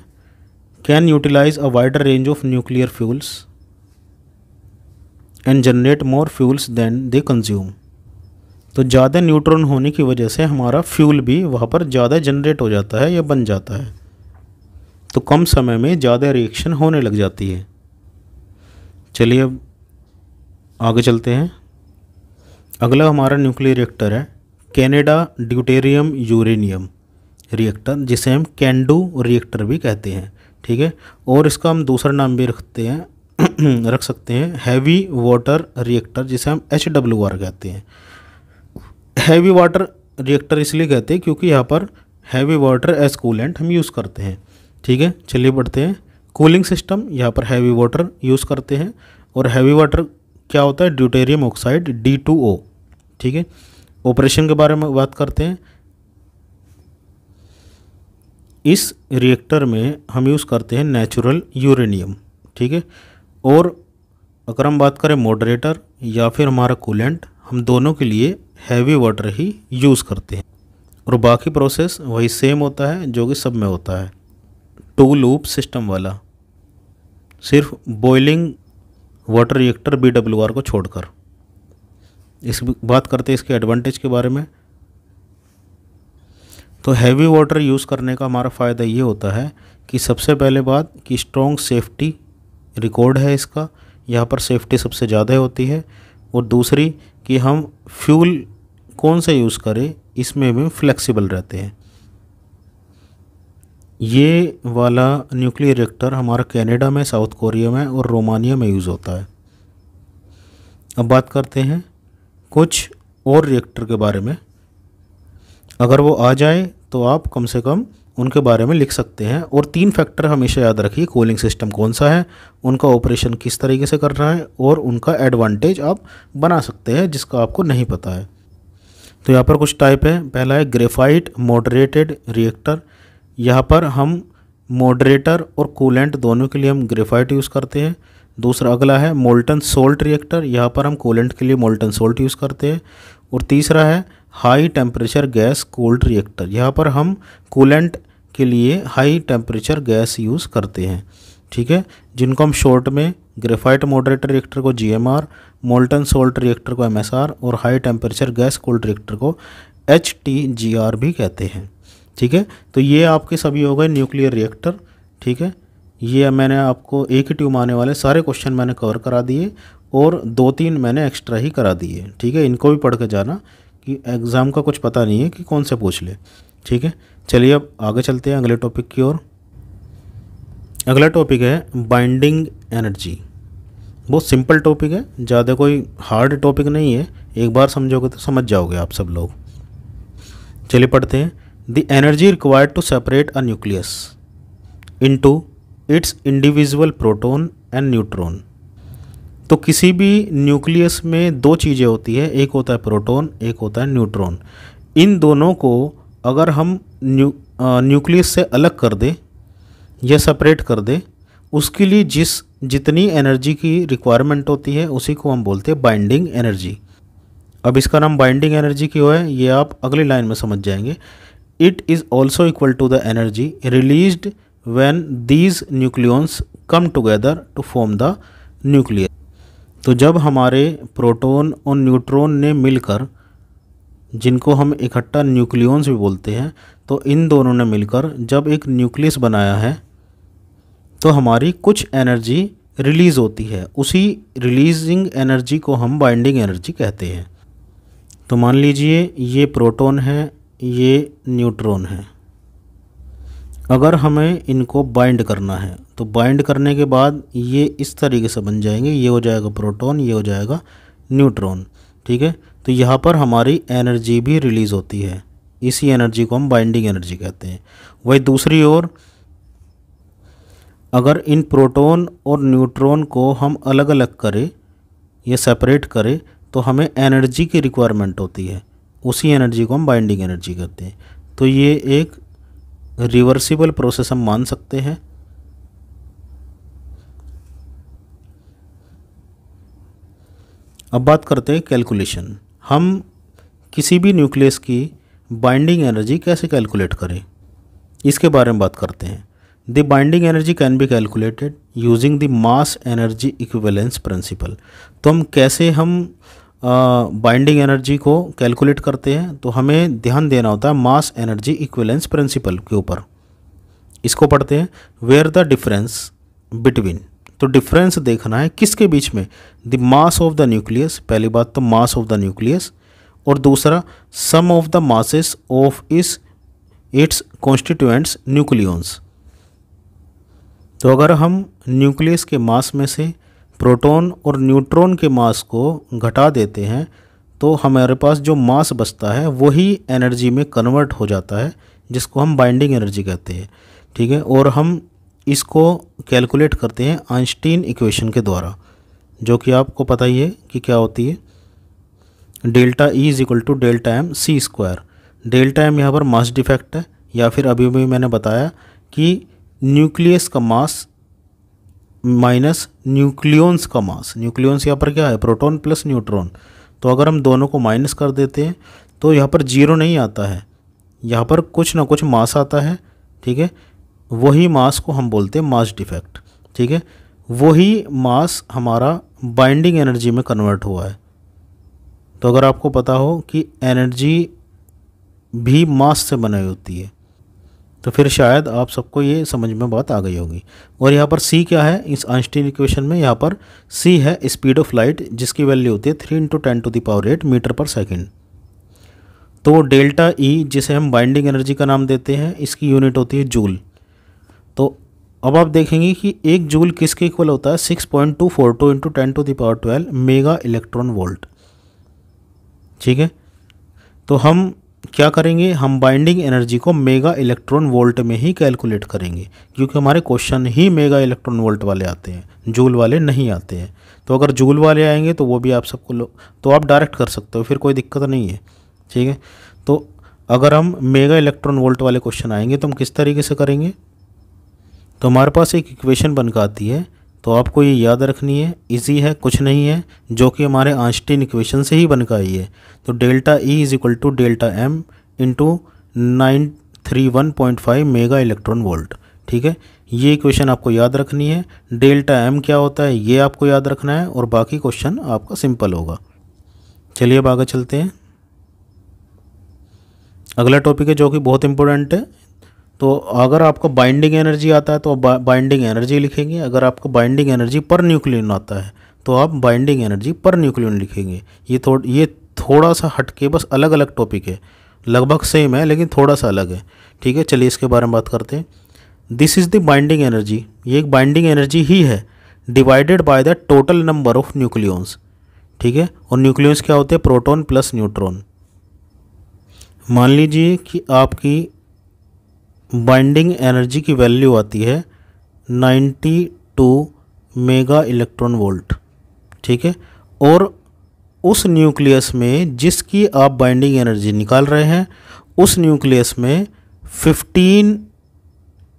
Can utilise a wider range of nuclear fuels and generate more fuels than they consume. तो ज़्यादा न्यूट्रॉन होने की वजह से हमारा फ्यूल भी वहाँ पर ज़्यादा जनरेट हो जाता है या बन जाता है, तो कम समय में ज़्यादा रिएक्शन होने लग जाती है। चलिए अब आगे चलते हैं। अगला हमारा न्यूक्लियर रिएक्टर है कैनेडा ड्यूटेरियम यूरेनियम रिएक्टर, जिसे हम कैंडू रिएक्टर भी कहते हैं। ठीक है, और इसका हम दूसरा नाम भी रख सकते हैं हैवी वाटर रिएक्टर, जिसे हम HWR कहते हैं। हैवी वाटर रिएक्टर इसलिए कहते हैं क्योंकि यहाँ पर हैवी वाटर एज कूलेंट हम यूज़ करते हैं। ठीक है, चलिए बढ़ते हैं। कूलिंग सिस्टम, यहाँ पर हैवी वाटर यूज़ करते हैं, और हैवी वाटर क्या होता है, ड्यूटेरियम ऑक्साइड D2O। ठीक है, ऑपरेशन के बारे में बात करते हैं। इस रिएक्टर में हम यूज़ करते हैं नेचुरल यूरेनियम। ठीक है, और अगर हम बात करें मॉडरेटर या फिर हमारा कूलेंट, हम दोनों के लिए हैवी वाटर ही यूज़ करते हैं, और बाकी प्रोसेस वही सेम होता है जो कि सब में होता है, 2 लूप सिस्टम वाला, सिर्फ बॉइलिंग वाटर रिएक्टर BWR को छोड़कर। इस बात करते हैं इसके एडवांटेज के बारे में। तो हैवी वाटर यूज़ करने का हमारा फ़ायदा ये होता है कि सबसे पहले बात कि स्ट्रॉन्ग सेफ्टी रिकॉर्ड है इसका, यहाँ पर सेफ्टी सबसे ज़्यादा होती है, और दूसरी कि हम फ्यूल कौन सा यूज़ करें इसमें भी फ्लेक्सिबल रहते हैं। ये वाला न्यूक्लियर रिएक्टर हमारा कनाडा में, साउथ कोरिया में और रोमानिया में यूज़ होता है। अब बात करते हैं कुछ और रिएक्टर के बारे में। अगर वो आ जाए तो आप कम से कम उनके बारे में लिख सकते हैं। और 3 फैक्टर हमेशा याद रखिए, कूलिंग सिस्टम कौन सा है, उनका ऑपरेशन किस तरीके से कर रहा है, और उनका एडवांटेज आप बना सकते हैं जिसका आपको नहीं पता है। तो यहाँ पर कुछ टाइप है। पहला है ग्रेफाइट मॉडरेटेड रिएक्टर। यहाँ पर हम मॉडरेटर और कूलेंट दोनों के लिए हम ग्रेफाइट यूज़ करते हैं। दूसरा अगला है मोल्टन सोल्ट रिएक्टर। यहाँ पर हम कूलेंट के लिए मोल्टन सोल्ट यूज़ करते हैं। और तीसरा है high temperature gas cooled reactor. यहाँ पर हम कूलेंट के लिए हाई टेम्परेचर गैस यूज़ करते हैं, ठीक है, जिनको हम शॉर्ट में ग्रेफाइट मॉडरेटर रिएक्टर को GMR, मोल्टन सोल्ट रिएक्टर को MSR और high temperature gas cooled reactor को HTGR भी कहते हैं, ठीक है। तो ये आपके सभी हो गए न्यूक्लियर रिएक्टर, ठीक है। ये मैंने आपको एक ही ट्यूब आने वाले सारे क्वेश्चन मैंने कवर करा दिए और 2-3 मैंने एक्स्ट्रा ही करा दिए, ठीक है। इनको भी पढ़ के जाना कि एग्ज़ाम का कुछ पता नहीं है कि कौन से पूछ ले, ठीक है। चलिए अब आगे चलते हैं अगले टॉपिक की ओर। अगला टॉपिक है बाइंडिंग एनर्जी। बहुत सिंपल टॉपिक है, ज़्यादा कोई हार्ड टॉपिक नहीं है, एक बार समझोगे तो समझ जाओगे आप सब लोग। चलिए पढ़ते हैं। The energy required to separate a nucleus into its individual proton and neutron. तो किसी भी न्यूक्लियस में 2 चीज़ें होती है, एक होता है प्रोटॉन, एक होता है न्यूट्रॉन। इन दोनों को अगर हम न्यूक्लियस से अलग कर दें या सेपरेट कर दें, उसके लिए जितनी एनर्जी की रिक्वायरमेंट होती है उसी को हम बोलते हैं बाइंडिंग एनर्जी। अब इसका नाम बाइंडिंग एनर्जी क्यों है ये आप अगली लाइन में समझ जाएंगे। It is also equal to the energy released when these nucleons come together to form the nucleus. तो जब हमारे प्रोटॉन और न्यूट्रॉन ने मिलकर, जिनको हम इकट्ठा न्यूक्लियॉन्स भी बोलते हैं, तो इन दोनों ने मिलकर जब एक न्यूक्लियस बनाया है तो हमारी कुछ एनर्जी रिलीज़ होती है, उसी रिलीजिंग एनर्जी को हम बाइंडिंग एनर्जी कहते हैं। तो मान लीजिए ये प्रोटॉन है, ये न्यूट्रॉन है। अगर हमें इनको बाइंड करना है तो बाइंड करने के बाद ये इस तरीके से बन जाएंगे, ये हो जाएगा प्रोटॉन, ये हो जाएगा न्यूट्रॉन, ठीक है। तो यहाँ पर हमारी एनर्जी भी रिलीज़ होती है, इसी एनर्जी को हम बाइंडिंग एनर्जी कहते हैं। वही दूसरी ओर अगर इन प्रोटॉन और न्यूट्रॉन को हम अलग अलग करें या सेपरेट करें तो हमें एनर्जी की रिक्वायरमेंट होती है, उसी एनर्जी को हम बाइंडिंग एनर्जी कहते हैं। तो ये एक रिवर्सिबल प्रोसेस हम मान सकते हैं। अब बात करते हैं कैलकुलेशन। हम किसी भी न्यूक्लियस की बाइंडिंग एनर्जी कैसे कैलकुलेट करें, इसके बारे में बात करते हैं। The binding energy can be calculated using the mass energy equivalence principle. तो हम कैसे बाइंडिंग एनर्जी को कैलकुलेट करते हैं, तो हमें ध्यान देना होता है मास एनर्जी इक्विवेलेंस प्रिंसिपल के ऊपर। इसको पढ़ते हैं। वेयर द डिफरेंस बिटवीन, तो डिफरेंस देखना है किसके बीच में, the mass of the nucleus, पहली बात तो मास ऑफ द न्यूक्लियस, और दूसरा sum of the masses of its constituents nucleons. तो अगर हम न्यूक्लियस के मास में से प्रोटॉन और न्यूट्रॉन के मास को घटा देते हैं तो हमारे पास जो मास बचता है वही एनर्जी में कन्वर्ट हो जाता है, जिसको हम बाइंडिंग एनर्जी कहते हैं, ठीक है। और हम इसको कैलकुलेट करते हैं आइंस्टीन इक्वेशन के द्वारा, जो कि आपको पता ही है कि क्या होती है। Delta E is equal to delta M C square. Delta M यहाँ पर मास डिफेक्ट है, या फिर अभी भी मैंने बताया कि न्यूक्लियस का मास माइनस न्यूक्लियॉन्स का मास। न्यूक्लियॉन्स यहाँ पर क्या है, प्रोटॉन प्लस न्यूट्रॉन। तो अगर हम दोनों को माइनस कर देते हैं तो यहाँ पर 0 नहीं आता है, यहाँ पर कुछ ना कुछ मास आता है, ठीक है। वही मास को हम बोलते हैं मास डिफेक्ट, ठीक है। वही मास हमारा बाइंडिंग एनर्जी में कन्वर्ट हुआ है। तो अगर आपको पता हो कि एनर्जी भी मास से बनाई होती है तो फिर शायद आप सबको ये समझ में बात आ गई होगी। और यहाँ पर C क्या है इस आइंस्टीन इक्वेशन में, यहाँ पर C है स्पीड ऑफ लाइट, जिसकी वैल्यू होती है 3 × 10⁸ मीटर पर सेकेंड। तो डेल्टा E जिसे हम बाइंडिंग एनर्जी का नाम देते हैं, इसकी यूनिट होती है जूल। तो अब आप देखेंगे कि 1 जूल किसके इक्वल होता है, 6.242 × 10⁻12 मेगा इलेक्ट्रॉन वोल्ट, ठीक है। तो हम क्या करेंगे, हम बाइंडिंग एनर्जी को मेगा इलेक्ट्रॉन वोल्ट में ही कैलकुलेट करेंगे, क्योंकि हमारे क्वेश्चन ही मेगा इलेक्ट्रॉन वोल्ट वाले आते हैं, जूल वाले नहीं आते हैं। तो अगर जूल वाले आएंगे तो वो भी आप सबको तो आप डायरेक्ट कर सकते हो, फिर कोई दिक्कत नहीं है, ठीक है। तो अगर हम मेगा इलेक्ट्रॉन वोल्ट वाले क्वेश्चन आएंगे तो हम किस तरीके से करेंगे, तो हमारे पास एक इक्वेशन बनकर आती है, तो आपको ये याद रखनी है, इजी है, कुछ नहीं है, जो कि हमारे आइंस्टीन इक्वेशन से ही बनकर आई है। तो delta E is equal to delta M into 931.5 mega electron volt, ठीक है। ये इक्वेशन आपको याद रखनी है। डेल्टा एम क्या होता है ये आपको याद रखना है, और बाकी क्वेश्चन आपका सिंपल होगा। चलिए अब आगे चलते हैं। अगला टॉपिक है जो कि बहुत इंपॉर्टेंट है। तो अगर आपको बाइंडिंग एनर्जी आता है तो बाइंडिंग एनर्जी लिखेंगे, अगर आपको बाइंडिंग एनर्जी पर न्यूक्लियन आता है तो आप बाइंडिंग एनर्जी पर न्यूक्लियन लिखेंगे। ये थोड़ा सा हटके बस अलग अलग टॉपिक है, लगभग सेम है लेकिन थोड़ा सा अलग है, ठीक है। चलिए इसके बारे में बात करते हैं। This is the binding energy, ये एक बाइंडिंग एनर्जी ही है, divided by the total number of nucleons, ठीक है। और न्यूक्लियंस क्या होते हैं, प्रोटॉन प्लस न्यूट्रॉन। मान लीजिए कि आपकी बाइंडिंग एनर्जी की वैल्यू आती है 92 मेगा इलेक्ट्रॉन वोल्ट, ठीक है। और उस न्यूक्लियस में जिसकी आप बाइंडिंग एनर्जी निकाल रहे हैं, उस न्यूक्लियस में 15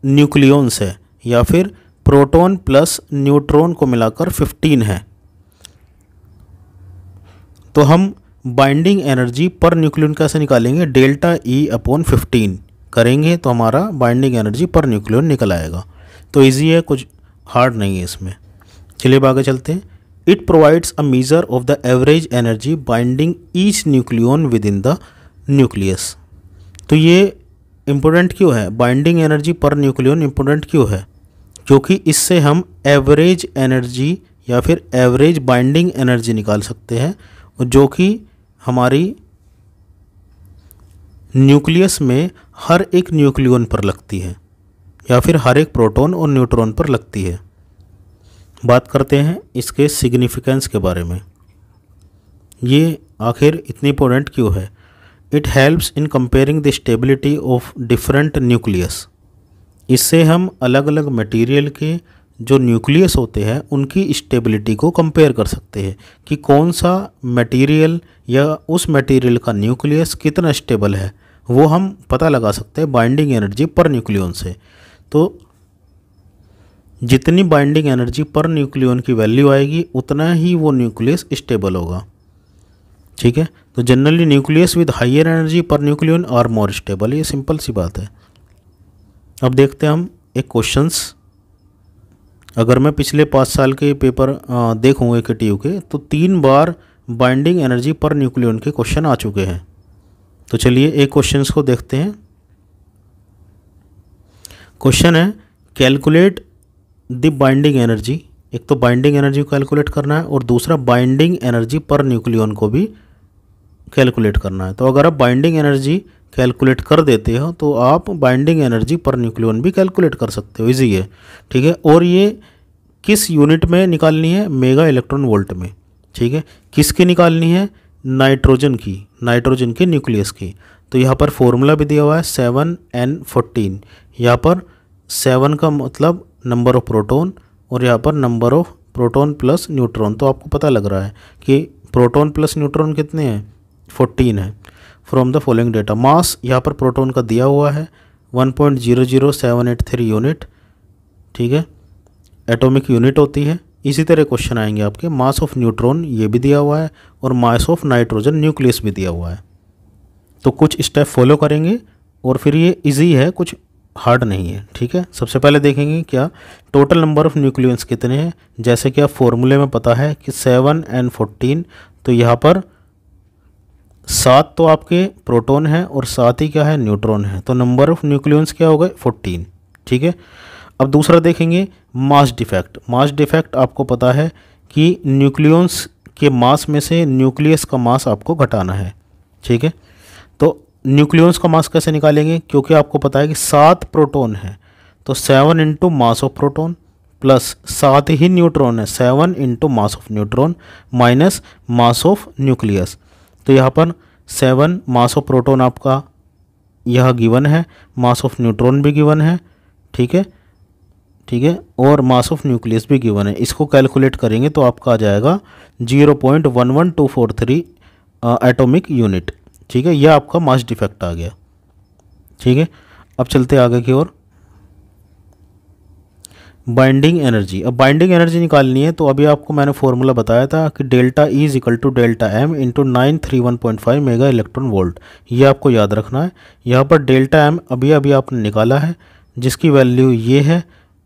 न्यूक्लियंस है, या फिर प्रोटॉन प्लस न्यूट्रॉन को मिलाकर 15 है। तो हम बाइंडिंग एनर्जी पर न्यूक्लियन कैसे निकालेंगे, डेल्टा ई अपॉन 15 करेंगे तो हमारा बाइंडिंग एनर्जी पर न्यूक्लियन निकल आएगा। तो इजी है, कुछ हार्ड नहीं है इसमें। चलिए अब आगे चलते हैं। It provides a measure of the average energy binding each nucleon with in the nucleus. तो ये इम्पोर्टेंट क्यों है, binding energy per nucleon important क्यों है, क्योंकि इससे हम एवरेज एनर्जी या फिर एवरेज बाइंडिंग एनर्जी निकाल सकते हैं, जो कि हमारी न्यूक्लियस में हर एक न्यूक्लियन पर लगती है, या फिर हर एक प्रोटॉन और न्यूट्रॉन पर लगती है। बात करते हैं इसके सिग्निफिकेंस के बारे में, ये आखिर इतनी इम्पोर्टेंट क्यों है। It helps in comparing the stability of different nucleus. इससे हम अलग अलग मटेरियल के जो न्यूक्लियस होते हैं उनकी स्टेबिलिटी को कंपेयर कर सकते हैं कि कौन सा मटेरियल या उस मटेरियल का न्यूक्लियस कितना स्टेबल है, वो हम पता लगा सकते हैं बाइंडिंग एनर्जी पर न्यूक्लियन से। तो जितनी बाइंडिंग एनर्जी पर न्यूक्लियन की वैल्यू आएगी उतना ही वो न्यूक्लियस स्टेबल होगा, ठीक है। तो generally nucleus with higher energy per nucleon are more stable, ये सिंपल सी बात है। अब देखते हैं हम एक क्वेश्चंस। अगर मैं पिछले 5 साल के पेपर देखूँ AKTU के, तो 3 बार बाइंडिंग एनर्जी पर न्यूक्लियन के क्वेश्चन आ चुके हैं। तो चलिए एक क्वेश्चंस को देखते हैं। क्वेश्चन है कैलकुलेट द बाइंडिंग एनर्जी। एक तो बाइंडिंग एनर्जी को कैलकुलेट करना है और दूसरा बाइंडिंग एनर्जी पर न्यूक्लियन को भी कैलकुलेट करना है। तो अगर आप बाइंडिंग एनर्जी कैलकुलेट कर देते हो तो आप बाइंडिंग एनर्जी पर न्यूक्लियन भी कैलकुलेट कर सकते हो, इजी है, ठीक है। और ये किस यूनिट में निकालनी है, मेगा इलेक्ट्रॉन वोल्ट में, ठीक है। किसकी निकालनी है, नाइट्रोजन की, नाइट्रोजन के न्यूक्लियस की। तो यहाँ पर फॉर्मूला भी दिया हुआ है 7n14। यहाँ पर 7 का मतलब नंबर ऑफ प्रोटॉन और यहाँ पर number of proton plus neutron. तो आपको पता लग रहा है कि प्रोटॉन प्लस न्यूट्रॉन कितने हैं, 14 है। फ्रॉम द फॉलोइंग डेटा, मास यहाँ पर प्रोटॉन का दिया हुआ है 1.00783 यूनिट, ठीक है, एटॉमिक यूनिट होती है। इसी तरह क्वेश्चन आएंगे आपके मास ऑफ न्यूट्रॉन ये भी दिया हुआ है और मास ऑफ नाइट्रोजन न्यूक्लियस भी दिया हुआ है। तो कुछ स्टेप फॉलो करेंगे और फिर ये इजी है, कुछ हार्ड नहीं है, ठीक है। सबसे पहले देखेंगे क्या टोटल नंबर ऑफ न्यूक्लियंस कितने हैं। जैसे कि आप फॉर्मूले में पता है कि 7n14, तो यहाँ पर 7 तो आपके प्रोटॉन है और 7 ही क्या है, न्यूट्रॉन है। तो नंबर ऑफ न्यूक्लियंस क्या हो गए, 14, ठीक है। अब दूसरा देखेंगे मास डिफेक्ट। मास डिफेक्ट आपको पता है कि न्यूक्लियंस के मास में से न्यूक्लियस का मास आपको घटाना है, ठीक है। तो न्यूक्लियंस का मास कैसे निकालेंगे, क्योंकि आपको पता है कि 7 प्रोटॉन है तो 7 into mass of proton plus 7 he neutron है, 7 into mass of neutron minus mass of nucleus. तो यहाँ पर 7 मास ऑफ प्रोटॉन आपका यह गिवन है, मास ऑफ न्यूट्रॉन भी गिवन है, ठीक है, ठीक है, और मास ऑफ न्यूक्लियस भी गिवन है। इसको कैलकुलेट करेंगे तो आपका आ जाएगा 0.11243 एटॉमिक यूनिट, ठीक है। यह आपका मास डिफेक्ट आ गया, ठीक है। अब चलते आगे की ओर। बाइंडिंग एनर्जी, अब बाइंडिंग एनर्जी निकालनी है तो अभी आपको मैंने फॉर्मूला बताया था कि delta E is equal to delta M into 931.5 mega electron volt, ये आपको याद रखना है। यहाँ पर डेल्टा M अभी अभी आपने निकाला है, जिसकी वैल्यू ये है,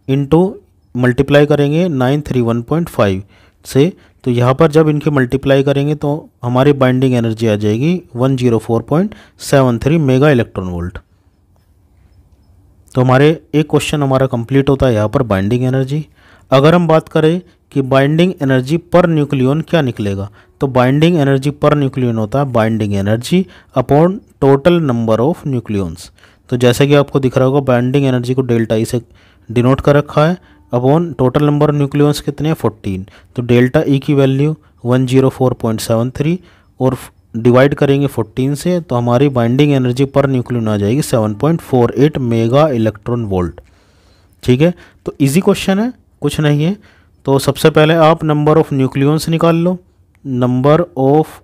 इंटू मल्टीप्लाई करेंगे 931.5 से, तो यहाँ पर जब इनके मल्टीप्लाई करेंगे तो हमारी बाइंडिंग एनर्जी आ जाएगी 104.73 मेगा इलेक्ट्रॉन वोल्ट। तो हमारे एक क्वेश्चन हमारा कंप्लीट होता है यहाँ पर बाइंडिंग एनर्जी। अगर हम बात करें कि बाइंडिंग एनर्जी पर न्यूक्लियन क्या निकलेगा, तो बाइंडिंग एनर्जी पर न्यूक्लियन होता है binding energy upon total number of nucleons. तो जैसे कि आपको दिख रहा होगा बाइंडिंग एनर्जी को डेल्टा ई से डिनोट कर रखा है, upon total number of nucleons कितने हैं 14, तो डेल्टा ई की वैल्यू 104.73 और डिवाइड करेंगे 14 से, तो हमारी बाइंडिंग एनर्जी पर न्यूक्लियन आ जाएगी 7.48 मेगा इलेक्ट्रॉन वोल्ट, ठीक है। तो इजी क्वेश्चन है, कुछ नहीं है। तो सबसे पहले आप नंबर ऑफ न्यूक्लियंस निकाल लो, नंबर ऑफ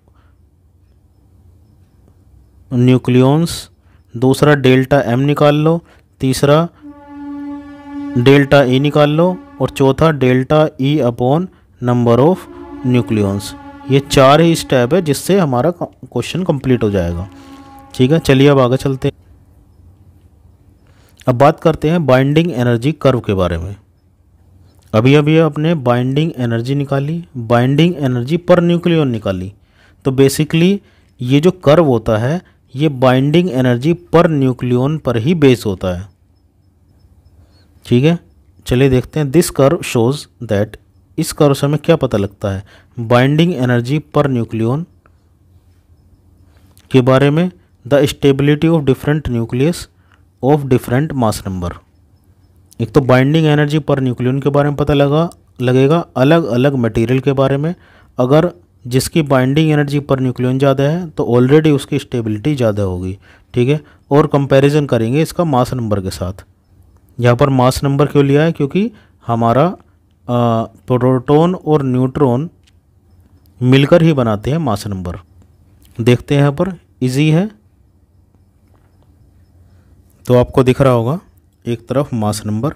न्यूक्लियंस, दूसरा डेल्टा एम निकाल लो, तीसरा डेल्टा ई निकाल लो, और चौथा delta E upon number of nucleons. ये 4 ही स्टेप है जिससे हमारा क्वेश्चन कंप्लीट हो जाएगा, ठीक है। चलिए अब आगे चलते हैं। अब बात करते हैं बाइंडिंग एनर्जी कर्व के बारे में। अभी अभी आपने बाइंडिंग एनर्जी निकाली, बाइंडिंग एनर्जी पर न्यूक्लियन निकाली, तो बेसिकली ये जो कर्व होता है ये बाइंडिंग एनर्जी पर न्यूक्लियन पर ही बेस होता है, ठीक है। चलिए देखते हैं। दिस कर्व शोज दैट, इस कर्व से हमें क्या पता लगता है बाइंडिंग एनर्जी पर न्यूक्लियन के बारे में, the stability of different nucleus of different mass number. एक तो बाइंडिंग एनर्जी पर न्यूक्लियन के बारे में पता लगेगा अलग अलग मटेरियल के बारे में। अगर जिसकी बाइंडिंग एनर्जी पर न्यूक्लियन ज़्यादा है तो ऑलरेडी उसकी स्टेबिलिटी ज़्यादा होगी, ठीक है। और कंपैरिजन करेंगे इसका मास नंबर के साथ। यहाँ पर मास नंबर क्यों लिया है, क्योंकि हमारा प्रोटॉन और न्यूट्रॉन मिलकर ही बनाते हैं मास नंबर। देखते हैं यहाँ पर, इजी है। तो आपको दिख रहा होगा एक तरफ मास नंबर,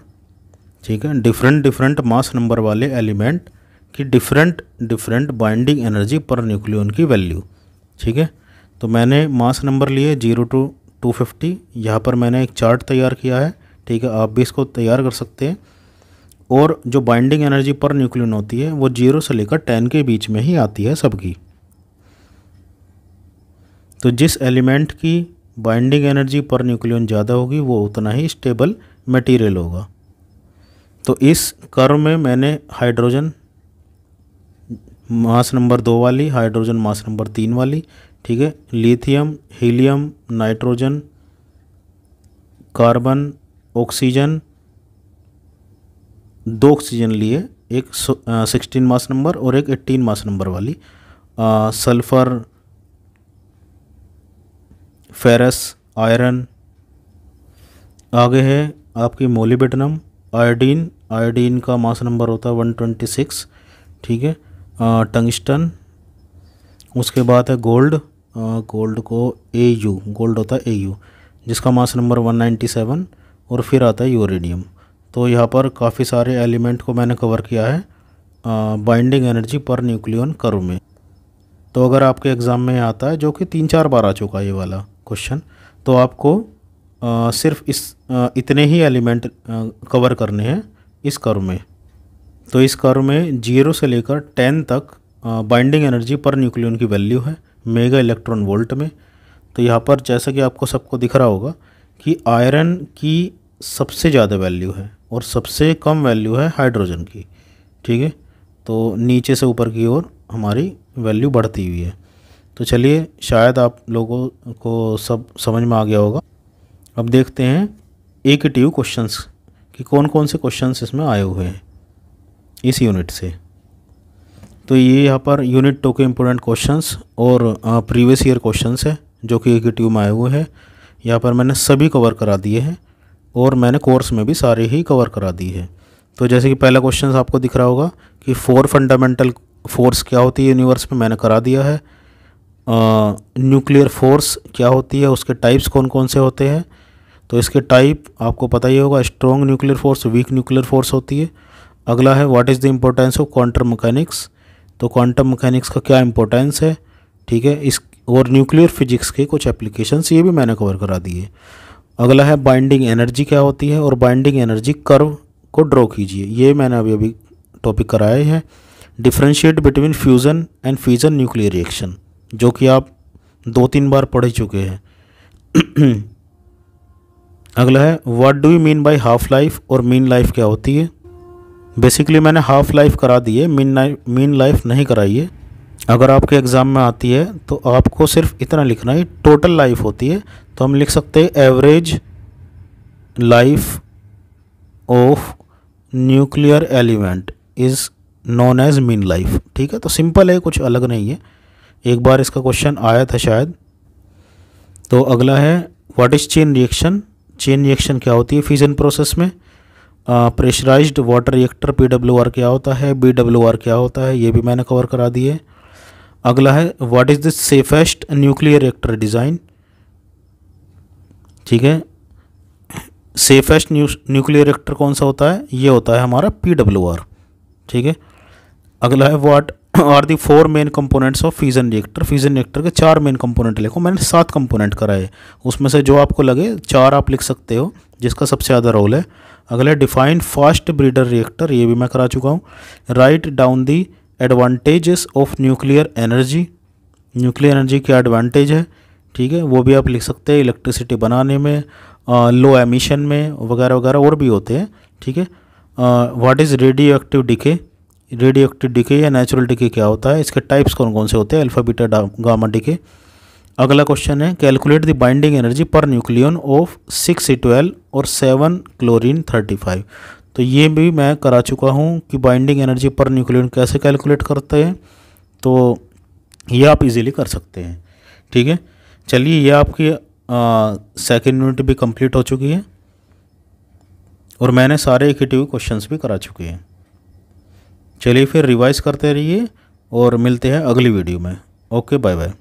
ठीक है, डिफरेंट मास नंबर वाले एलिमेंट की different binding energy per nucleon की वैल्यू, ठीक है। तो मैंने मास नंबर लिए 0 to 250, यहाँ पर मैंने एक चार्ट तैयार किया है, ठीक है। आप भी इसको तैयार कर सकते हैं। और जो बाइंडिंग एनर्जी पर न्यूक्लियन होती है वो 0 से लेकर 10 के बीच में ही आती है सबकी। तो जिस एलिमेंट की बाइंडिंग एनर्जी पर न्यूक्लियन ज़्यादा होगी वो उतना ही स्टेबल मटेरियल होगा। तो इस कर्व में मैंने हाइड्रोजन मास नंबर 2 वाली, हाइड्रोजन मास नंबर 3 वाली, ठीक है, lithium, helium, nitrogen, carbon, oxygen, 2 oxygen लिए, एक 16 मास नंबर और एक 18 मास नंबर वाली, सल्फर, फेरस, आयरन। आगे है आपकी मोलिब्डेनम, आयोडीन का मास नंबर होता है 126, ठीक है। टंगस्टन, उसके बाद है गोल्ड, गोल्ड को गोल्ड होता है AU जिसका मास नंबर 197, और फिर आता है यूरेनियम। तो यहाँ पर काफ़ी सारे एलिमेंट को मैंने कवर किया है binding energy per nucleon curve में। तो अगर आपके एग्ज़ाम में आता है, जो कि 3-4 बार आ चुका है ये वाला क्वेश्चन, तो आपको सिर्फ इतने ही एलिमेंट कवर करने हैं इस कर्व में। तो इस कर्व में 0 से लेकर 10 तक बाइंडिंग एनर्जी पर न्यूक्लियन की वैल्यू है मेगा इलेक्ट्रॉन वोल्ट में। तो यहाँ पर जैसा कि आपको सबको दिख रहा होगा कि आयरन की सबसे ज़्यादा वैल्यू है और सबसे कम वैल्यू है हाइड्रोजन की, ठीक है। तो नीचे से ऊपर की ओर हमारी वैल्यू बढ़ती हुई है। तो चलिए, शायद आप लोगों को सब समझ में आ गया होगा। अब देखते हैं एकीटिव क्वेश्चंस कि कौन कौन से क्वेश्चंस इसमें आए हुए हैं इस यूनिट से। तो ये यहाँ पर यूनिट 2 के इम्पोर्टेंट क्वेश्चंस और प्रीवियस ईयर क्वेश्चंस है जो कि EKTU में आए हुए हैं। यहाँ पर मैंने सभी कवर करा दिए हैं और मैंने कोर्स में भी सारे ही कवर करा दिए हैं। तो जैसे कि पहला क्वेश्चन आपको दिख रहा होगा कि 4 फंडामेंटल फोर्स क्या होती है यूनिवर्स में, मैंने करा दिया है। न्यूक्लियर फोर्स क्या होती है, उसके टाइप्स कौन कौन से होते हैं, तो इसके टाइप आपको पता ही होगा, strong nuclear force, week nuclear force होती है। अगला है what is the importance of quantum mechanics, तो क्वांटम मैकेनिक्स का क्या इंपॉर्टेंस है, ठीक है। इस और न्यूक्लियर फिजिक्स के कुछ एप्लीकेशंस ये भी मैंने कवर करा दिए। अगला है बाइंडिंग एनर्जी क्या होती है और बाइंडिंग एनर्जी कर्व को ड्रॉ कीजिए, ये मैंने अभी टॉपिक कराए हैं। Differentiate between fusion and fission nuclear reaction, जो कि आप 2-3 बार पढ़ चुके हैं। अगला है what do you mean by half life और मीन लाइफ क्या होती है। बेसिकली मैंने हाफ लाइफ करा दी है, मीन लाइफ नहीं कराई है। अगर आपके एग्ज़ाम में आती है तो आपको सिर्फ इतना लिखना है टोटल लाइफ होती है, तो हम लिख सकते हैं average life of nuclear element is known as mean life, ठीक है। तो सिंपल है, कुछ अलग नहीं है, एक बार इसका क्वेश्चन आया था शायद। तो अगला है what is chain reaction, chain reaction क्या होती है फ्यूजन प्रोसेस में। प्रेशराइज्ड वाटर रिएक्टर PWR क्या होता है, BWR क्या होता है, ये भी मैंने कवर करा दिए। अगला है what is the safest nuclear reactor design, ठीक है। सेफेस्ट न्यूक्लियर रिएक्टर कौन सा होता है, ये होता है हमारा PWR, ठीक है। अगला है what are the 4 main components of fusion reactor, fusion reactor के 4 मेन कंपोनेंट लिखो, मैंने 7 कंपोनेंट कराए, उसमें से जो आपको लगे 4 आप लिख सकते हो, जिसका सबसे ज़्यादा रोल है। अगला है डिफाइन फास्ट ब्रीडर रिएक्टर, ये भी मैं करा चुका हूँ। Write down the advantages of nuclear energy, nuclear energy क्या एडवांटेज है, ठीक है, वो भी आप लिख सकते हैं, इलेक्ट्रिसिटी बनाने में, लो एमिशन में वगैरह वगैरह और भी होते हैं, ठीक है। What is radio active decay, radio active decay या नेचुरल डिके क्या होता है, इसके टाइप्स कौन कौन से होते हैं, अल्फा बीटा गामा डिके। अगला क्वेश्चन है calculate the binding energy per nucleon of 6C12 और 7 क्लोरीन 35, तो ये भी मैं करा चुका हूँ कि बाइंडिंग एनर्जी पर न्यूक्लियन कैसे कैलकुलेट करते हैं, तो ये आप इजीली कर सकते हैं, ठीक है। चलिए, ये आपकी सेकेंड यूनिट भी कंप्लीट हो चुकी है और मैंने सारे EKTU क्वेश्चंस भी करा चुके हैं। चलिए फिर रिवाइज करते रहिए और मिलते हैं अगली वीडियो में। Okay, bye bye.